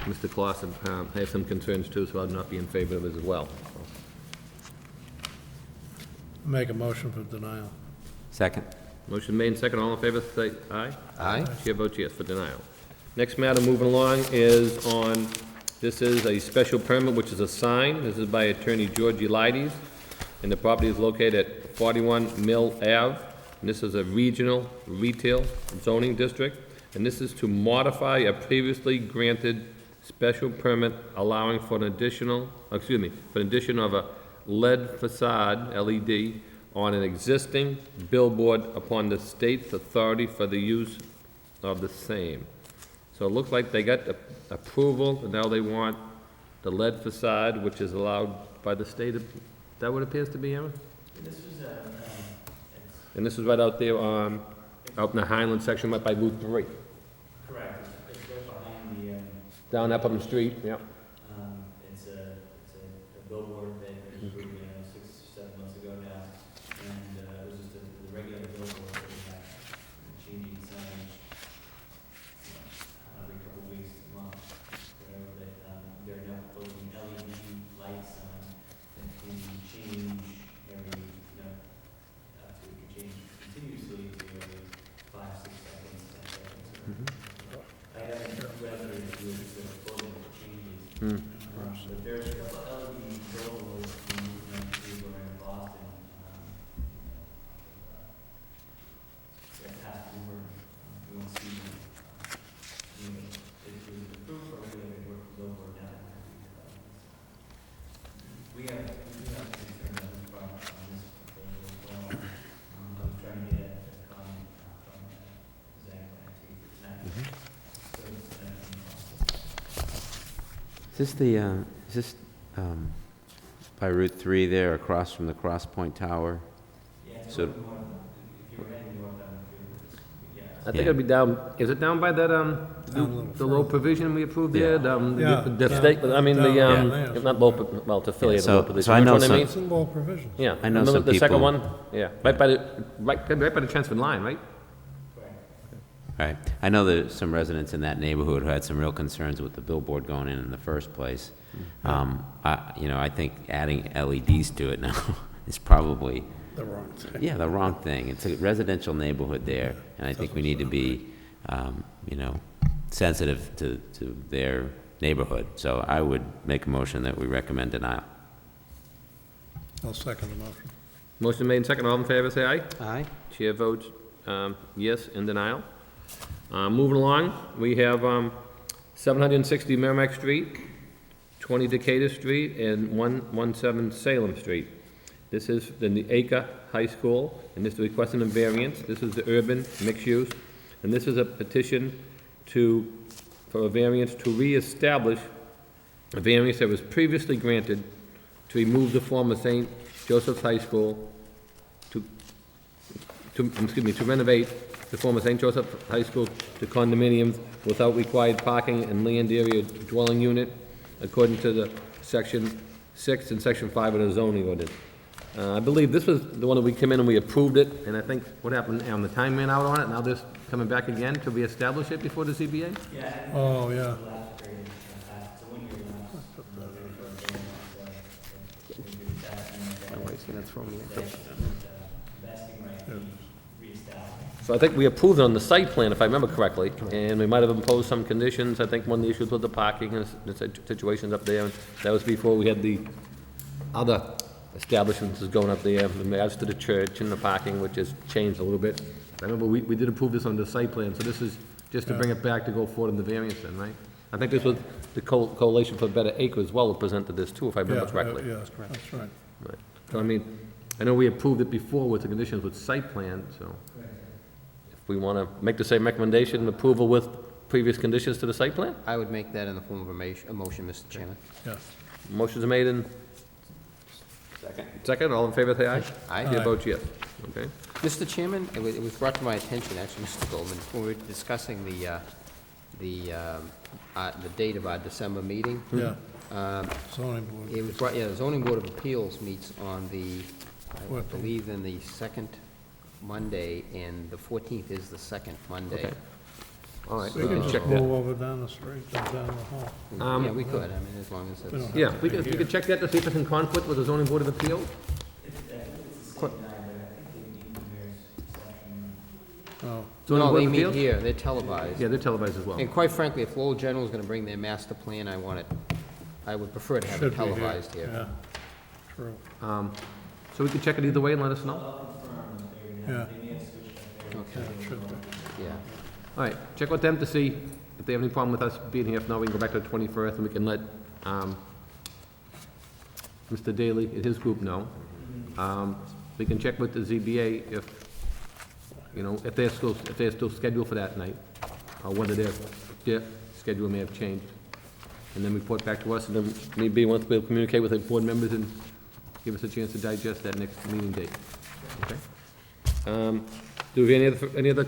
Mr. Clausen, have some concerns too, so I'll not be in favor of it as well. Make a motion for denial. Second. Motion made and second, all in favor, say aye. Aye. Chair votes yes for denial. Next matter moving along is on, this is a special permit, which is a sign. This is by Attorney George Elides, and the property is located at 41 Mill Ave. And this is a regional retail zoning district, and this is to modify a previously granted special permit allowing for an additional, for an addition of a LED facade, LED, on an existing billboard upon the state's authority for the use of the same. So it looks like they got approval, and now they want the LED facade, which is allowed by the state. Is that what it appears to be, Aaron? And this is right out there, out in the Highland section, right by Route 3. Correct. It's right behind the, Down up on the street, yep. it's a billboard that was approved, 6 or 7 months ago now. And it was just a regular billboard that we have, changing signage every couple of weeks, a month, whatever. But they're now putting LED lights on that can change every, we can change continuously to every 5, 6 seconds, 10 seconds. I haven't read through the clothing changes. But there's a couple LED billboards in Cleveland and Boston. They're past rumor. We won't see them. It was approved for regular billboard now. We have concern on this part, on this proposal as well. I was trying to get a comment from Zach Lanty. Is this by Route 3 there, across from the Cross Point Tower? Yeah, So, if you were heading north, I think it'd be down, is it down by that, the low provision we approved there? The state, I mean, not low, well, it's affiliated so- low provision. so I know Which one some- mean? It's in low provisions. Yeah. I know Remember some the second people- one? Yeah, right by the transfer line, right? right. I know there's some residents in that neighborhood who had some real concerns with the billboard going in the first place. I think adding LEDs to it now is probably The wrong thing. yeah, the wrong thing. It's a residential neighborhood there, and I think we need to be, sensitive to their neighborhood. So I would make a motion that we recommend denial. I'll second the motion. Motion made and second, all in favor, say aye. Aye. Chair votes yes in denial. Moving along, we have 760 Merrimack Street, 20 Decatur Street, and 117 Salem Street. This is in the Acre High School, and this is requesting a variance. This is the urban mixed use, and this is a petition for a variance to reestablish a variance that was previously granted to remove the former St. Joseph's High School, to renovate the former St. Joseph High School to condominiums without required parking and land area dwelling unit, according to the Section 6 and Section 5 of the zoning ordinance. I believe this was the one that we came in and we approved it, and I think what happened, the time ran out on it, now this coming back again to reestablish it before the ZBA? Yeah. Oh, yeah. My wife's gonna throw me out. So I think we approved it on the site plan, if I remember correctly, and we might have imposed some conditions. I think one of the issues was the parking and the situations up there, and that was before we had the other establishments going up there, in regards to the church and the parking, which has changed a little bit. I remember we did approve this on the site plan, so this is just to bring it back to go forward in the variance then, right? I think this was the Coalition for Better Acre as well who presented this too, if I remember correctly. Yeah, that's right. Right. So I mean, I know we approved it before with the conditions with site plan, so if we want to make the same recommendation, approval with previous conditions to the site plan? I would make that in the form of a motion, Mr. Chairman. Yeah. Motion's made and second, all in favor, say aye. Aye. Chair votes yes. Okay. Mr. Chairman, it was brought to my attention, actually, Mr. Goldman, when we were discussing the date of our December meeting. Yeah. Zoning board. It was brought, the zoning board of appeals meets on the I believe in the second Monday, and the 14th is the second Monday. Okay. All right, We we can can just check that. move over down the street, down the hall. Yeah, we could, I mean, as long as We it's... don't Yeah, have we to be could here. check that to see if it's in conflict with the zoning board of appeals. Oh, Zoning No, board they of meet appeals? here, they're televised. Yeah, they're televised as well. And quite frankly, if Lowell General is going to bring their master plan, I would prefer to have it should be here. televised here. Yeah, true, So we can check it either way and let us know? yeah, Okay, it should be. yeah. All right, check with them to see if they have any problem with us being here. If not, we can go back to the 21st, and we can let Mr. Daly and his group know. We can check with the ZBA if, you know, if they're still scheduled for that night, or whether their schedule may have changed. And then report back to us, and then maybe once we'll communicate with the board members and give us a chance to digest that next meeting date. Okay? Do we have any other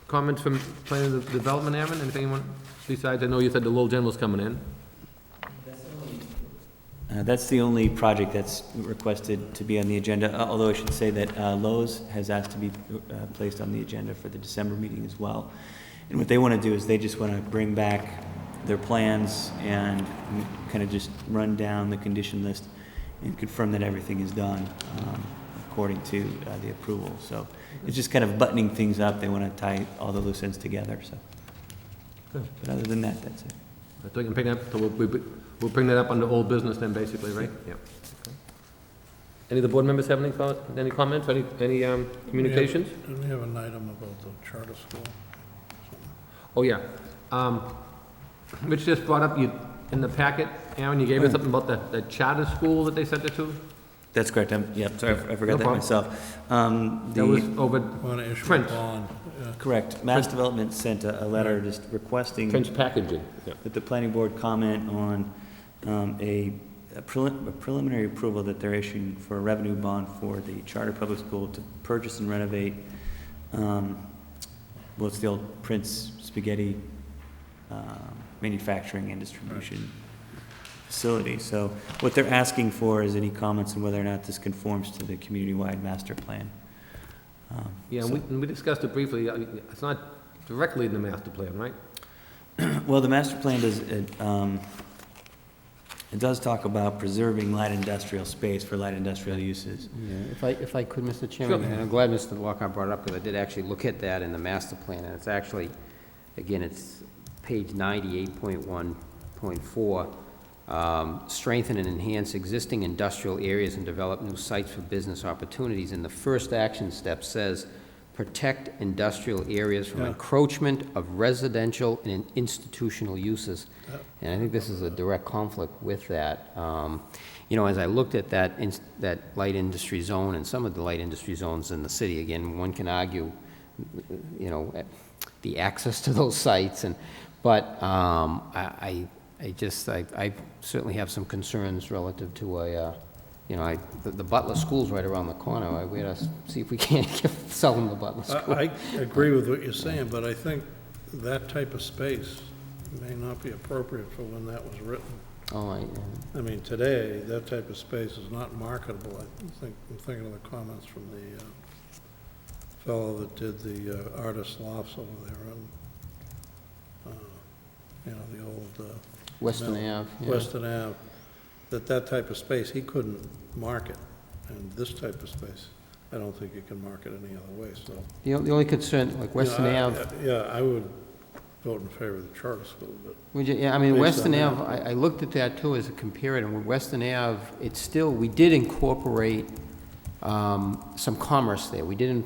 comments from planning and development, Aaron? Anything you want, besides, I know you said the Lowell General's coming in. That's the only project that's requested to be on the agenda, although I should say that Lowe's has asked to be placed on the agenda for the December meeting as well. And what they want to do is they just want to bring back their plans and kind of just run down the condition list and confirm that everything is done according to the approval. So it's just kind of buttoning things up. They want to tie all the loose ends together, so. But other than that, that's it. I think we can pick that up, so we'll bring that up under old business then, basically, right? Yeah. Okay. Any of the board members have any comments, any communications? Didn't we have an item about the charter school? Oh, yeah. Rich just brought up, in the packet, Aaron, you gave us something about the charter school that they sent it to? That's correct. Yep, sorry, I forgot that problem. myself. That was over Want to issue a Prince. bond? Yeah. Correct. Mass Development sent a letter just requesting Prince Packaging. Yeah. that the planning board comment on a preliminary approval that they're issuing for a revenue bond for the charter public school to purchase and renovate, well, it's the old Prince Spaghetti manufacturing and distribution facility. So what they're asking for is any comments on whether or not this conforms to the community-wide master plan. Yeah, and we discussed it briefly. It's not directly in the master plan, right? Well, the master plan does, it does talk about preserving light industrial space for light industrial uses. Yeah, if I could, Mr. Chairman, and I'm glad Mr. Lockhart brought it up, because I did actually look at that in the master plan, and it's actually, again, it's page 98.1.4, strengthen and enhance existing industrial areas and develop new sites for business opportunities. And the first action step says, protect industrial areas from encroachment of residential and institutional uses. And I think this is a direct conflict with that. You know, as I looked at that light industry zone and some of the light industry zones in the city, again, one can argue, you know, the access to those sites, but I certainly have some concerns relative to the Butler School's right around the corner. We gotta see if we can't sell them the Butler School. I agree with what you're saying, but I think that type of space may not be appropriate for when that was written. Oh, I mean, today, that type of space is not marketable. I'm thinking of the comments from the fellow that did the artist lofts over there on, the old Western mill. Ave. Yeah. Western Ave, that type of space, he couldn't market. And this type of space, I don't think you can market any other way, so. The only concern, like Western Ave. Yeah, I would vote in favor of the charter school, but. Yeah, I mean, based Western on Ave, that- I looked at that too as a comparative. With Western Ave, it's still, we did incorporate some commerce there. We did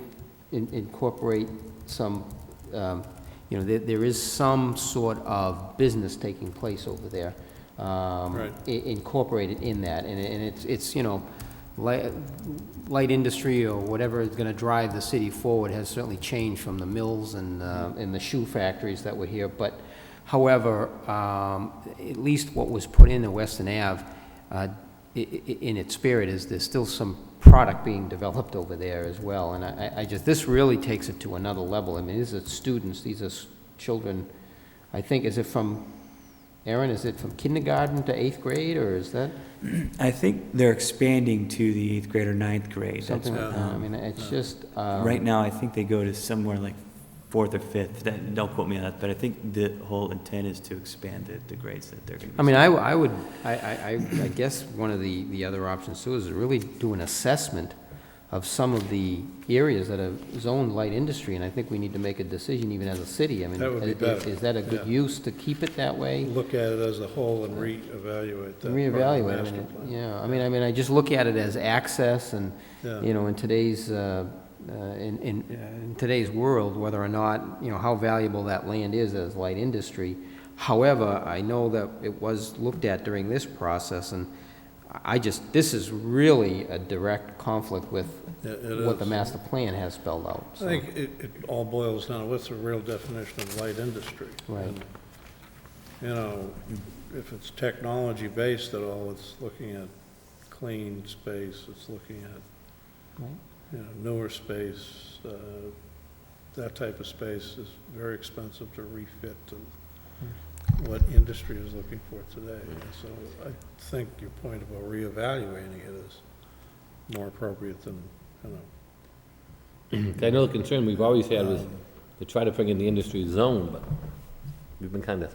incorporate some, there is some sort of business taking place over there. Right. Incorporated in that, and it's light industry or whatever is going to drive the city forward has certainly changed from the mills and the shoe factories that were here. But however, at least what was put into Western Ave, in its spirit, is there's still some product being developed over there as well. And I just, this really takes it to another level. I mean, these are students, these are children, I think, is it from Aaron, is it from kindergarten to 8th grade, or is that I think they're expanding to the 8th grade or 9th grade. That's, something like that? I mean, it's just... right now, I think they go to somewhere like 4th or 5th. Don't quote me on that, but I think the whole intent is to expand the grades that they're going to be. I mean, I guess one of the other options too is to really do an assessment of some of the areas that are zoned light industry, and I think we need to make a decision even as a city. I mean, That would be better. is that a good Yeah. use to keep it that way? Look at it as a whole and reevaluate that. part of the Reevaluate, master plan. yeah, I mean, I just look at it as access and, Yeah. you know, in today's, in today's world, whether or not, you know, how valuable that land is as light industry. However, I know that it was looked at during this process, and this is really a direct conflict with It what the is. master plan has spelled out, I so. think it all boils down to what's the real definition of light industry? Right. And, you know, if it's technology-based at all, it's looking at clean space, it's looking at, Right. you know, newer space. That type of space is very expensive to refit to what industry is looking for today. And so I think your point about reevaluating it is more appropriate than, you know, I know the concern we've always had was to try to bring in the industry zone, but we've been kind of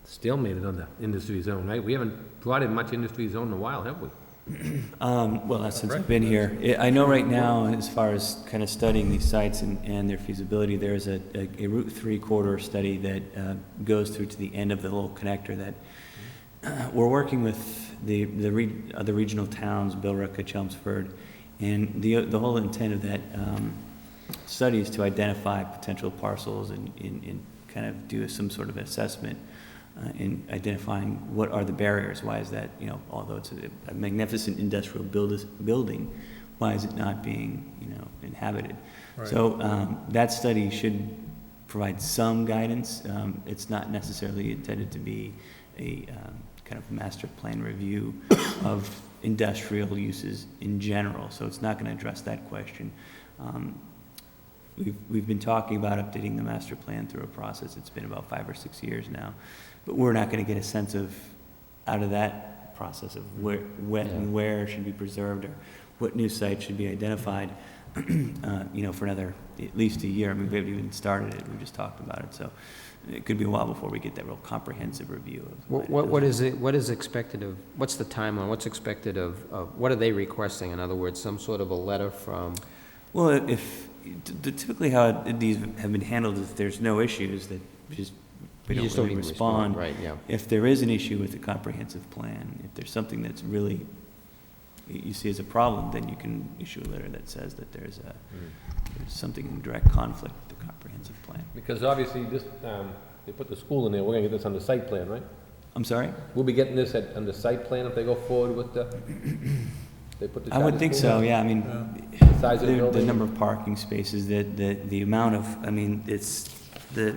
stalemated on the industry zone, right? We haven't brought in much industry zone in a while, have we? Well, not since I've been here. I know right now, as far as kind of studying these sites and their feasibility, there's a Route 3 corridor study that goes through to the end of the little connector that we're working with the other regional towns, Billerica, Chelmsford, and the whole intent of that study is to identify potential parcels and kind of do some sort of assessment in identifying what are the barriers. Why is that, you know, although it's a magnificent industrial building, why is it not being, you know, inhabited? Right. So that study should provide some guidance. It's not necessarily intended to be a kind of master plan review of industrial uses in general, so it's not going to address that question. We've been talking about updating the master plan through a process. It's been about 5 or 6 years now, but we're not going to get a sense of, out of that process, of when and where should be preserved or what new sites should be identified, you know, for another at least a year. I mean, we haven't even started it. We just talked about it, so it could be a while before we get that real comprehensive review of What is expected of, what's the timeline, what's expected of, what are they requesting? In other words, some sort of a letter from? Well, typically how these have been handled is if there's no issues, that we don't really respond. Right, yeah. If there is an issue with the comprehensive plan, if there's something that's really, you see as a problem, then you can issue a letter that says that there's something in direct conflict with the comprehensive plan. Because obviously this, they put the school in there, we're gonna get this on the site plan, right? I'm sorry? We'll be getting this on the site plan if they go forward with the, they put the. I would charter think school so, in? yeah. I mean, The size of the the building? number of parking spaces, the amount of, I mean, it's, the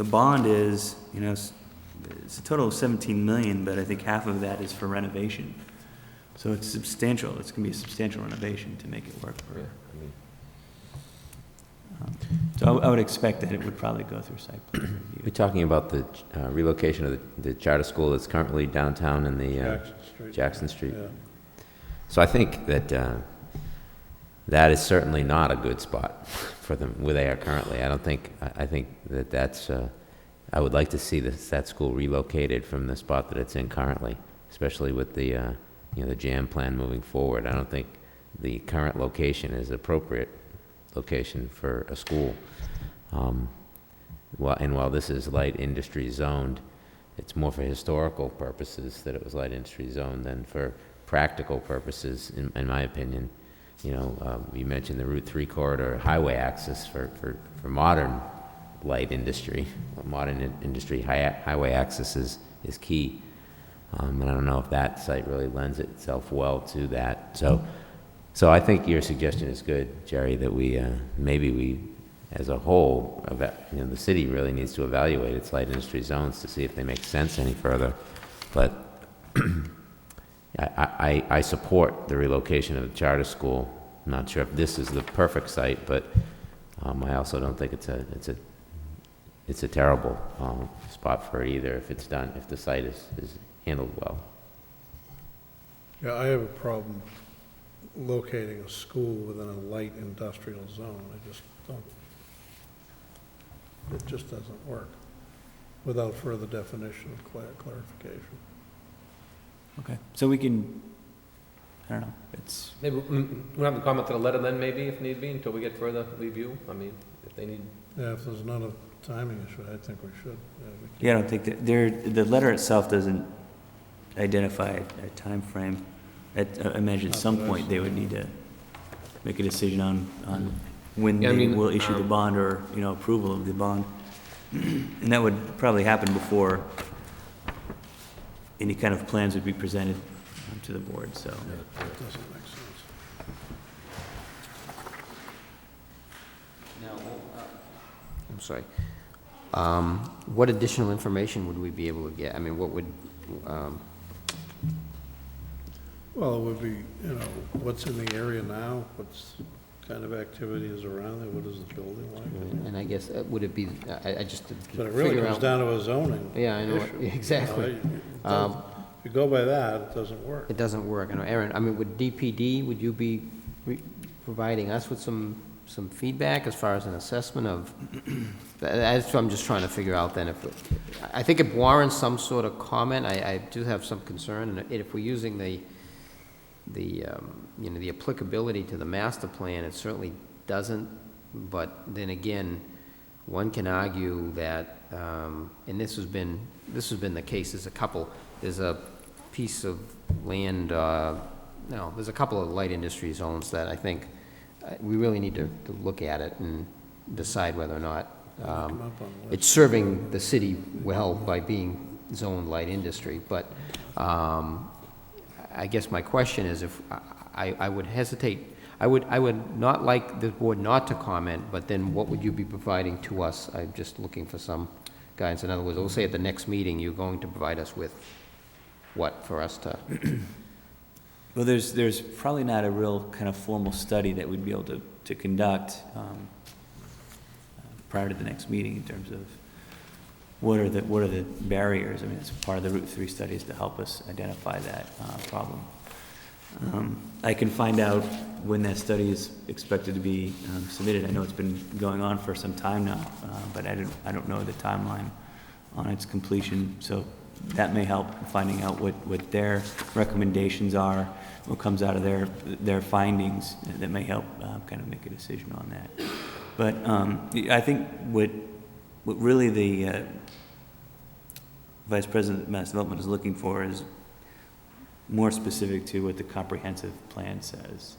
bond is, you know, it's a total of 17 million, but I think half of that is for renovation. So it's substantial. It's going to be a substantial renovation to make it work. Yeah, I mean, So I would expect that it would probably go through site plan review. We're talking about the relocation of the charter school that's currently downtown in the Jackson Street. Jackson Street. Yeah. So I think that that is certainly not a good spot for them where they are currently. I think that that's, I would like to see that school relocated from the spot that it's in currently, especially with the, you know, the jam plan moving forward. I don't think the current location is appropriate location for a school. While this is light industry zoned, it's more for historical purposes that it was light industry zoned than for practical purposes, in my opinion. You know, you mentioned the Route 3 corridor highway access for modern light industry. Modern industry highway access is key. And I don't know if that site really lends itself well to that. So I think your suggestion is good, Jerry, that maybe we, as a whole, you know, the city really needs to evaluate its light industry zones to see if they make sense any further. But I support the relocation of the charter school. I'm not sure if this is the perfect site, but I also don't think it's it's a terrible spot for it either if it's done, if the site is handled well. Yeah, I have a problem locating a school within a light industrial zone. I just don't, it just doesn't work without further definition and clarification. Okay, so we can, I don't know, it's, Maybe we'll have the comment to the letter then, maybe, if need be, until we get further review. I mean, if they need. Yeah, if there's not a timing issue, I think we should. We can- yeah, I don't think that, the letter itself doesn't identify a time frame. I imagine at some point they would need to make a decision on when Yeah, I they mean, will issue the bond or, approval of the bond. And that would probably happen before any kind of plans would be presented to the board, so. That doesn't make sense. I'm sorry. What additional information would we be able to get? I mean, what would, Well, it would be, what's in the area now, what's kind of activity is around there, what is the building like? and I guess, would it be, I just to But it really figure comes out- down to a zoning Yeah, I know, issue. exactly. If you go by that, it doesn't work. It doesn't work. I know, Aaron, I mean, would DPD, would you be providing us with some feedback as far as an assessment of, that's what I'm just trying to figure out then, I think it warrants some sort of comment. I do have some concern, and if we're using the applicability to the master plan, it certainly doesn't, but then again, one can argue that, and this has been the case, there's a piece of land, there's a couple of light industry zones that I think we really need to look at it and decide whether or not it's serving the city well by being zoned light industry, but I guess my question is if I would hesitate, I would not like the board not to comment, but then what would you be providing to us? I'm just looking for some guidance. In other words, we'll say at the next meeting, you're going to provide us with what for us to? Well, there's probably not a real kind of formal study that we'd be able to conduct prior to the next meeting in terms of what are the barriers. I mean, it's part of the Route 3 studies to help us identify that problem. I can find out when that study is expected to be submitted. I know it's been going on for some time now, but I don't know the timeline on its completion, so that may help finding out what their recommendations are, what comes out of their findings. That may help kind of make a decision on that. But I think what really the Vice President of Mass Development is looking for is more specific to what the comprehensive plan says.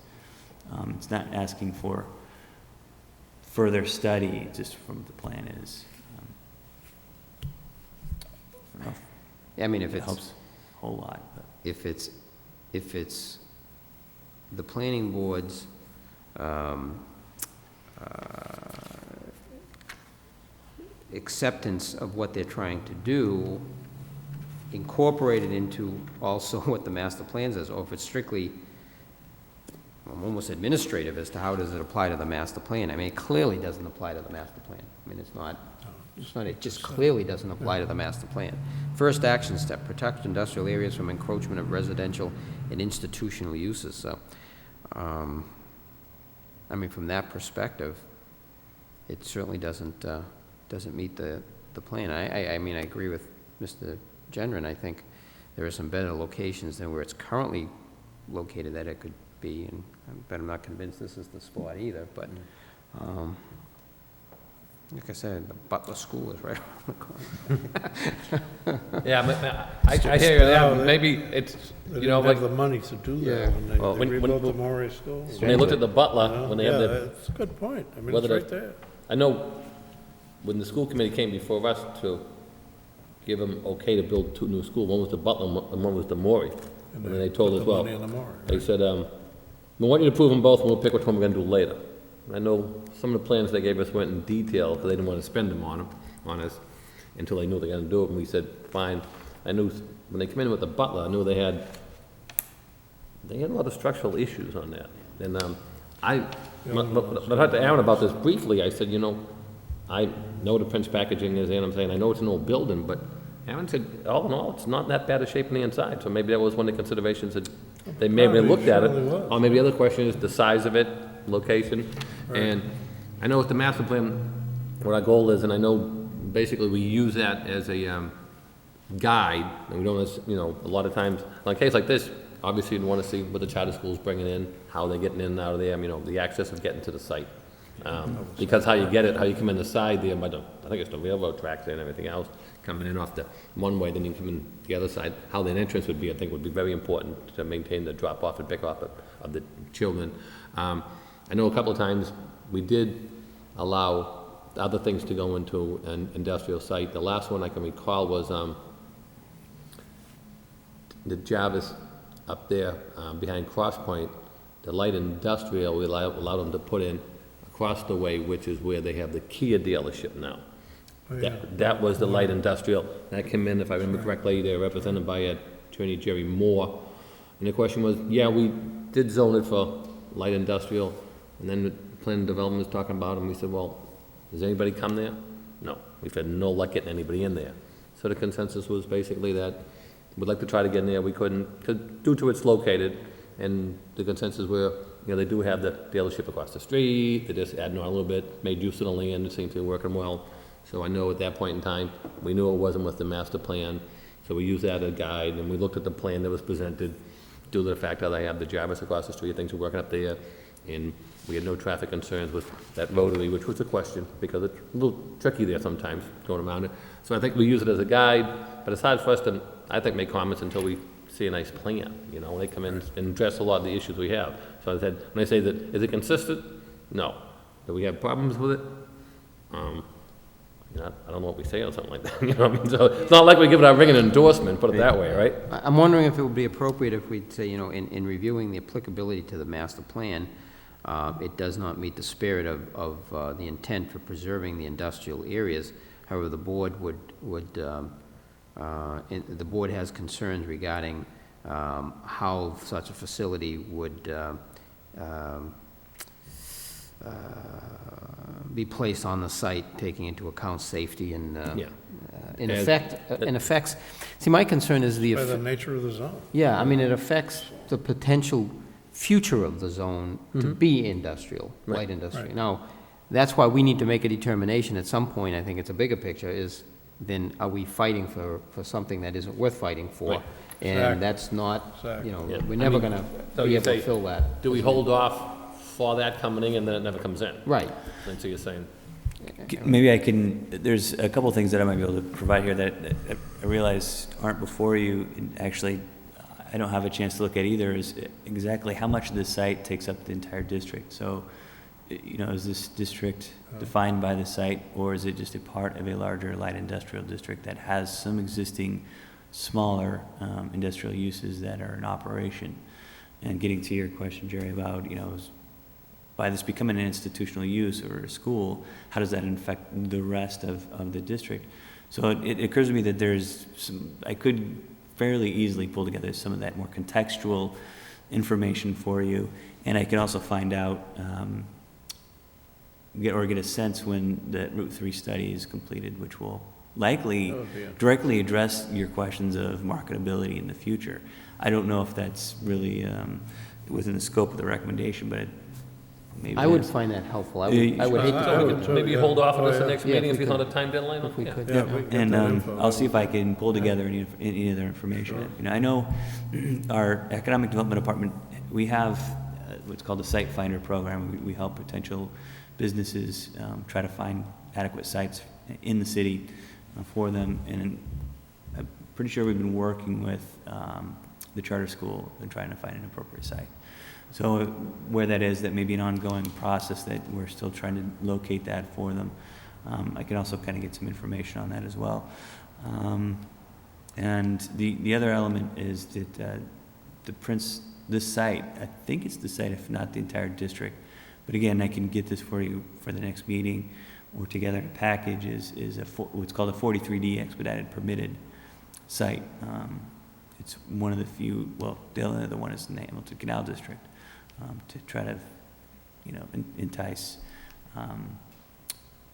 It's not asking for further study just from what the plan is. I don't know I mean, if it it's helps a whole lot. But. If it's the planning board's acceptance of what they're trying to do, incorporated into also what the master plan says, or if it's strictly almost administrative as to how does it apply to the master plan. I mean, it clearly doesn't apply to the master plan. I mean, it just clearly doesn't apply to the master plan. First action step, protect industrial areas from encroachment of residential and institutional uses. So, I mean, from that perspective, it certainly doesn't meet the plan. I mean, I agree with Mr. Gendron. I think there are some better locations than where it's currently located that it could be, but I'm not convinced this is the spot either, but, like I said, the Butler School is right around the corner. Yeah, I hear you there. Maybe it's, They you know, didn't have like, the money to do Yeah. that when Well, they when- rebuilt the when- Maury School. when they looked at the Butler, when they had Yeah, the, it's a good point. I mean, whether it's the- right there. I know when the school committee came before us to give them okay to build two new schools, one was the Butler and one was the Maury. And then they told put us, the well, money in the Maury, they said, we want you to prove them both and we'll pick which one we're gonna do later. And I know some of the plans they gave us went in detail because they didn't want to spend them on us until they knew they were gonna do it. And we said, fine. I knew when they came in with the Butler, I knew they had a lot of structural issues on that. And I talked to Aaron about this briefly. I said, I know the Prince packaging is in, I'm saying, I know it's an old building, but Aaron said, all in all, it's not that bad a shape on the inside, so maybe that was one of the considerations that they maybe Probably looked at it. surely was. Or maybe the other question is the size of it, location. And I know with the master plan, what our goal is, and I know basically we use that as a guide, and we don't, you know, a lot of times, on a case like this, obviously you'd want to see what the charter school's bringing in, how they're getting in and out of there, you know, the access of getting to the site. Because how you get it, how you come in the side there, I think it's the railroad tracks there and everything else, coming in off the one way, then you come in the other side. How the entrance would be, I think, would be very important to maintain the drop-off and pick-off of the children. I know a couple of times we did allow other things to go into an industrial site. The last one I can recall was the Jarvis up there behind Cross Point, the light industrial, we allowed them to put in across the way, which is where they have the Kia dealership now. Oh, yeah. That was the light industrial. That came in, if I remember correctly, they're represented by Attorney Jerry Moore. And the question was, yeah, we did zone it for light industrial, and then the planning development was talking about it, and we said, well, does anybody come there? No. We've had no luck getting anybody in there. So the consensus was basically that we'd like to try to get in there, we couldn't, 'cause due to it's located, and the consensus were, you know, they do have the dealership across the street, they just added on a little bit, made use of the land, it seemed to be working well. So I know at that point in time, we knew it wasn't with the master plan, so we used that as a guide, and we looked at the plan that was presented, due to the fact that I have the Jarvis across the street, things were working up there, and we had no traffic concerns with that rotary, which was a question, because it's a little tricky there sometimes, going around it. So I think we use it as a guide, but it's hard for us to, I think, make comments until we see a nice plan, you know, when they come in and address a lot of the issues we have. So I said, when I say that, is it consistent? No. Do we have problems with it? You know, I don't know what we say or something like that, you know what I mean? So it's not like we give it our ringing endorsement, put it that way, right? I'm wondering if it would be appropriate if we'd say, you know, in reviewing the applicability to the master plan, it does not meet the spirit of the intent for preserving the industrial areas. However, the board the board has concerns regarding how such a facility would be placed on the site, taking into account safety and in effects. See, my concern is By the nature of the zone. Yeah, I mean, it affects the potential future of the zone to be industrial, light industry. Right. Now, that's why we need to make a determination at some point. I think it's a bigger picture, is then are we fighting for something that isn't worth fighting for? Right. And Exactly. that's not, Exactly. you know, Yeah. we're I never mean, gonna so be you able to say, fill that. Do we hold off for that coming in and then it never comes in? Right. And so you're saying, Maybe I can, there's a couple of things that I might be able to provide here that I realize aren't before you. And actually, I don't have a chance to look at either, is exactly how much of this site takes up the entire district. So, you know, is this district defined by the site, or is it just a part of a larger light industrial district that has some existing smaller industrial uses that are in operation? And getting to your question, Jerry, about, you know, by this becoming an institutional use or a school, how does that affect the rest of the district? So it occurs to me that there's some, I could fairly easily pull together some of that more contextual information for you, and I can also find out, get a sense when the Route 3 study is completed, which will likely directly address your questions of marketability in the future. I don't know if that's really within the scope of the recommendation, but maybe I would find that helpful. I would hate to. maybe hold off on this the next Yeah, meeting if if we he's on could. a time deadline? If we could. Yeah, we can get And that info. I'll see if I can pull together any other information. Sure. You know, I know our economic development department, we have what's called the Site Finder program. We help potential businesses try to find adequate sites in the city for them. And I'm pretty sure we've been working with the charter school and trying to find an appropriate site. So where that is, that may be an ongoing process that we're still trying to locate that for them. I can also kind of get some information on that as well. And the other element is that this site, I think it's the site, if not the entire district. But again, I can get this for you for the next meeting, or together in a package, is what's called a 43D expedited permitted site. It's one of the few, well, the other one is in the Hamilton Canal District, to try to, you know, entice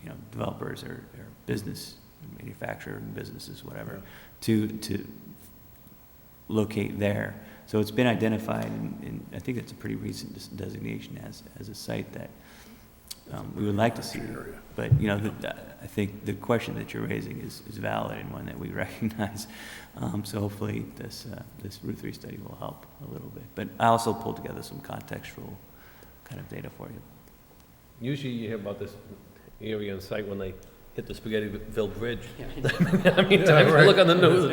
you know, developers or business, manufacturing businesses, whatever, to locate there. So it's been identified, and I think it's a pretty recent designation as a site that we would like to see. But, you know, I think the question that you're raising is valid and one that we recognize. So hopefully this Route 3 study will help a little bit. But I also pulled together some contextual kind of data for you. Usually you hear about this area and site when they hit the Spaghettiville Bridge. I mean, I look on the news.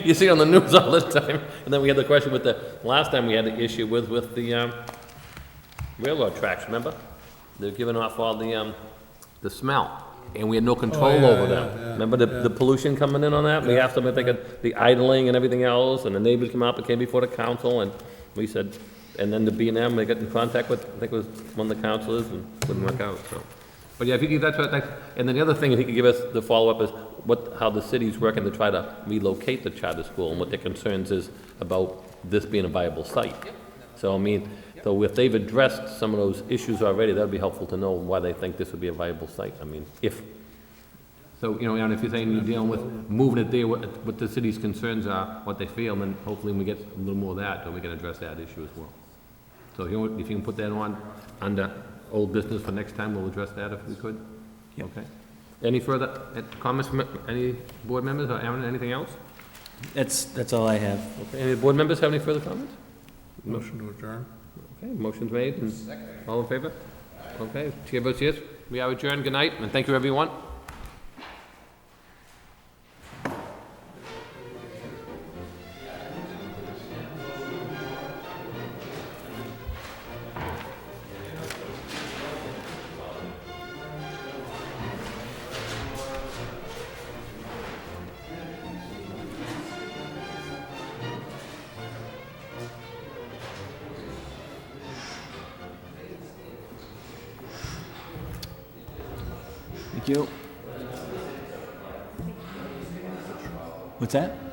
You see it on the news all the time. And then we had the question with last time we had the issue with the railroad tracks, remember? They're giving off all the smell, and we had no control over them. Remember the pollution coming in on that? We asked them if they could, the idling and everything else, and the neighbors came out, and came before the council, and we said, and then the B&M, they got in contact with, I think it was one of the councilors, and couldn't work out, so. But yeah, if you give that to us, and then the other thing, if you could give us the follow-up is how the city's working to try to relocate the charter school, and what their concerns is about this being a viable site. So, I mean, so if they've addressed some of those issues already, that'd be helpful to know why they think this would be a viable site. I mean, so, you know, and if you're saying you're dealing with moving it there, what the city's concerns are, what they feel, then hopefully when we get a little more of that, then we can address that issue as well. So if you can put that on under old business for next time, we'll address that if we could. Okay. Any further comments from any board members, or Aaron, anything else? That's all I have. Okay, any board members have any further comments? Motion to adjourn. Okay, motion's made, and all in favor? Okay, chair votes yes. We are adjourned. Good night, and thank you, everyone. Thank you. What's that?